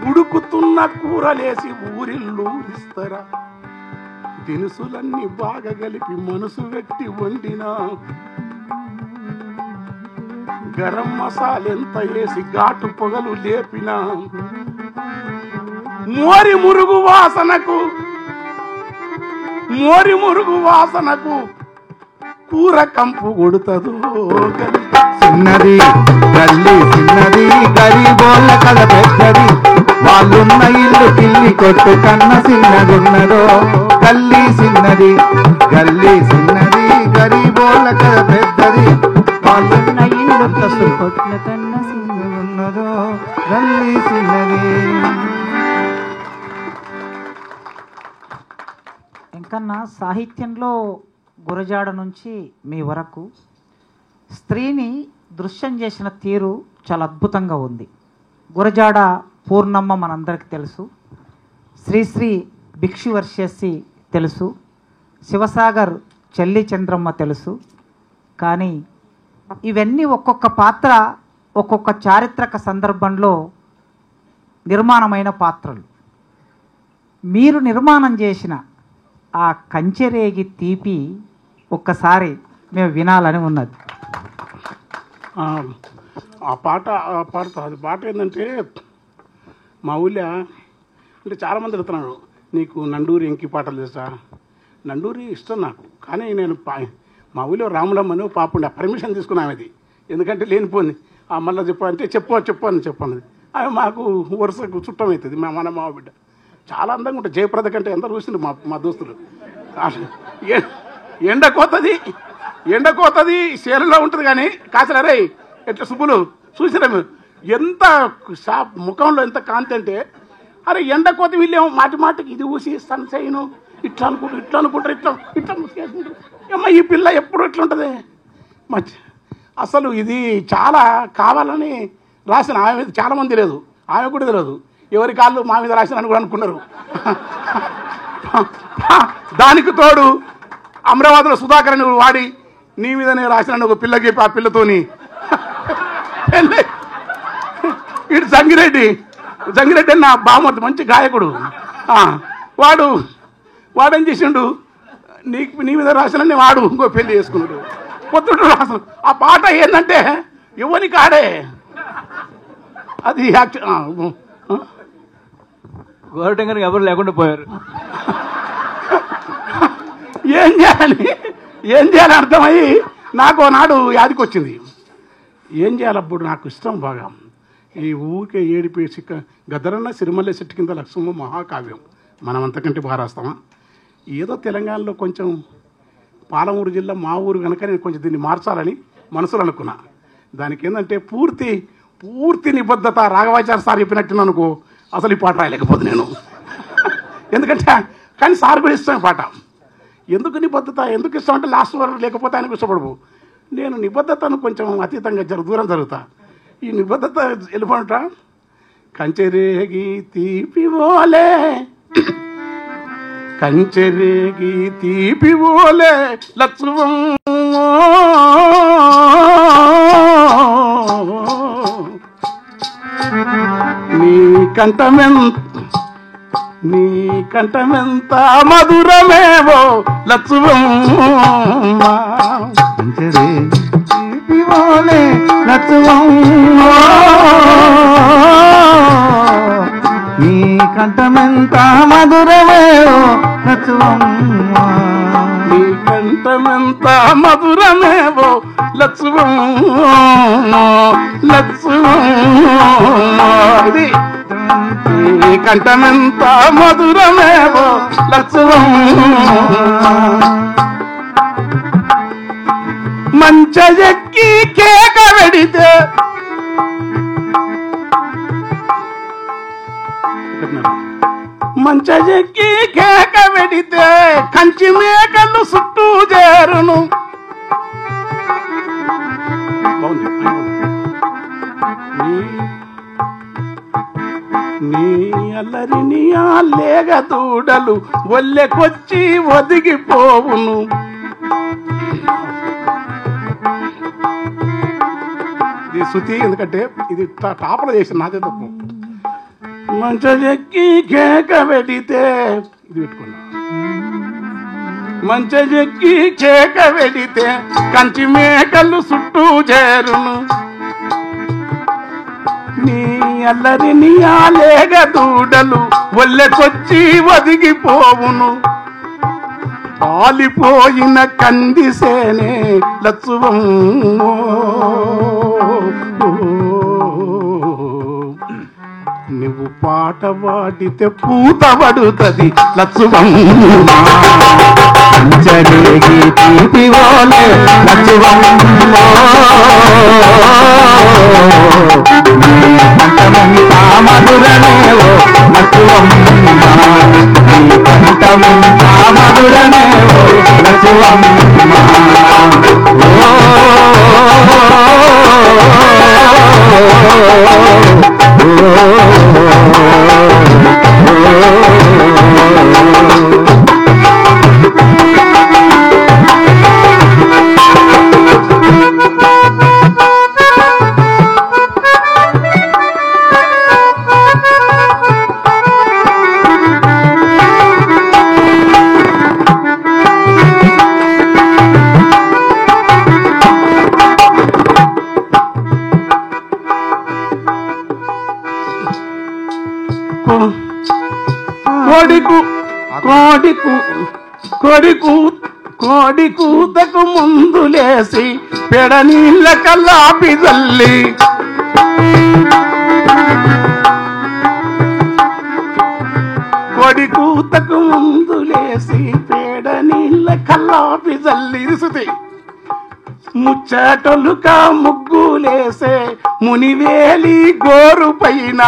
ఉడుకుతున్న కూరలేసి ఊరిల్లూరిస్తారా. దినుసులన్నీ బాగా కలిపి మనసు పెట్టి వండినా, గరం మసాలెంత వేసి ఘాటు పొగలు లేపినా, మోరి మురుగు వాసనకు కూర కంపు కొడుతదు. చిన్నది గల్లీ చిన్నది గరీబోళ్ళ కథ పెద్దది, వాళ్ళున్న ఇల్లు కిల్లి కొట్టు కన్న చిన్నగున్నదో. గల్లీ చిన్నది గరీబోళ్ళ కథ పెద్దది, వాళ్ళున్న ఇల్లు కిల్లి కొట్టు కన్న చిన్నగున్నదో. గల్లీ చిన్నది. ఇంకన్నా సాహిత్యంలో గురజాడ నుంచి మీ వరకు స్త్రీని దృశ్యం చేసిన తీరు చాలా అద్భుతంగా ఉంది. గురజాడ పూర్ణమ్మ మనందరికీ తెలుసు, శ్రీశ్రీ భిక్షువర్షసి తెలుసు, శివసాగర్ చెల్లి చంద్రమ్మ తెలుసు. కానీ ఇవన్నీ ఒక్కొక్క పాత్ర ఒక్కొక్క చారిత్రక సందర్భంలో నిర్మాణమైన పాత్రలు. మీరు నిర్మాణం చేసిన ఆ కంచెరేగి తీపి ఒక్కసారి మేము వినాలని ఉన్నది. ఆ పాట అది పాట ఏంటంటే మా ఊళ్ళో అంటే చాలామంది అడుగుతున్నాడు, నీకు నండూరి ఎంకి పాటలు తెలుసా? నండూరి ఇష్టం నాకు, కానీ నేను మా ఊళ్ళో రాములమ్మను పాపుండే పర్మిషన్ తీసుకున్నామది, ఎందుకంటే లేనిపోయింది మళ్ళీ చెప్పాలంటే చెప్పాను అవి మాకు వరుసకు చుట్టం అవుతుంది. మన మావ బిడ్డ చాలా అందంగా ఉంటుంది, జయప్రద కంటే ఎంత చూసింది మా దోస్తులు. ఎండ కోతది సేలలో ఉంటుంది కానీ కాసలరే ఎట్లా సుబ్బులు చూసిరా ఎంత ముఖంలో ఎంత కాంతి అంటే, అరే ఎండ కోత వీళ్ళేమో మాటికి ఇది ఊసి సన్సైను ఇట్లా అనుకుంటారు ఇట్లా మూసేసుకుంటారు. అమ్మ ఈ పిల్ల ఎప్పుడు ఇట్లా ఉంటుంది అసలు ఇది చాలా కావాలని రాసిన ఆమె మీద చాలామంది లేదు, ఆమె కూడా తెలియదు, ఎవరి కాళ్ళు మా మీద రాసినని కూడా అనుకున్నారు. దానికి తోడు అమరావతిలో సుధాకర్ వాడి నీ మీదనే రాసిన ఒక పిల్లకి ఆ పిల్లతోని ఇటు జంగిరెడ్డి నా బామర్ది మంచి గాయకుడు, వాడేం చేసిండు, నీ మీద రాసిన వాడు ఇంకో పెళ్లి చేసుకున్నాడు. పొద్దుడు రాసిన ఆ పాట ఏంటంటే ఎవరి కాడే అది గోరటంగానికి ఎవరు లేకుండా పోయారు. ఏం చేయాలని అర్థమయ్యి నాకు నాడు యాదికి వచ్చింది. ఏం చేయాలప్పుడు నాకు ఇష్టం బాగా ఈ ఊరికే ఏడిపేసి గద్దరన్న సిరిమల్లె చెట్టు కింద లక్ష్మ మహాకావ్యం మనం అంతకంటే బాగా రాస్తామా? ఏదో తెలంగాణలో కొంచెం పాలమూరు జిల్లా మా ఊరు కనుక నేను కొంచెం దీన్ని మార్చాలని మనసులో అనుకున్నా. దానికి ఏంటంటే పూర్తి నిబద్ధత రాఘవాచార్య సార్ చెప్పినట్టు అనుకో అసలు ఈ పాట రాయలేకపోతే నేను, ఎందుకంటే కానీ సార్ కూడా ఇష్టం ఈ పాట. ఎందుకు నిబద్ధత ఎందుకు ఇష్టం అంటే లాస్ట్ వరకు లేకపోతే ఆయనకు ఇష్టపడవు. నేను నిబద్ధతను కొంచెం అతీతంగా దూరం జరుగుతా. ఈ నిబద్ధత వెళ్ళిపోట కంచెరేగి తీపివోలే లక్ష్మం నీ కంఠమెంత మధురమేవో లక్ష్మం నీ కంఠమెంత మధురమేవో లక్ష్మమ్మ, నీ కంఠమెంత మధురమేవో ఇది నీ కంఠమెంత మధురమేవో మంచెక్కి కేక వెడితే మంచెక్కి కేక వెడితే కంచి మేకలు చుట్టూ చేరును. నీ అల్లరిని ఆ లేగ దూడలు ఒల్లెకొచ్చి ఒదిగిపోవును. ఇది శృతి, ఎందుకంటే ఇది టాపలో చేసిన నాదే తప్పు. మంచెక్కి కేక వెడితే ఇది పెట్టుకున్నా, మంచెక్కి కేక వెడితే కంచి మేకలు చుట్టూ చేరును. నీ అల్లరిని ఆ లేగ దూడలు ఒల్లెకొచ్చి ఒదిగిపోవును. పాలిపోయిన కందిసేనే లక్ష్మం నువ్వు పాట పాడితే పూత పడుతుంది లక్ష్మం. కంచెరేగి తీపివోలే లక్ష్మమ్మ, నీ కంఠమెంత మధురమేవో లక్ష్మమ్మ, నీ కంఠమెంత మధురమేవో లక్ష్మమ్మ. కోడి కూతకు ముందులేసి పెడ నీళ్ళ కల్లాపి జల్లి కోడి కూతకు ముందులేసి పేడ నీళ్ళ కల్లాపి జల్లి ఇరుసుతి ముచ్చటలుక ముగ్గులేసే మునివేలి గోరు పైన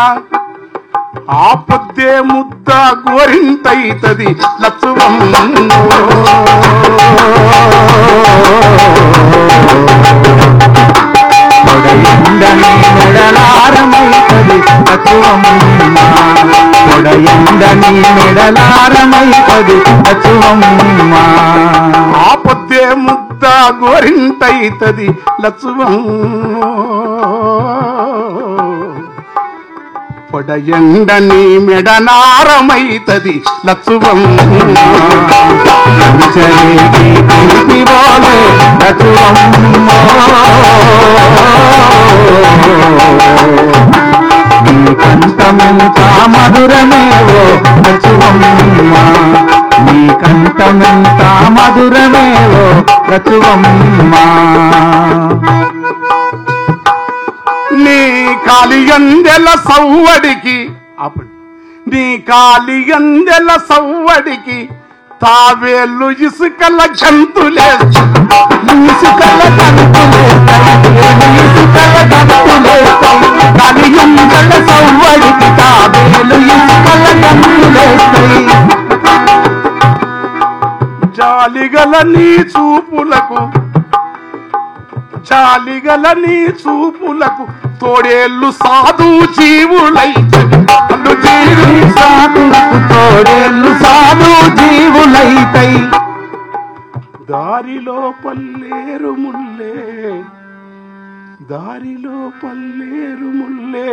ఆ పొద్దే ముద్ద గోరింతైతది లచ్చువమ్మ కొడయందని మెడలారమైతది లచ్చువమ్మ కొడయందని మెడలారమైతది లచ్చువమ్మ ఆ పొద్దే ముద్ద గోరింతైతది లచ్చువమ్మ పొడయండని మెడనారమైతది లచ్చువమ్మ నీ కంఠమెంత మధురమేవో లచ్చువమ్మ నీ కంఠమెంత మధురమేవో లచ్చువమ్మ నీ కాలియందెల సవ్వడికి అప్పుడు నీ కాలియందెల సవ్వడికి తావేళ్ళు ఇసుకల గంతులే ఇసుకల కలియుంగల సవ్వడికి తాబేలు ఇసుకల గంతులేస్తాయి జాలిగల నీ చూపులకు చాలిగల నీ చూపులకు తోడేళ్ళు సాధు జీవులైతది సాధులకు తోడేళ్ళు సాధు జీవులైతై దారిలో పల్లేరు ముల్లే దారిలో పల్లేరు ముల్లే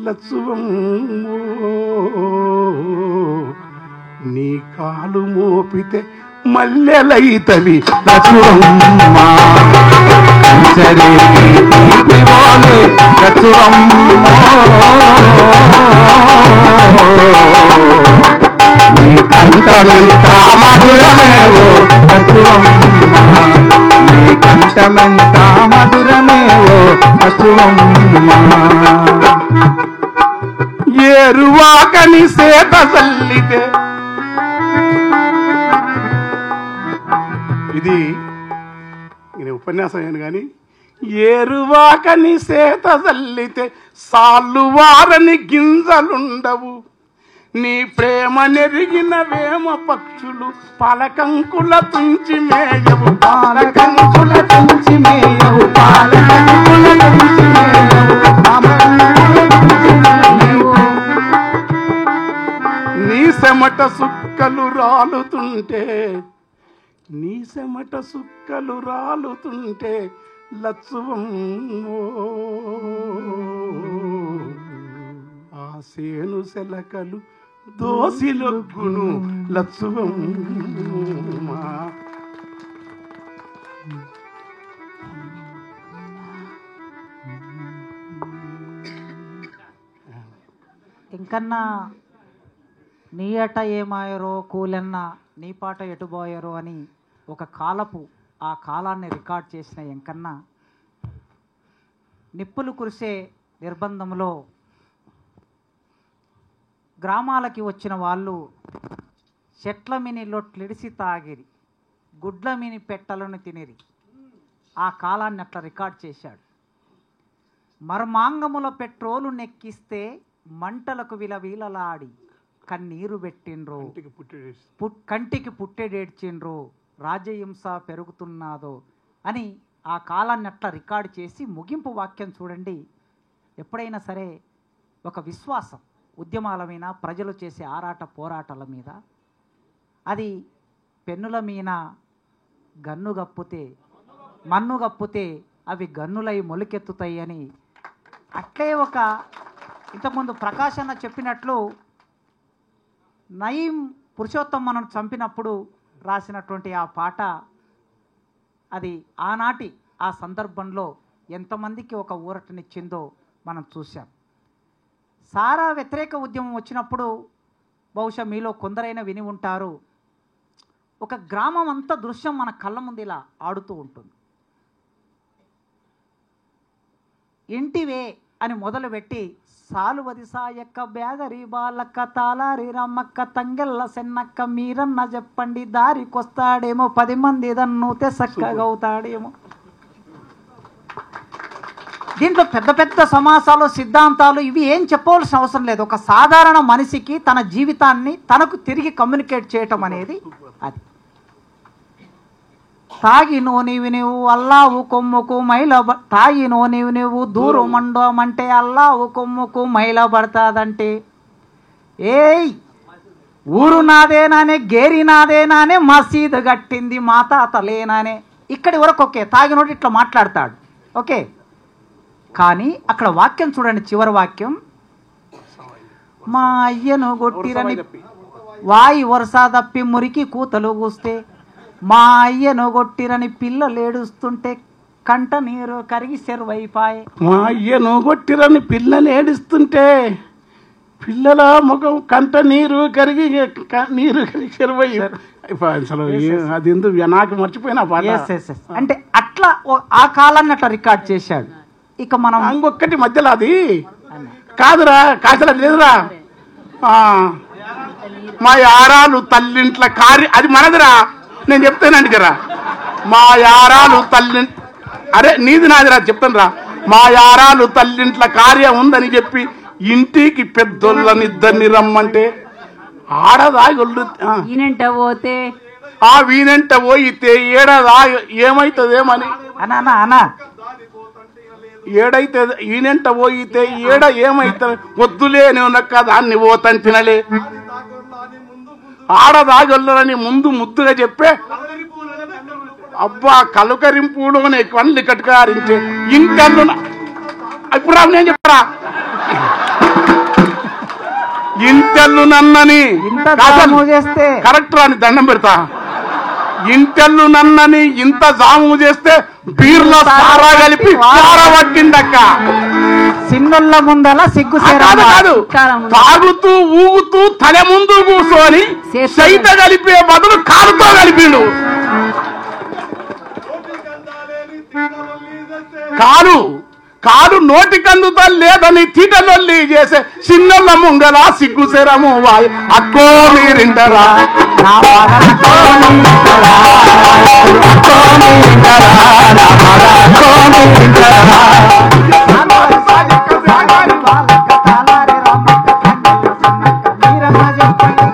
లచ్చువమ్మ నీ కాలు మోపితే మల్లెలైతవి లచ్చువమ్మ నీ కంఠమెంత మధురమేవో లచ్చువమ్మ నీ కంఠమెంత మధురమేవో లచ్చువమ్మ ఏరువాకని సేత చల్లితే ఇది నేను ఉపన్యాసం అయ్యాను కానీ ఏరువాకని సేత చల్లితే సాళ్ళు వారని గింజలుండవు నీ ప్రేమ నెరిగిన వేమ పక్షులు పాలకంకుల తుంచి మేయవు పాలకంకుల తుంచి మేయవు పాలకంకుల తుంచి మేయవు నీ చెమట సుక్కలు రాలుతుంటే నీ చెమట సుక్కలు రాలుతుంటే లచ్చువమ్మ ఆ సేను సెలకలు దోసిలొగ్గును లచ్చువమ్మ ఇంకన్నా నీ అట ఏమాయరో కూలన్న నీ పాట ఎటుబోయరో అని ఒక కాలపు ఆ కాలాన్ని రికార్డ్ చేసిన ఎంకన్నా నిప్పులు కురిసే నిర్బంధంలో గ్రామాలకి వచ్చిన వాళ్ళు చెట్ల మిని లొట్లిడిసి తాగిరి గుడ్ల మిని పెట్టలను తినిరి ఆ కాలాన్ని అట్లా రికార్డ్ చేశాడు. మర్మాంగముల పెట్రోలు నెక్కిస్తే మంటలకు విలవీలలాడి కన్నీరు పెట్టిండ్రు కంటికి పుట్టెడేడ్చిండ్రు రాజహింస పెరుగుతున్నాదో అని ఆ కాలాన్ని అట్లా రికార్డు చేసి ముగింపు వాక్యం చూడండి. ఎప్పుడైనా సరే ఒక విశ్వాసం ఉద్యమాల మీద ప్రజలు చేసే ఆరాట పోరాటాల మీద అది పెన్నుల మీద గన్ను గప్పితే మన్ను గప్పితే అవి గన్నులై మొలికెత్తుతాయి అని అట్లే ఒక ఇంతకుముందు ప్రకాష్ అన్న చెప్పినట్లు నయీం పురుషోత్తం మనం చంపినప్పుడు రాసినటువంటి ఆ పాట అది ఆనాటి ఆ సందర్భంలో ఎంతమందికి ఒక ఊరటనిచ్చిందో మనం చూసాం. సారా వ్యతిరేక ఉద్యమం వచ్చినప్పుడు బహుశా మీలో కొందరైనా విని ఉంటారు, ఒక గ్రామం అంతా దృశ్యం మన కళ్ళ ముందు ఇలా ఆడుతూ ఉంటుంది. ఇంటివే అని మొదలుపెట్టి సాలువది సాయక్క బ్యాగరి బాలక్క తాలారి రమ్మక్క తంగెల్ల సెన్నక్క మీరన్న చెప్పండి దారికొస్తాడేమో 10 మంది దన్నుతే చక్కగా అవుతాడేమో. దీంట్లో పెద్ద పెద్ద సమాసాలు సిద్ధాంతాలు ఇవి ఏం చెప్పవలసిన అవసరం లేదు. ఒక సాధారణ మనిషికి తన జీవితాన్ని తనకు తిరిగి కమ్యూనికేట్ చేయటం అనేది అది. తాగి నీవు నువ్వు అల్లావు కొమ్ముకు మైల తాగి నీవు నువ్వు దూరు మండోమంటే అల్లావు కొమ్ముకు మైల పడతాదంటే ఏయ్ ఊరు నాదేనానే గేరి నాదేనానే మసీదు కట్టింది మా తాతలేనానే. ఇక్కడి వరకు ఓకే, తాగినోడు ఇట్లా మాట్లాడతాడు ఓకే. కానీ అక్కడ వాక్యం చూడండి, చివరి వాక్యం మా అయ్యను గొట్టిరని వాయి వరుస తప్పి మురికి కూతలు కూస్తే మా అయ్యను కొట్టిరని పిల్లలు ఏడుస్తుంటే కంట నీరు కరిగి సెరువైపాయే. మా అయ్యను కొట్టిరని పిల్లలు ఏడుస్తుంటే పిల్లల ముఖం కంట నీరు కరిగి చెరువై. అసలు అది ఎందుకు నాకు మర్చిపోయినా పాట. అంటే అట్లా ఆ కాలాన్ని అట్లా రికార్డ్ చేశాడు. ఇక మనం ఇంకొక్కటి మధ్యలో అది కాదురా, కాసల లేదురా, మా యారాలు తల్లింట్ల అది మనదిరా. నేను చెప్తానండి జరా, మా యారాలు అరే నీది నాదిరా చెప్తాను రా. మా యారాలు తల్లింట్ల కార్యం ఉందని చెప్పి ఇంటికి పెద్దోళ్ళనిద్దరిని రమ్మంటే ఆడదాగి ఈనంట పోతే ఆ వీనంట పోయితే ఏడదా ఏమైతుందేమని అనా ఏడైతే ఈయనంట పోయితే ఏడ ఏమైతుంది వద్దులే నువ్వు దాన్ని పోతంటినలే ఆడదాగొల్లరని ముందు ముద్దుగా చెప్పే అబ్బా కలుకరింపులోనే కళ్ళు కట్టుకారించే ఇంకల్లు. ఇప్పుడు నేను చెప్పరా ఇంటెల్లు నన్నని కరెక్ట్ రాని దండం పెడతా. ఇంటెల్లు నన్నని ఇంత జాము చేస్తే బీర్లో సారా కలిపి పట్టిండక్క. సిన్నొల్ల ముందల సిగ్గు కాదు, తాగుతూ ఊగుతూ తల ముందు కూర్చొని సైత కలిపే బదులు కాలుతో కలిపిండు. కాలు నోటికందుతా లేదని తీటలొల్లి చేసే చిన్నొల్ల ముంగల సిగ్గు శరము వాయి అక్కో మీరింటరా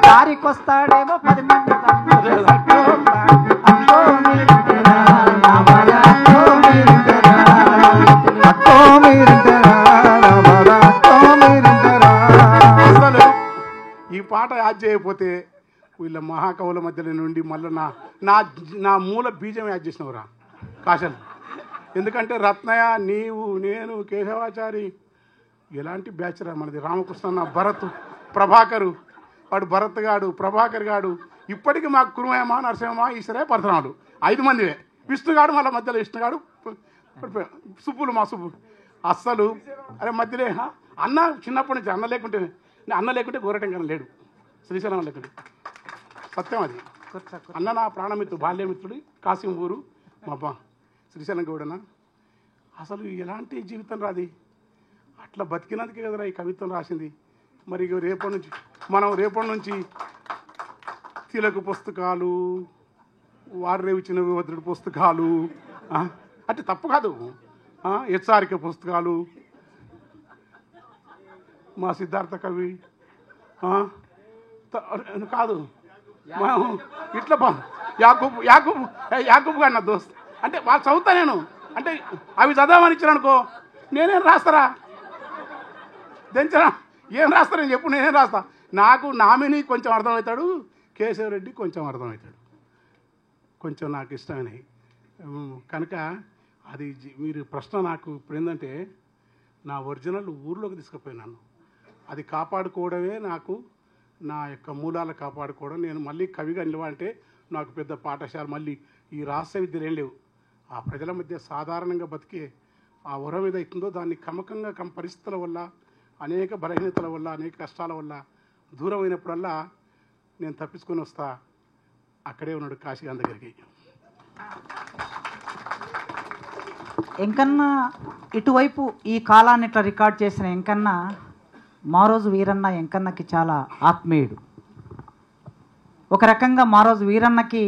దారికొస్తాడేమో 10 మంది ఈ పాట యాద్ చేయకపోతే వీళ్ళ మహాకవుల మధ్యలో నుండి మళ్ళీ నా మూల బీజం యాద్ చేసినవురా కాశల్. ఎందుకంటే రత్నయ్య, నీవు, నేను, కేశవాచారి ఎలాంటి బ్యాచ్ రా మనది. రామకృష్ణ, భరత్, ప్రభాకరు, వాడు భరత్ గాడు, ప్రభాకర్ గాడు, ఇప్పటికీ మాకు కురుమయమ్మ, నరసింహమ్మ, ఈశ్వరయ్య, పరశురాముడు 5 మందివే. విష్ణుగాడు మళ్ళీ మధ్యలో విష్ణుగాడు, సుబ్బులు మా సుబ్బు అస్సలు. అరే మధ్యలో అన్న చిన్నప్పటి నుంచి అన్న లేకుంటే గోరటం కన్నా లేడు. శ్రీశైలం లేకుంటే సత్యం అది. అన్న నా ప్రాణమిత్రుడు, బాల్యమిత్రుడు, కాశీం ఊరు మా అబ్బా శ్రీశైలం గౌడన. అసలు ఎలాంటి జీవితం రాది. అట్లా బతికినందుకే కదరా ఈ కవిత్వం రాసింది. మరి రేపటి నుంచి తిలక పుస్తకాలు, వారు ఇచ్చిన వివద్రుడి పుస్తకాలు అంటే తప్పు కాదు, హెచ్చరిక పుస్తకాలు, మా సిద్ధార్థ కవి కాదు ఇట్లా యాకూబ్ గారు నా దోస్త్. అంటే వాళ్ళు చదువుతా నేను, అంటే అవి చదవమని ఇచ్చాను అనుకో, నేనేం రాస్తారా దించరా, ఏం రాస్తారని చెప్పు, నేనేం రాస్తా. నాకు నామిని కొంచెం అర్థమవుతాడు, కేశవరెడ్డి కొంచెం అర్థమవుతాడు, కొంచెం నాకు ఇష్టమైనవి కనుక. అది మీరు ప్రశ్న నాకు ఇప్పుడు ఏంటంటే, నా ఒరిజినల్ ఊర్లోకి తీసుకుపోయినాను. అది కాపాడుకోవడమే నాకు నా యొక్క మూలాలు కాపాడుకోవడం. నేను మళ్ళీ కవిగా నిలవాలంటే నాకు పెద్ద పాఠశాల, మళ్ళీ ఈ రహస్య విద్యలు ఏం లేవు. ఆ ప్రజల మధ్య సాధారణంగా బతికే ఆ వరం ఏదైతుందో దాన్ని క్రమకంగా పరిస్థితుల వల్ల, అనేక బలహీనతల వల్ల, అనేక కష్టాల వల్ల దూరం అయినప్పుడల్లా నేను తప్పించుకొని వస్తా. అక్కడే ఉన్నాడు కాశీగాన్ దగ్గరికి. ఎంకన్నా ఇటువైపు ఈ కాలాన్ని ఇట్లా రికార్డ్ చేసిన ఎంకన్నా మారోజు వీరన్న ఎంకన్నకి చాలా ఆత్మీయుడు. ఒక రకంగా మారోజు వీరన్నకి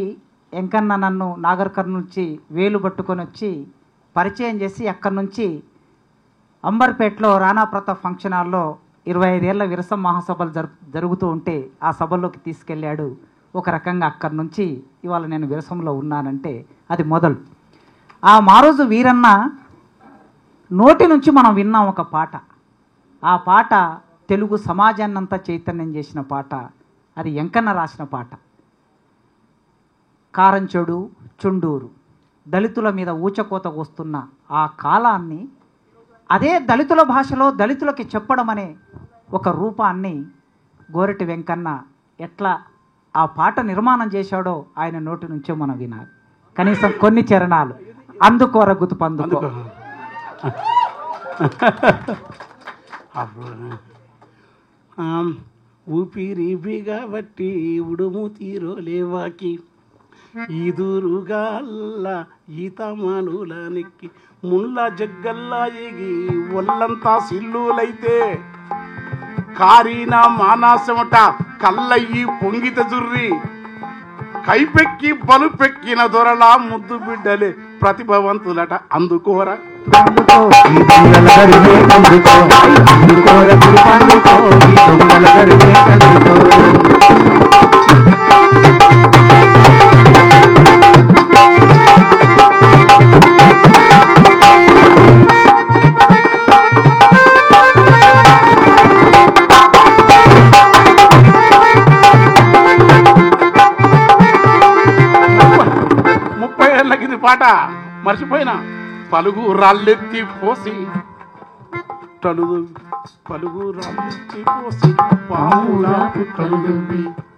ఎంకన్న నన్ను నాగర్ కర్నూలు నుంచి వేలు పట్టుకొని వచ్చి పరిచయం చేసి అక్కడి నుంచి అంబర్పేటలో రాణా ప్రతాప్ ఫంక్షన్ హాల్లో 25 ఏళ్ల విరసం మహాసభలు జరుగుతూ ఉంటే ఆ సభల్లోకి తీసుకెళ్ళాడు. ఒక రకంగా అక్కడి నుంచి ఇవాళ నేను విరసంలో ఉన్నానంటే అది మొదలు. ఆ మారోజు వీరన్న నోటి నుంచి మనం విన్నాం ఒక పాట. ఆ పాట తెలుగు సమాజాన్నంతా చైతన్యం చేసిన పాట. అది ఎంకన్న రాసిన పాట. కారంచెడు చుండూరు దళితుల మీద ఊచకోత వస్తున్న ఆ కాలాన్ని అదే దళితుల భాషలో దళితులకి చెప్పడం అనే ఒక రూపాన్ని గోరటి వెంకన్న ఎట్లా ఆ పాట నిర్మాణం చేశాడో ఆయన నోటి నుంచే మనం వినాలి. కనీసం కొన్ని చరణాలు. అందుకోర గుతుపందుకో. ఊపిరి బిగబట్టి ఉడుము తీరో లేవాకి ఈదురుగా ఈత మానులనికి ముళ్ళ జగ్గల్లా ఎగి ఒళ్ళంతా సిల్లులైతే కారీన మానాసమట కళ్ళయ్యి పొంగిత జుర్రి కైపెక్కి బలుపెక్కిన దొరలా ముద్దు బిడ్డలే ప్రతిభావంతులట. అందుకోరా పాట మర్చిపోయినా. పలుగు రాళ్ళెత్తి పోసి పలుగు రాళ్ళెత్తి పోసి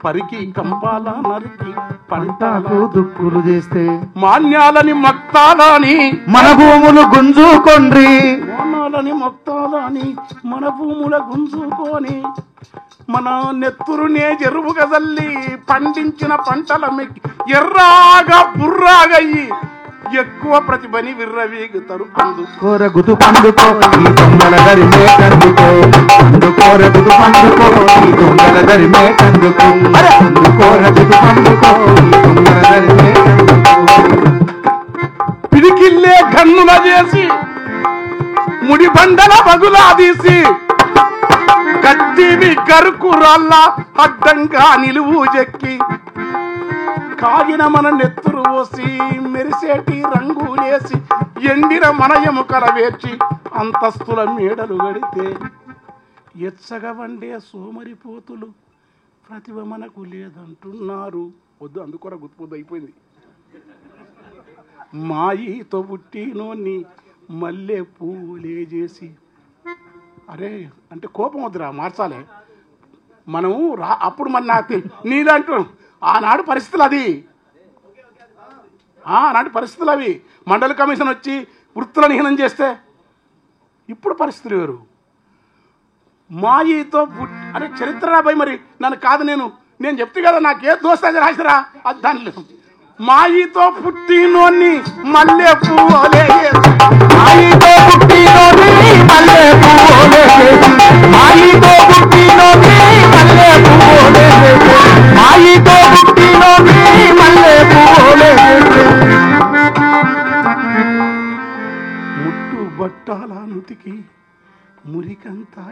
పరికి కంపాల నరికి పంటకు దుక్కులు చేస్తే మాన్యాలని మక్తాలని మన భూములు గుంజుకొండ్రి. మాన్యాలని మక్తాలని మన భూముల గుంజుకొని మన నెత్తురునే జరువుగా జల్లి పండించిన పంటల మెక్కి ఎర్రాగా బుర్రాగయ్యి ఎక్కువ ప్రతిభని విర్రవీగుతారు. అందుకోర గుతు పండుకో ఈ దొంగల దరిమే కందుకో. అందుకోర గుతు పండుకో ఈ దొంగల దరిమే కందుకో. అందుకోర గుతు పండుకో ఈ దొంగల దరిమే కందుకో. పిడికిల్లే గన్నుల చేసి ముడి బండల బగులాదీసి కత్తిని కరుకు రాళ్ళ అడ్డంగా నిలువు చెక్కి కాగిన మన నెత్తురు పోసి మెరిసేటి రంగులేసి ఎండిన మన ఎముకల వేర్చి అంతస్తుల మేడలు గడితే ఎచ్చగా వండే సోమరిపోతులు ప్రతిభ మనకు లేదంటున్నారు. వద్దు అందుకొర గుర్తుపోద్దు అయిపోయింది. మాయితో పుట్టినోన్ని మల్లె పూలే చేసి అరే అంటే కోపం వద్దురా మార్చాలి మనము అప్పుడు మరి నాకు నీదంటూ ఆనాడు పరిస్థితులు అది ఆనాటి పరిస్థితులు అవి. మండల కమిషన్ వచ్చి వృత్తులను హీనం చేస్తే ఇప్పుడు పరిస్థితులు వేరు. మాయితో అరే చరిత్ర రాబాయి మరి నన్ను కాదు నేను చెప్తే కదా నాకే దోస్తా రాసిరా అది దానిలో మాయితో పుట్టినోన్ని మల్లె పూలే మాయితో పుట్టినోని మల్లె పూలే మాయితో పుట్టినోని మల్లె పూలే మాయితో పుట్టినోని మల్లె పూలే ముట్టు బట్టాల నుతికి మురికంతా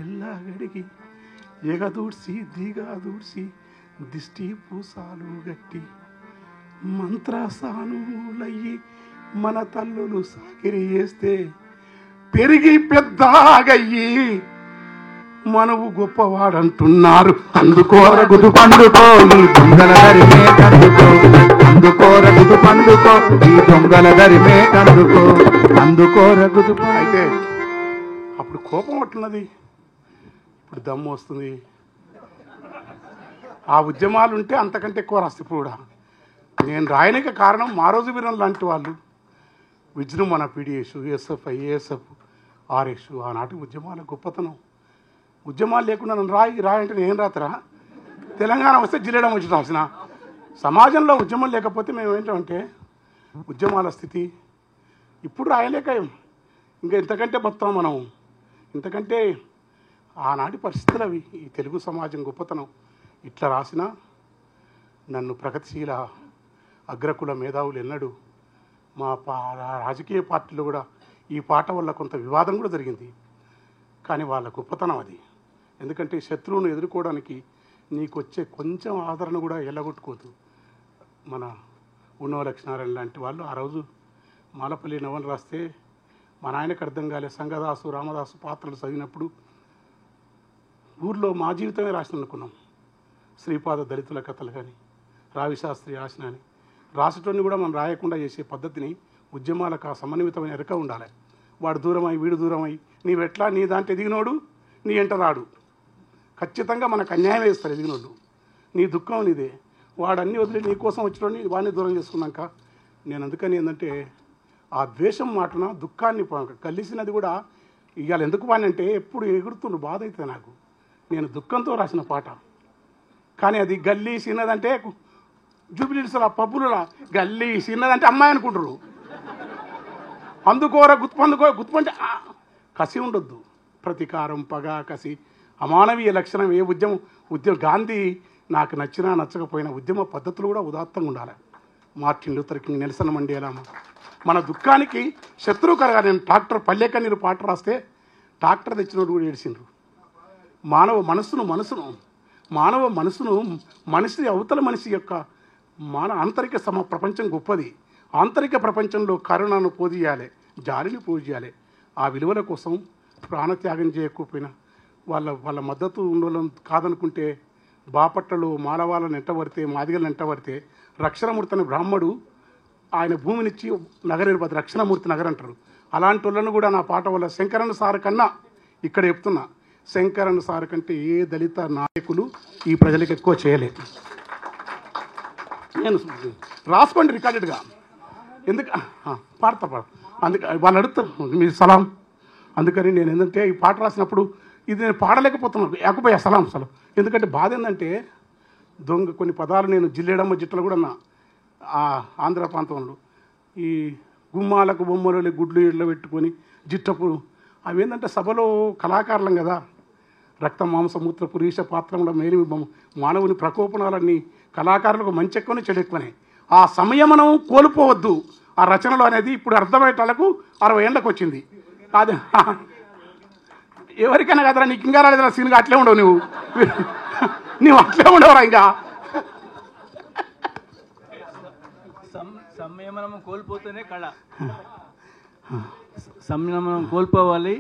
ఎల్లాగడిగి ఎగదూడ్చి దిగాదూడ్చి దిష్టి పూసాలు గట్టి మంత్రసానులయ్యి మన తల్లులు సాకిరి చేస్తే పెరిగి పెద్దగయ్యి మనవు గొప్పవాడంటున్నారు. అందుకోర గుతు పండుకో ఈ దొంగల దరిమే కందుకో. అందుకోర గుతు పండుకో ఈ దొంగల దరిమే కందుకో. అందుకోర గుతు. అయితే అప్పుడు కోపం పట్టున్నది, ఇప్పుడు దమ్ము వస్తుంది. ఆ ఉద్యమాలు ఉంటే అంతకంటే ఎక్కువ రాస్తే కూడా నేను రాయడానికి కారణం మారోజు వీరం లాంటి వాళ్ళు విజృంభణ పీడిఎస్ ఎస్ఎఫ్ఐ ఏఎస్ఎఫ్ ఆర్ఎస్ ఆనాటి ఉద్యమాల గొప్పతనం. ఉద్యమాలు లేకుండా నన్ను రాయంటే నేను రాతరా తెలంగాణ వస్తే జిల్లేయడం వచ్చిన సమాజంలో ఉద్యమం లేకపోతే మేము ఏంటంటే ఉద్యమాల స్థితి ఇప్పుడు రాయలేక ఇంకా ఇంతకంటే మొత్తం మనం ఇంతకంటే ఆనాటి పరిస్థితులు అవి. ఈ తెలుగు సమాజం గొప్పతనం ఇట్లా రాసినా నన్ను ప్రగతిశీల అగ్రకుల మేధావులు ఎన్నడూ మా రాజకీయ పార్టీలో కూడా ఈ పాట వల్ల కొంత వివాదం కూడా జరిగింది. కానీ వాళ్ళ గొప్పతనం అది. ఎందుకంటే శత్రువును ఎదుర్కోవడానికి నీకు వచ్చే కొంచెం ఆదరణ కూడా ఎల్లగొట్టుకోదు. మన ఉన్నవ లక్ష్మీనారాయణ లాంటి వాళ్ళు ఆ రోజు మాలపల్లి నవల రాస్తే మా నాయనకు అర్థం కాలే సంగదాసు రామదాసు పాత్రలు చదివినప్పుడు ఊర్లో మా జీవితమే రాసిన అనుకున్నాం. శ్రీపాద దళితుల కథలు కానీ రావిశాస్త్రి రాసిన అని రాసేటోని కూడా మనం రాయకుండా చేసే పద్ధతిని ఉద్యమాలకు ఆ సమన్వితమైన ఎరక ఉండాలి. వాడు దూరమై వీడు దూరమై నీవెట్లా నీ దాంట్లో ఎదిగినోడు నీ ఎంట రాడు. ఖచ్చితంగా మనకు అన్యాయం వేస్తారు ఎదిగినోళ్ళు. నీ దుఃఖం నీదే. వాడు అన్నీ వదిలి నీ కోసం వచ్చినోడిని వాడిని దూరం చేసుకున్నాక నేను అందుకని ఏంటంటే ఆ ద్వేషం మాటన దుఃఖాన్ని కలిసినది కూడా ఇవాళ ఎందుకు వాడినంటే ఎప్పుడు ఎగురుతుండ్రు బాధ అవుతుంది నాకు. నేను దుఃఖంతో రాసిన పాట. కానీ అది గల్లీ సిన్నదంటే జూబిలీస్లో పబ్బులలో గల్లీ సిన్నదంటే అమ్మాయి అనుకుంటారు. అందుకోర గుర్తుపంటే కసి ఉండొద్దు. ప్రతీకారం పగ కసి అమానవీయ లక్షణం ఏ ఉద్యమం గాంధీ నాకు నచ్చినా నచ్చకపోయినా ఉద్యమ పద్ధతులు కూడా ఉదాత్తంగా ఉండాలి. Martin Luther king Nelson Mandela మన దుఃఖానికి శత్రువు కలగా నేను డాక్టర్ పల్లెకన్నీరు పాట రాస్తే డాక్టర్ తెచ్చినోడు కూడా ఏడిసిండ్రు. మానవ మనసును మనిషి అవతల మనిషి యొక్క ఆంతరిక ప్రపంచం గొప్పది. ఆంతరిక ప్రపంచంలో కరుణను పోజేయాలి, జాలిని పోజేయాలి. ఆ విలువల కోసం ప్రాణత్యాగం చేయకపోయినా వాళ్ళ మద్దతు ఉండడం కాదనుకుంటే బాపట్లలో మాలవాళ్ళని ఎంటబడితే మాదిగలను ఎంటబడితే రక్షణమూర్తి అనే బ్రాహ్మడు ఆయన భూమినిచ్చి నగరేర్పతి రక్షణమూర్తి నగర్ అంటారు. అలాంటి వాళ్ళను కూడా నా పాట వల్ల శంకరన్న సార్ కన్నా ఇక్కడ చెప్తున్నా శంకరన్న సార్ కంటే ఏ దళిత నాయకులు ఈ ప్రజలకు ఎక్కువ చేయలేదు. నేను రాసుకోండి రికార్డెడ్గా. ఎందుకు పాడతా అందుకే వాళ్ళు అడుగుతారు మీ సలాం. అందుకని నేను ఏంటంటే ఈ పాట రాసినప్పుడు ఇది నేను పాడలేకపోతున్నాను ఏకపోయా సలాం. ఎందుకంటే బాధ ఏంటంటే దొంగ కొన్ని పదాలు నేను జిల్లేడమ్మ జిట్టలు కూడా అన్నా ఆంధ్ర ప్రాంతంలో ఈ గుమ్మాలకు బొమ్మలు గుడ్లు ఇళ్ళ పెట్టుకొని జిట్టపు అవి ఏంటంటే సభలో కళాకారులం కదా. రక్త మాంసమూత్ర పురీష పాత్రంలో మేలి మానవుని ప్రకోపనాలన్నీ కళాకారులకు మంచి ఎక్కువనే చెడు ఎక్కువనే. ఆ సమయం మనం కోల్పోవద్దు ఆ రచనలో అనేది ఇప్పుడు అర్థమయ్యేటాలకు 60 ఏళ్ళకు వచ్చింది. అది ఎవరికైనా కదరా నీకు ఇంకా రాలేదా సీన్గా అట్లే ఉండవు నువ్వు అట్లే ఉండవురా ఇంకా. సంయమనం కోల్పోతేనే కళ. సంయమనం కోల్పోవాలి,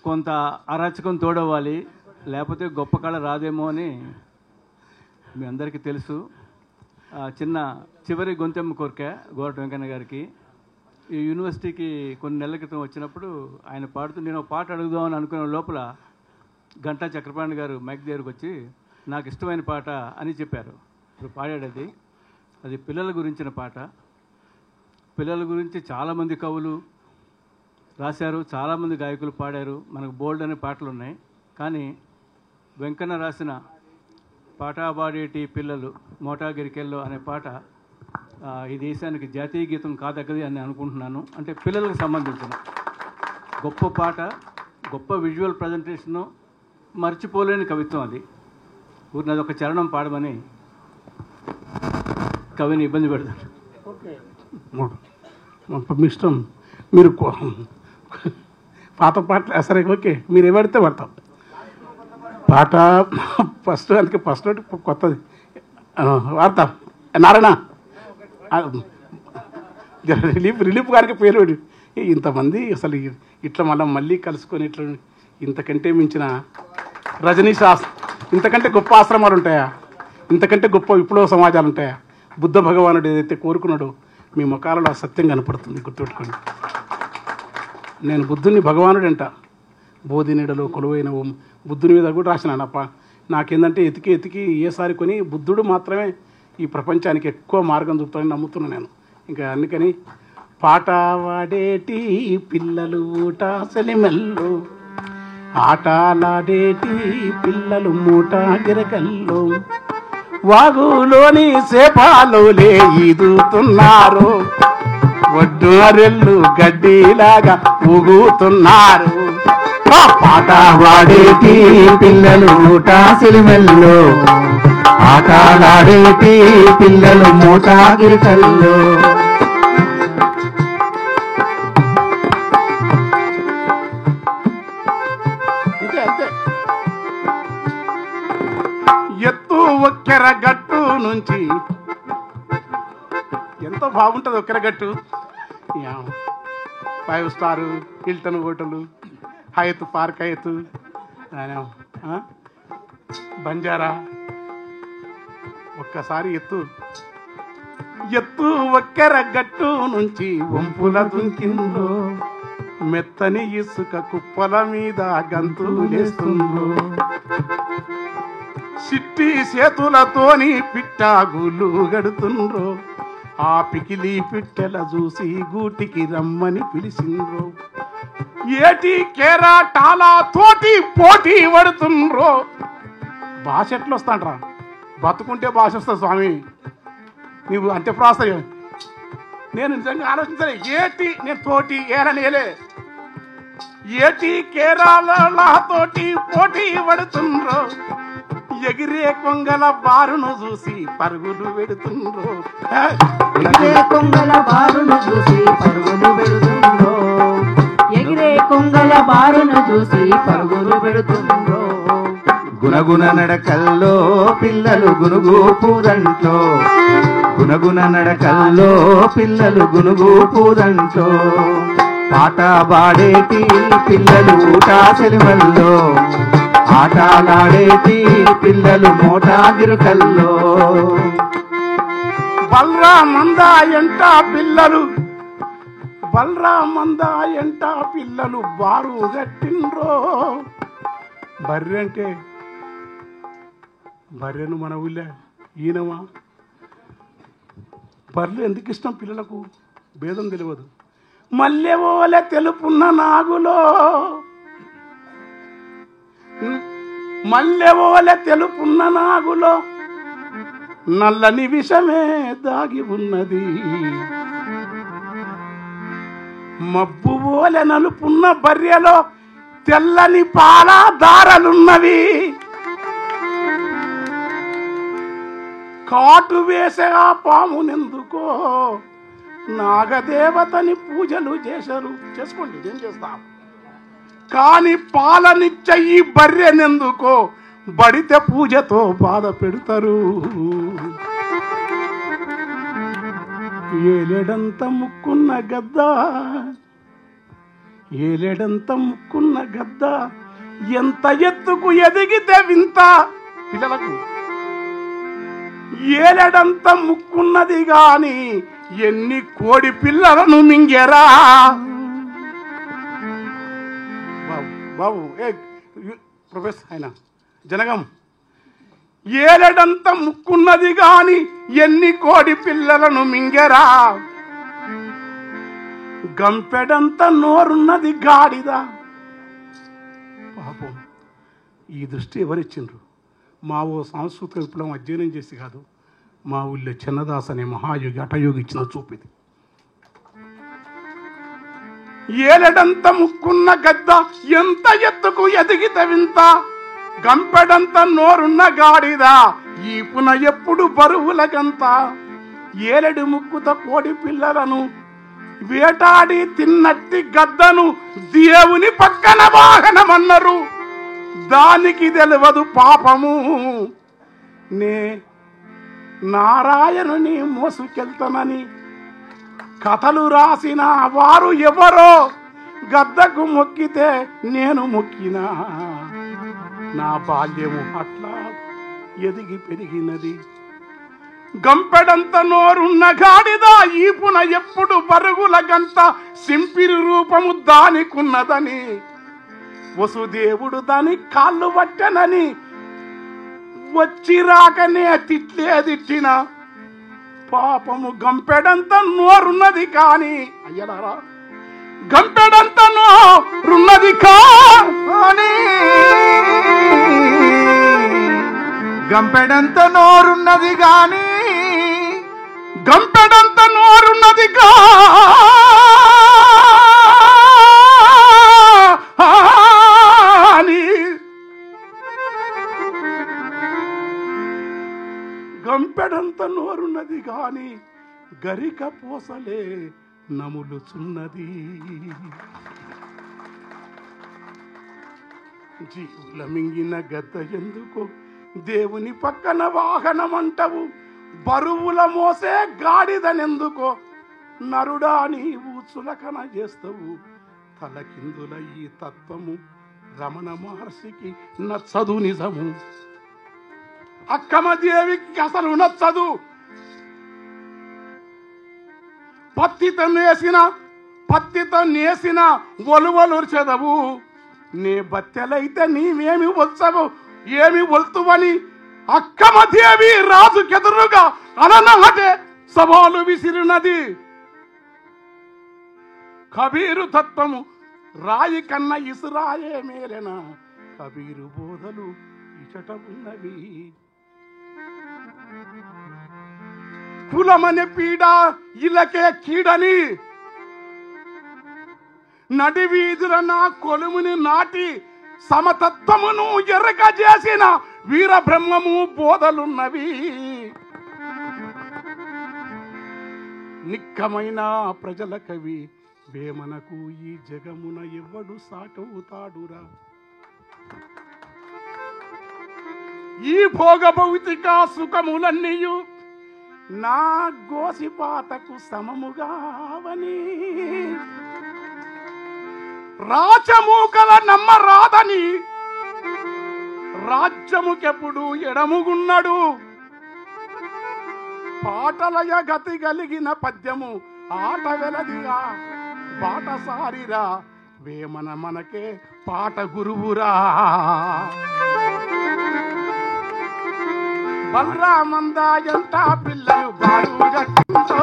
కొంత అరాచకం తోడవ్వాలి, లేకపోతే గొప్ప కళ రాదేమో అని మీ అందరికీ తెలుసు. చిన్న చివరి గొంతెమ్మ కోరిక గోరట వెంకన్న గారికి. ఈ యూనివర్సిటీకి కొన్ని నెలల క్రితం వచ్చినప్పుడు ఆయన పాడుతూ నేను ఒక పాట అడుగుదామని అనుకునే లోపల గంటా చక్రపాణి గారు మైక్ దగ్గరకు వచ్చి నాకు ఇష్టమైన పాట అని చెప్పారు. ఇప్పుడు పాడాడు అది పిల్లల గురించిన పాట. పిల్లల గురించి చాలామంది కవులు రాశారు, చాలామంది గాయకులు పాడారు, మనకు బోల్డ్ అనే పాటలు ఉన్నాయి. కానీ వెంకన్న రాసిన పాటాబాడేటి పిల్లలు మోటాగిరికెల్లో అనే పాట ఈ దేశానికి జాతీయ గీతం కాదగ్గది అని అనుకుంటున్నాను. అంటే పిల్లలకు సంబంధించిన గొప్ప పాట, గొప్ప విజువల్ ప్రజెంటేషను, మర్చిపోలేని కవిత్వం. అది ఊరినది ఒక చరణం పాడమని కవిని ఇబ్బంది పెడతారు. మీ ఇష్టం. మీరు పాత పాటలు సరే ఓకే మీరు ఎవరితే పడతాం పాట ఫస్ట్. అందుకే ఫస్ట్ కొత్తది వాడతాం. నారాయణ రిలీఫ్ గారికి పేరు ఇంతమంది అసలు ఇట్లా మళ్ళీ కలుసుకొని ఇట్లా ఇంతకంటే మించిన రజనీ ఇంతకంటే గొప్ప ఆశ్రమాలు ఉంటాయా? ఇంతకంటే గొప్ప విప్లవ సమాజాలు ఉంటాయా? బుద్ధ భగవానుడు ఏదైతే కోరుకున్నాడో మీ ముఖాలలో ఆ సత్యం కనపడుతుంది, గుర్తుపెట్టుకోండి. నేను బుద్ధుని భగవానుడు అంట. బోధి నీడలో కొలువైన బుద్ధుని మీద కూడా రాసిన నాకేందంటే ఎతికి ఏసారి కొని బుద్ధుడు మాత్రమే ఈ ప్రపంచానికి ఎక్కువ మార్గం చూపుతానని నమ్ముతున్నాను నేను. ఇంకా అందుకని పాట వాడేటి పిల్లలు ఊట సెలిమెల్లు ఆటలాడేటి పిల్లలు మూట గిరకల్లో వాగులోని సేపాలోలే ఈదుతున్నారు, ఒడ్డురెళ్ళు గడ్డిలాగా ఊగుతున్నారు. పాట వాడేటి పిల్లలు మూట సిలిమెల్లో, ఆటలాడేటి పిల్లలు మూట గిరికల్లో. అంతే అంతే. ఎత్తు ఒక్కెర గట్టు నుంచి ఎంత బాగుంటుంది ఒక్కెర గట్టు. 5 star Hilton hotel, Hyatt Park, Hyatt Banjara. ఒక్కసారి ఎత్తు ఒక్కెర గట్టు నుంచి వంపుల దుంకిందో, మెత్తని ఇసుక కుప్పల మీద గంతులేస్తుందో, సిట్టి చేతులతోని పిట్టాగులు గడుతుండ్రో, ఆ పికిలి పిట్టెల చూసి గూటికి రమ్మని పిలిచిండ్రో, ఏటి కేరాటాలా తోటి పోటీ పడుతుండ్రో. భాష ఎట్లా వస్తాంట్రా? బతుకుంటే భాష వస్తుంది స్వామి. నీవు అంత్యప్రాస నేను నిజంగా ఆలోచించలే. ఏటి నేను తోటి ఏరనేలే, ఏటి కేరాల తోటి పోటీ పడుతుండ్రో, ఎగిరే కొంగల బారును చూసి పరుగులు పెడుతుండ్రో, ఎగిరే కొంగల బారును చూసి పరుగులు పెడుతుండ్రో, ఎగిరే కొంగల బారును చూసి పరుగులు పెడుతుండ్రో. గుణగుణ నడకల్లో పిల్లలు గునుగు పూదంట్లో, గుణగుణ నడకల్లో పిల్లలు గునుగు పూదంట్లో, పాట పాడేటి పిల్లలు ఊటా సెలిమల్లో, ఆటలాడేటి పిల్లలు మోటా గిరుకల్లో. బల్రా మందా ఎంట పిల్లలు, బల్రా మందా ఎంట పిల్లలు బారు గట్టిండ్రో. బర్రె అంటే బర్రెను మన ఊళ్ళే ఈయనమా. బర్రెలు ఎందుకు ఇష్టం పిల్లలకు భేదం తెలియదు. మల్లెవోలే తెలుపున్న నాగులో, మల్లెవోలే తెలుపున్న నాగులో నల్లని విషమే దాగి ఉన్నది, మబ్బు ఓలె నలుపున్న బర్రెలో తెల్లని పాల దారలున్నవి, కాటు వేసే ఆ పామునెందుకో నాగదేవతని పూజలు చేసుకోండి, ఏం చేస్తాం. కాని పాలనిచ్చే ఈ బర్రెనెందుకో బడితే పూజతో బాధ పెడతారు. ఏలేడంత ముక్కున్న గద్ద, ఏలేడంత ముక్కున్న గద్ద ఎంత ఎత్తుకు ఎదిగితే వింత. పిల్లలకు ఏలేడంత ముక్కున్నది గాని ఎన్ని కోడి పిల్లలను మింగెరా. బాబు ప్రొఫెసర్ ఆయన జనగం, ఏలడంత ముక్కున్నది గాని ఎన్ని కోడి పిల్లలను మింగెరా, గంపెడంత నోరున్నది గాడిద. పాపం ఈ దృష్టి ఎవరిచ్చిండ్రు? మా ఓ సాంస్కృతిక విప్లవం అధ్యయనం చేసి కాదు, మా ఊళ్ళో చిన్నదాస్ అనే మహాయోగి హఠయోగి ఇచ్చిన చూపిది. ఏలడంత ముక్కున్న గద్ద ఎంత ఎత్తుకు ఎదిగితే వింత, గంపెడంత నోరున్న గాడిద ఈపున ఎప్పుడు బరువుల గంత. ఏలడి ముక్కుత కోడి పిల్లలను వేటాడి తిన్నట్టి గద్దను దేవుని పక్కన వాహనమన్నారు, దానికి తెలియదు పాపము. నే నారాయణుని మోసుకెళ్తానని కథలు రాసిన వారు ఎవరో, గద్దకు మొక్కితే నేను మొక్కినా, నా బాల్యము అట్లా ఎదిగి పెరిగినది. గంపెడంత నోరున్న గాడిద ఈపున ఎప్పుడు బరుగుల గంత, సింపిరి రూపము దానికున్నదని వసుదేవుడు దాని కాళ్ళు పట్టెనని వచ్చి రాకనే తిట్టిన. పాపము గంపెడంత నోరున్నది కాని అయ్యలారా గంపెడంతనో రున్నది కానీ గంపెడంత నోరున్నది గాని గంపెడంత నోరున్నది కానీ గంపెడంత నోరున్నది గాని గరిక పోసలే నములుచున్నది. జీవుల మింగిన గద్ద ఎందుకో దేవుని పక్కన వాహనమంటవు, బరువుల మోసే గాడిదనెందుకో నరుడా నీవు చులకన చేస్తావు. తలకిందుల ఈ తత్వము రమణ మహర్షికి నచ్చదు నిజము. అక్కమదేవికి అసలు నచ్చదు. పత్తితో నేసిన ఒలువలు చదవు. నే బత్తెలైతే నీవేమి ఒల్చవు, ఏమి ఒల్తువని అక్కమదేవి రాజుకెదురుగా అననహటే సవాలు విసిరినది. కబీరు తత్వము రాయి కన్న ఇసురాయే మేలెన, కబీరు బోధలు ఇచట ఉన్నవి. కులమనే పీడ ఇలకే కీడని నడి వీధుల నా కొలుముని నాటి సమతత్వమును ఎరక చేసిన వీర బ్రహ్మము బోధలున్నవి. నిక్కమైన ప్రజల కవి వేమనకు ఈ జగమున ఎవడు సాటవుతాడురా. ఈ భోగ భౌతిక సుఖములన్నీయు నా గోసిపాతకు సమముగావని, రాచమూకల నమ్మరాదని రాజ్యముకెప్పుడు ఎడముగున్నాడు. పాటలయ గతి కలిగిన పద్యము ఆట వెలదిగా బాటసారిరా, వేమన మనకే పాట గురువురా. బలరామందా ఎంత పిల్లలు బారుగట్టిందో,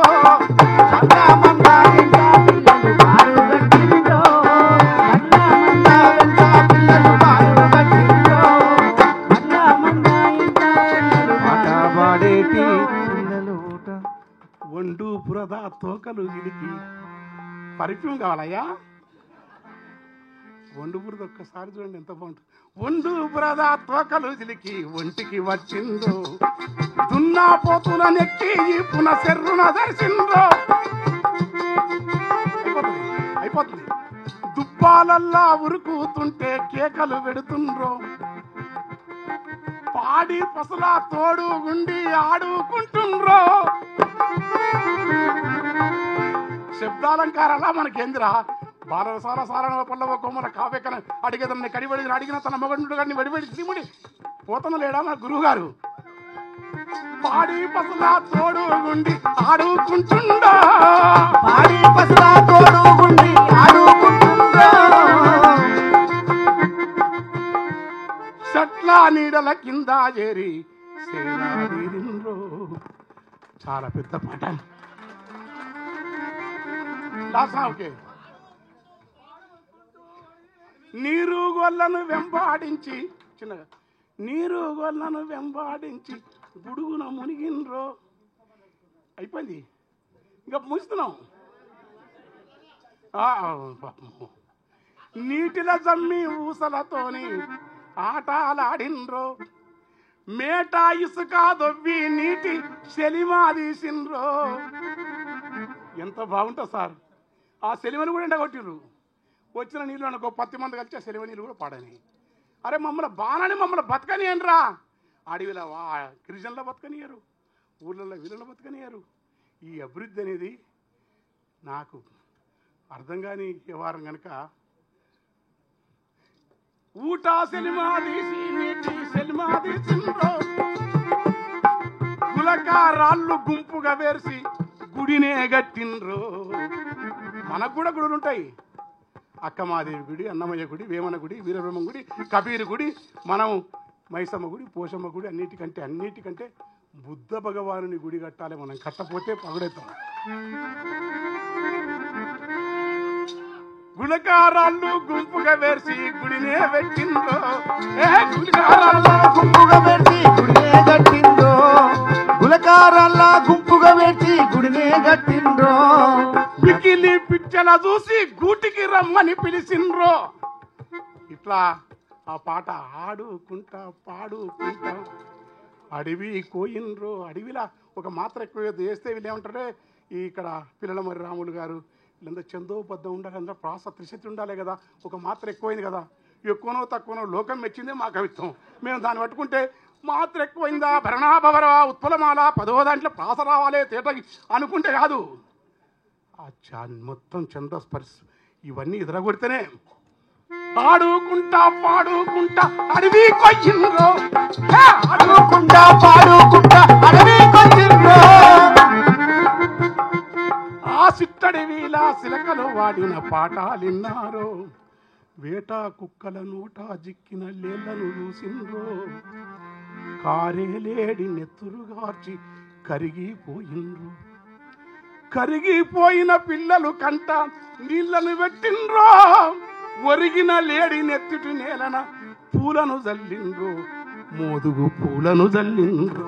బలరామందా ఎంత పిల్లలు బారుగట్టిందో, బలరామందా ఎంత పిల్లలు బారుగట్టిందో, బలరామందా ఎంత పిల్లలు ఆటవాడేటి పిల్లలు వండు పురద తోకలు ఇడికి. పర్ఫ్యూమ్ కావాలయ్యా? వండు బురద ఒక్కసారి చూడండి ఎంత బాగుంటుంది. వండు బురద తోకలు చిలికి ఒంటికి వచ్చిందో, దున్నా పోతుల నెక్కి పునఃశర్రున దర్శిందో. అయిపోతుంది. దుబ్బాలల్లా ఉరుకుతుంటే కేకలు పెడుతుండ్రో, పాడి పసులా తోడు గుండి ఆడుకుంటుండ్రో. శబ్దాలంకారాలా మనకేందిరా? బాలసార సారణ పల్లవ కొమ్మల కావ్యకన అడిగేదన్ని కడివడి అడిగిన తన మగనుడు గారిని వడివడి శ్రీముడి పోతన లేడా మన గురువు గారు? పాడి పసులా తోడు గుండి ఆడుకుంటుండా, పాడి పసులా తోడు గుండి ఆడుకుంటుండా. చెట్ల నీడల కింద చేరి సేనాదీరిండ్రో. చాలా పెద్ద పాట. ఓకే. నీరు గొల్లను వెంబాడించి చిన్నగా నీరు గొల్లను వెంబాడించి గుడుగున మునిగిన్రో. అయిపోయింది, ఇంకా ముస్తున్నాం. నీటిల జమ్మి ఊసలతోని ఆటలాడిన్రో, మేట ఇసుక దొవ్వి నీటి సెలిమా తీసిండ్రో. ఎంత బాగుంటుంది సార్. ఆ సెలిమని కూడా ఎండగొట్టిర్రు. వచ్చిన నీళ్ళు అనుకో 10 మంది కలిసి ఆ సెలిమ నీళ్ళు కూడా పాడని. అరే మమ్మల్ని బతకనియనరా. అడవిలో గిరిజనుల బతకనియరు, ఊళ్ళల్లో వీళ్ళలో బతకనియరు. ఈ అభివృద్ధి అనేది నాకు అర్థం కాని వ్యవహారం కనుక ఊటా సెలిమా తీసి నీటి సెలిమా తీసిండ్రో. గులకారాళ్ళు గుంపుగా వేసి గుడినే గట్టిండ్రో. మనకు కూడా గుడులు ఉంటాయి. అక్కమాదేవి గుడి, అన్నమయ్య గుడి, వేమన గుడి, వీరబ్రహ్మ గుడి, కబీరు గుడి, మనం మైసమ్మ గుడి, పోషమ్మ గుడి. అన్నిటికంటే బుద్ధ భగవానుని గుడి కట్టాలి. మనం కట్టపోతే పగడెత్తాం. గులకారాళ్ళు గుంపుగా వేసి గుడినే పెట్టిండ్రో గులకారాల గుంపుగా పెట్టి గుడినే కట్టిండ్రో గులకారాల గుంపుగా పెట్టి గుడినే కట్టిండ్రో పికిలి పిచ్చల చూసి గూటికి రమ్మని పిలిచిండ్రో. ఇట్లా ఆ పాట ఆడుకుంటా పాడుకుంటా అడవి కోయిన్రో. అడవిలా ఒక మాత్ర ఎక్కువ వేస్తే వీళ్ళు ఏమంటారే ఇక్కడ పిల్లల మరి రాములు గారు వీళ్ళంతా చందోబద్ధం ఉండాలి, అందరూ ప్రాస త్రిశక్తి ఉండాలి కదా. ఒక మాత్ర ఎక్కువైంది కదా, ఎక్కువనో తక్కువనో లోకం మెచ్చిందే మా కవిత్వం. మేము దాన్ని పట్టుకుంటే మాత్ర ఎక్కువైందా భరణాభవర ఉత్పలమాల 10వ దాంట్లో ప్రాస రావాలే తేటకి అనుకుంటే కాదు. మొత్తం ఛందస్పర్శ ఇవన్నీ ఎదురగొడితేనే ఆడుకుంటా పాడుకుంటా అడవి కొయ్యిండ్రో ఆడుకుంటా పాడుకుంటా అడవి కొయ్యిండ్రో. ఆ సిట్టడివిలా సిలకలు వాడిన పాఠాలిన్నారో. వేట కుక్కల నోట జిక్కిన లేళ్లను చూసిండ్రో. కారేలేడి నెత్తురుగార్చి కరిగిపోయిండ్రు. కరిగిపోయిన పిల్లలు కంట నీళ్లను పెట్టిండ్రో. ఒరిగిన లేడి నెత్తుటి నేలన పూలను జల్లిండ్రు. మోదుగు పూలను జల్లిండ్రు.